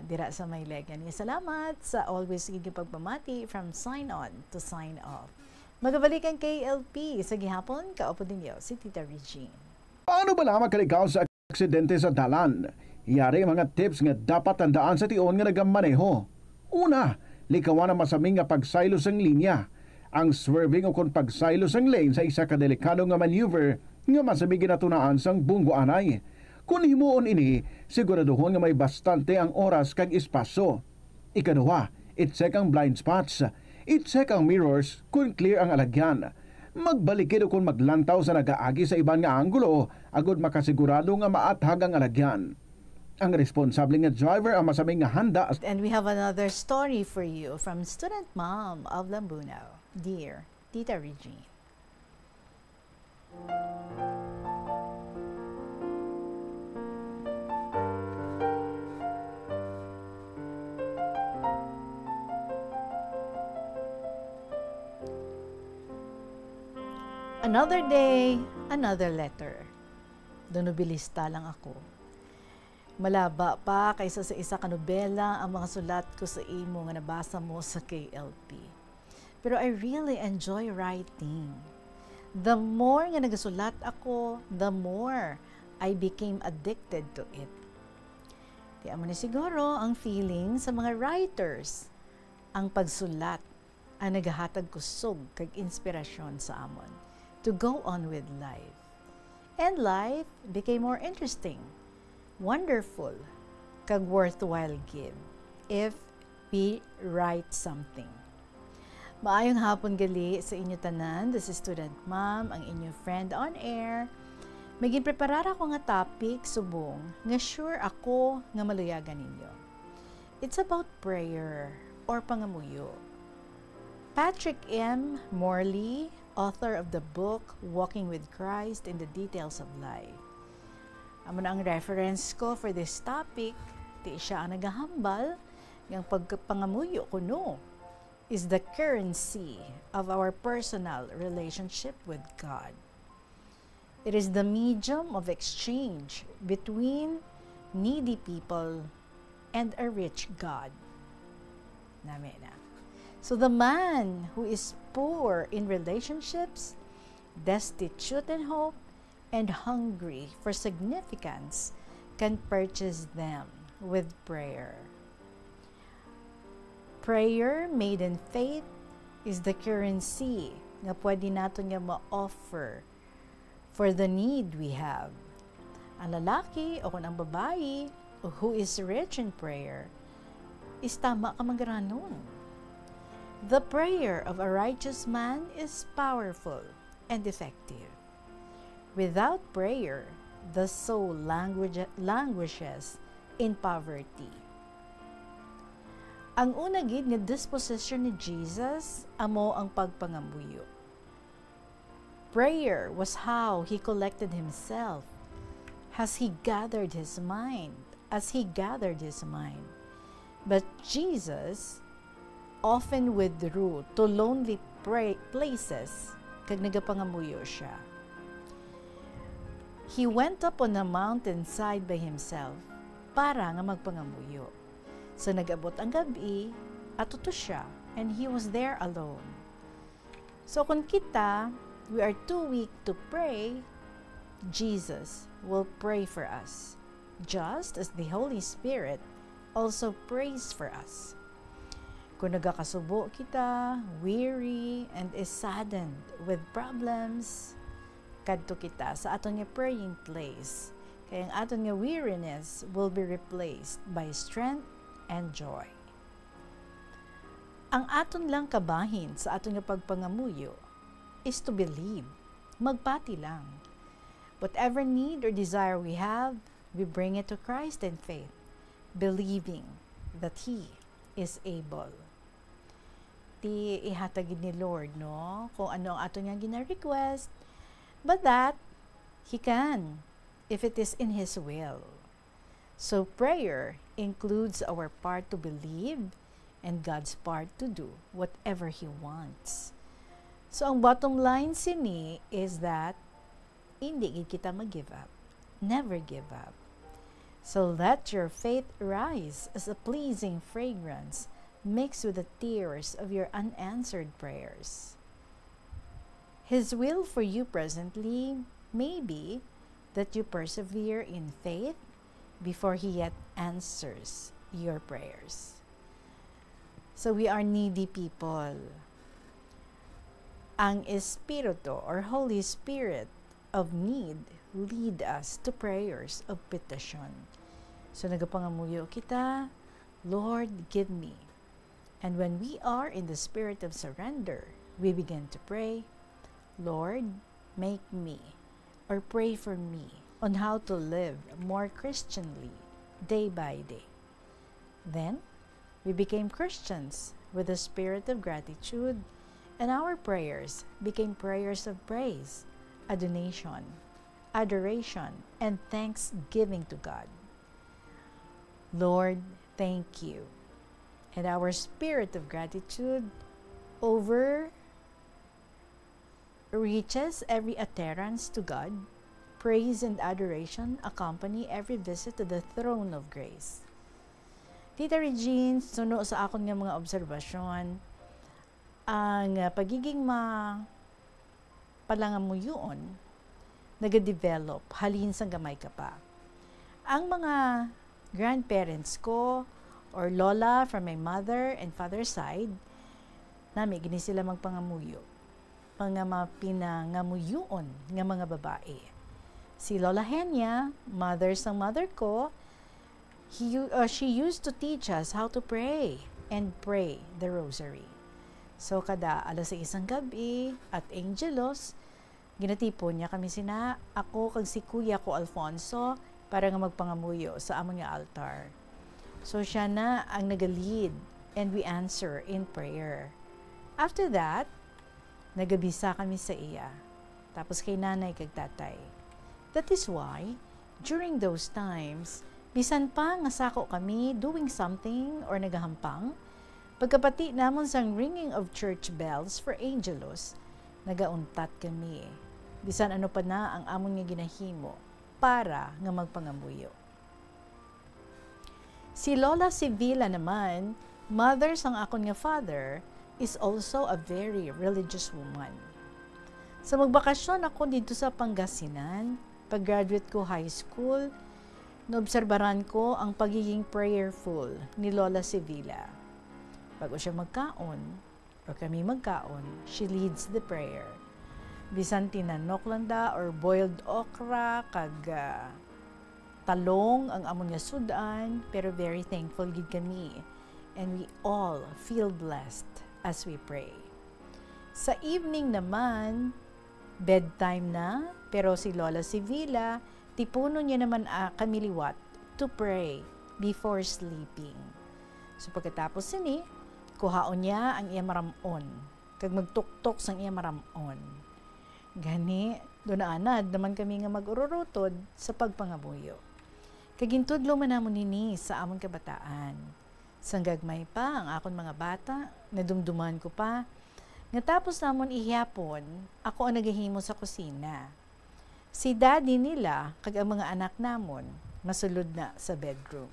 Dira sa may legan. Salamat sa always gid pagpamati from sign on to sign off. Magabalik ang KLP sa gihapon, kaupo ninyo si Tita Regine. Paano ba lamang kalikaw sa aksidente sa dalan? Yari mga tips nga dapat tandaan sa tion nga nagamaneho. Una, likawan ang masaming nga pagsaylo sang linya. Ang swerving o kung pagsaylo sang lane sa isa ka delikado nga maneuver nga masaming ginatunaan sang bunggo anay. Kung himuon ini, siguraduhon nga may bastante ang oras kag espasyo. Ikaduha, i-check ang blind spots. I-check ang mirrors kung clear ang alagyan. Magbalikid o kung maglantaw sa nagaagi sa ibang nga anggulo, agud makasigurado nga maathag ang alagyan. Ang responsable nga driver ang masaming nga handa. And we have another story for you from student mom of Lambuno. Dear Tita Regine. Another day, another letter. Donobilista lang ako. Malaba pa kaysa sa isa ka nobela ang mga sulat ko sa imo nga nabasa mo sa KLP. Pero I really enjoy writing. The more nga nagasulat ako, the more I became addicted to it. Kaya mo ni siguro ang feeling sa mga writers. Ang pagsulat ang nagahatag kusog kag inspirasyon sa amon to go on with life. And life became more interesting, wonderful, kag worthwhile give if we write something. Maayong hapon gali sa inyo tanan. This is Student Mom, ang inyong friend on air. Maging preparara ko nga topic subong nga sure ako nga maluyagan ninyo. It's about prayer or pangamuyo. Patrick M. Morley, author of the book Walking with Christ in the Details of Life. Amo na ang reference ko for this topic, di siya ang nagahambal, ng pagpangamuyo kuno is the currency of our personal relationship with God. It is the medium of exchange between needy people and a rich God. Namin na. So the man who is poor in relationships, destitute in hope, and hungry for significance can purchase them with prayer. Prayer made in faith is the currency nga pwede nato nga ma-offer for the need we have. Ang lalaki o kung ang babae who is rich in prayer is tama ka magaranon. The prayer of a righteous man is powerful and effective. Without prayer, the soul languishes in poverty. Ang una gid nga disposition ni Jesus amo ang pagpangamuyo. Prayer was how he collected himself as he gathered his mind, But Jesus often withdrew to lonely places kag nagapangamuyo siya. He went up on a mountainside by himself para nga magpangamuyo. So nag-abot ang gabi at tuto siya and he was there alone. So kung kita, we are too weak to pray, Jesus will pray for us, just as the Holy Spirit also prays for us. Kung nagakasubo kita, weary, and is saddened with problems, kadto kita sa aton nga praying place, kaya ang aton nga weariness will be replaced by strength and joy. Ang aton lang kabahin sa aton nga pagpangamuyo is to believe, magpati lang. Whatever need or desire we have, we bring it to Christ in faith, believing that He is able. Ti ihatagid ni Lord, no? Kung ano ang aton nga gina-request, but that He can, if it is in His will. So prayer includes our part to believe and God's part to do whatever He wants. So ang bottom line sini is that hindi kita mag-give up. Never give up. So let your faith rise as a pleasing fragrance mixed with the tears of your unanswered prayers. His will for you presently may be that you persevere in faith before He yet answers your prayers. So we are needy people. Ang Espiritu or Holy Spirit of need lead us to prayers of petition. So nagapangamuyo kita, Lord, give me. And when we are in the spirit of surrender, we begin to pray, Lord, make me, or pray for me on how to live more Christianly day by day. Then, we became Christians with a spirit of gratitude, and our prayers became prayers of praise, adoration, and thanksgiving to God. Lord, thank you. And our spirit of gratitude reaches every utterance to God. Praise and adoration accompany every visit to the throne of grace. Tita Regine, suno sa akon nga mga obserbasyon, ang pagiging palangamuyon nag-develop halin sa gamay ka pa. Ang mga grandparents ko or lola from my mother and father's side, nami gini sila magpangamuyo. Mga pinangamuyon nga mga babae. Si Lola Henya, mother sang mother ko, she used to teach us how to pray and pray the rosary. So kada alas 6 ng gabi at Angelos, ginatipon niya kami sina ako kag si kuya ko Alfonso para nga magpangamuyo sa among nga altar. So siya na ang nag-lead and we answer in prayer. After that, nagabisa kami sa iya. Tapos kay nanay kag tatay. That is why, during those times, bisan pa nga sako kami doing something or nagahampang, pagkapati namon sang ringing of church bells for Angelos, nagauntat kami. Bisan ano pa na ang amon nga ginahimo para nga magpangamuyo. Si Lola Sevilla naman, mother sang akon nga father, is also a very religious woman. Sa magbakasyon ako dito sa Pangasinan, pag-graduate ko high school, naobserbaran ko ang pagiging prayerful ni Lola Sevilla. Bago siya magkaon, o kami magkaon, she leads the prayer. Bisan tinanok lang da or boiled okra, kag talong ang amon nga sudan, pero very thankful gid kami. And we all feel blessed as we pray. Sa evening naman, bedtime na, pero si Lola Sevilla, tipuno niya naman kami liwat to pray before sleeping. So pagkatapos sini, kuhaon niya ang iya maramon, kag magtuktok sang iya maramon. Gani, doon anad naman kami nga mag-ururutod sa pagpangabuyo. Kagintudlo man namon nini sa amon kabataan. Sanggagmay pa ang akon mga bata, nadumduman ko pa. Nga tapos namon ihapon, ako ang nagahimo sa kusina. Si daddy nila, kag ang mga anak namon, masulod na sa bedroom.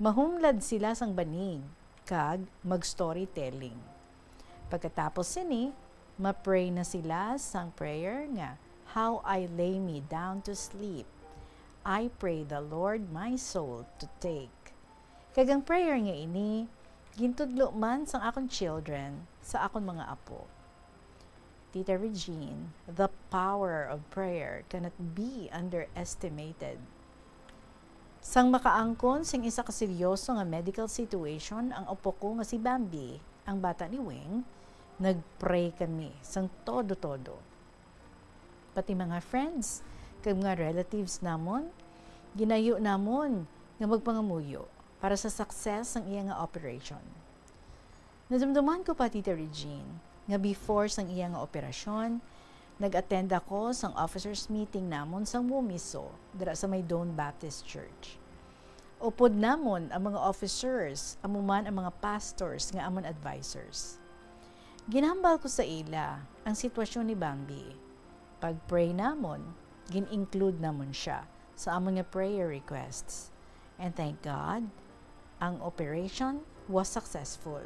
Mahumlad sila sang banig, kag mag-storytelling. Pagkatapos sini, ma-pray na sila sang prayer nga, how I lay me down to sleep. I pray the Lord my soul to take. Kagang prayer nga ini, gintudlo man sang akong children sa akong mga apo. Tita Regine, the power of prayer cannot be underestimated. Sang makaangkon sing isa ka seryoso nga medical situation ang opo ko nga si Bambi, ang bata ni Wing, nagpray kami sang todo-todo. Pati mga friends, kag mga relatives namon, ginayo namon nga magpangamuyo para sa success ng iya nga operation. Nadamdaman ko pa, Tita Regine, nga before sang iya nga operasyon, nag-attend ako sang officers meeting namon sang Mumiso, dira sa may Don Baptist Church. Upod namon ang mga officers, amuman ang mga pastors nga amon advisors. Ginambal ko sa ila ang sitwasyon ni Bambi. Pag-pray namon, gin-include namon siya sa among nga prayer requests. And thank God, ang operation was successful.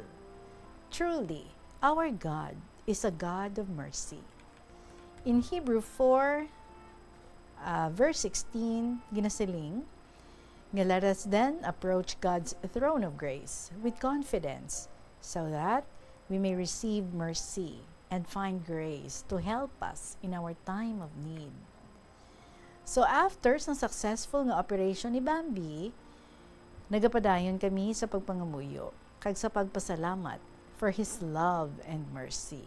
Truly, our God is a God of mercy. In Hebrew 4, verse 16, ginasiling, nga let us then approach God's throne of grace with confidence, so that we may receive mercy and find grace to help us in our time of need. So after sang successful nga operation ni Bambi, nagapadayon kami sa pagpangamuyo kag sa pagpasalamat for His love and mercy.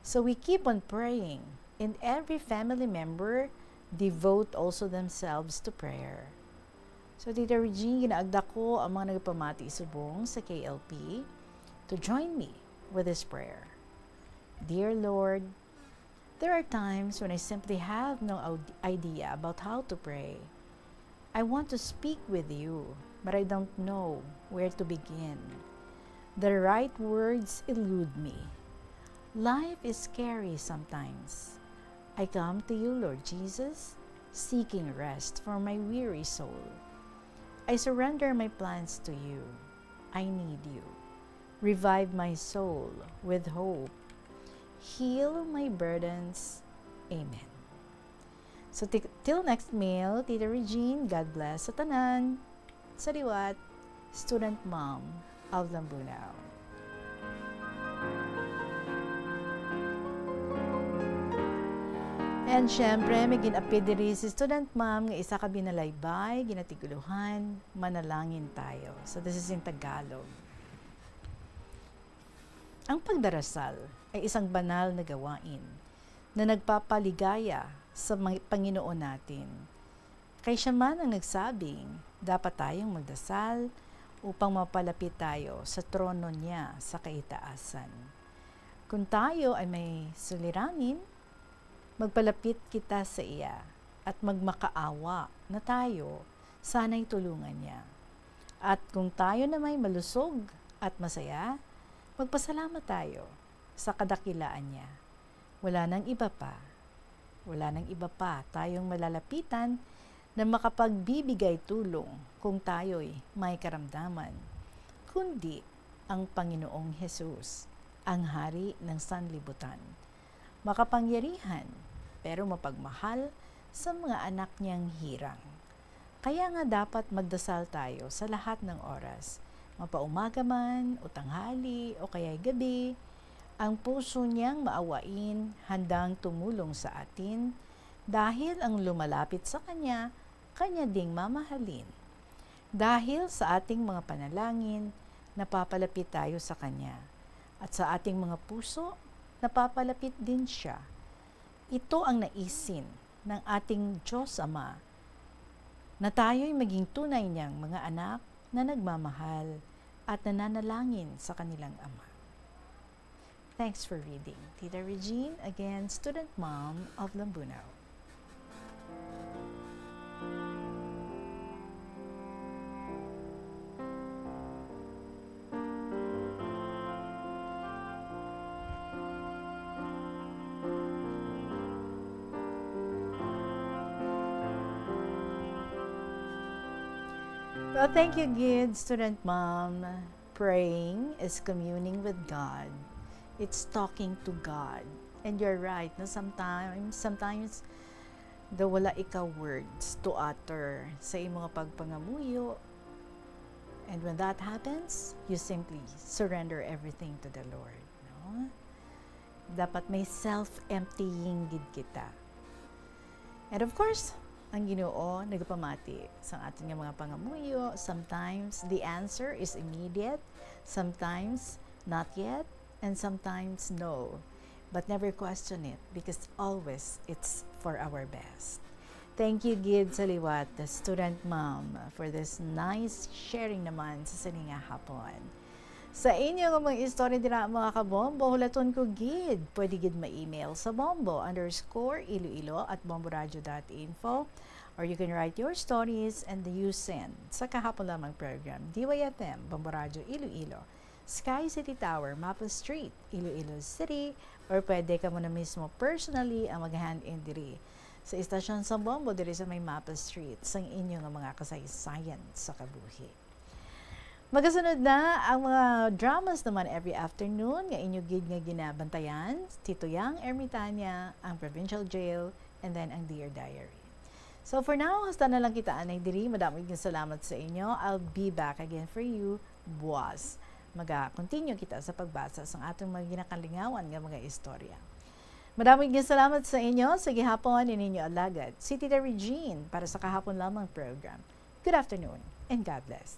So we keep on praying, and every family member devote also themselves to prayer. So Tita Regine, ginaagda ko ang mga nagpamati subong sa KLP to join me with this prayer. Dear Lord, there are times when I simply have no idea about how to pray. I want to speak with you, but I don't know where to begin. The right words elude me. Life is scary sometimes. I come to you, Lord Jesus, seeking rest for my weary soul. I surrender my plans to you. I need you. Revive my soul with hope. Heal my burdens. Amen. So till next mail, Tita Regine, God bless sa tanan. Sariwat, student mom of Lambunaw. And syempre, may ginapid diri si student mom nga isa ka binalaybay, ginatiguluhan, manalangin tayo. So this is in Tagalog. Ang pagdarasal ay isang banal na gawain na nagpapaligaya sa Panginoon natin. Kaya siya man ang nagsabing, dapat tayong magdasal upang mapalapit tayo sa trono niya sa kaitaasan. Kung tayo ay may suliranin, magpalapit kita sa iya at magmakaawa na tayo, sana'y tulungan niya. At kung tayo na may malusog at masaya, magpasalamat tayo sa kadakilaan niya. Wala nang iba pa tayong malalapitan na makapagbibigay tulong kung tayo'y may karamdaman, kundi ang Panginoong Hesus, ang Hari ng Sanlibutan. Makapangyarihan, pero mapagmahal sa mga anak niyang hirang. Kaya nga dapat magdasal tayo sa lahat ng oras, mapaumaga man, o tanghali, o kaya'y gabi, ang puso niyang maawain, handang tumulong sa atin, dahil ang lumalapit sa Kanya, Kanya ding mamahalin. Dahil sa ating mga panalangin, napapalapit tayo sa Kanya, at sa ating mga puso, napapalapit din siya. Ito ang naisin ng ating Diyos Ama, na tayo'y maging tunay niyang mga anak na nagmamahal at nananalangin sa kanilang Ama. Thanks for reading. Tita Regine, again, student mom of Lambunaw. Well, thank you, Gid, student mom. Praying is communing with God. It's talking to God. And you're right, no? Sometimes, daw wala ikaw words to utter sa imong pagpangamuyo. And when that happens, you simply surrender everything to the Lord. No? Dapat may self-emptying gid kita. And of course, ang Ginoo nagpamati sa ating mga pangamuyo. Sometimes the answer is immediate, sometimes not yet, and sometimes no. But never question it because always it's for our best. Thank you, Gid Saliwat, the student mom, for this nice sharing naman sa sininga hapon. Sa inyo ng mga istorya dira mga kabombo, hulaton ko Gid. Pwede Gid ma-email sa bombo_iloilo@bomboradio.info or you can write your stories and you send sa kahapon lamang program DYFM, Bombo Radio Iloilo, Sky City Tower, Mapa Street, Iloilo City, or pwede ka mo na mismo personally ang mag-hand-in diri sa istasyon sa Bombo diri sa may Mapa Street sa inyong mga kasaysayan sa kabuhi. Magasunod na ang mga dramas naman every afternoon nga inyo gid nga ginabantayan, Tito Yang Ermitanya, ang Provincial Jail, and then ang Dear Diary. So for now, hasta na lang kita anay diri. Madami ng salamat sa inyo. I'll be back again for you, buwas. Maga-continue kita sa pagbasa sa atong mga ginakalingawan nga mga istorya. Madami ng salamat sa inyo. Sa gihapon, ininyo alagad. Si Tita Regine para sa kahapon lamang program. Good afternoon and God bless.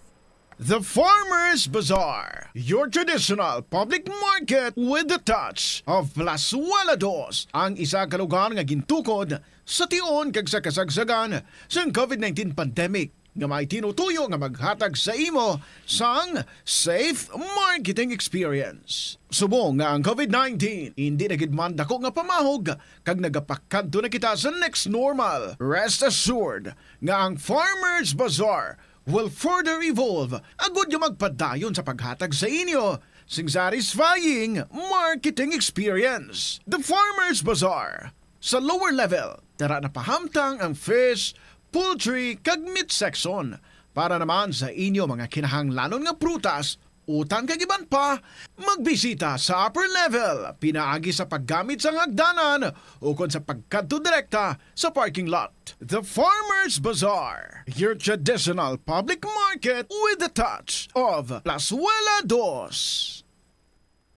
The Farmer's Bazaar, your traditional public market with the touch of Plasualados, ang isa ka lugar nga gintukod sa tion kag sa kasagsagan sa COVID-19 pandemic nga may tinutuyo nga maghatag sa imo sang safe marketing experience. Subong nga ang COVID-19 hindi na gid man dako nga pamahog kag nagapakadto na kita sa next normal. Rest assured nga ang Farmer's Bazaar will further evolve agud yung magpadayon sa paghatag sa inyo sing satisfying marketing experience. The Farmer's Bazaar. Sa lower level, tara na pahamtang ang fish, poultry, kag meat section para naman sa inyo mga kinahanglanon nga prutas, utang kag iban pa, magbisita sa upper level, pinaagi sa paggamit sa hagdanan o kon sa pagkadto direkta sa parking lot. The Farmer's Bazaar, your traditional public market with a touch of Plasualados.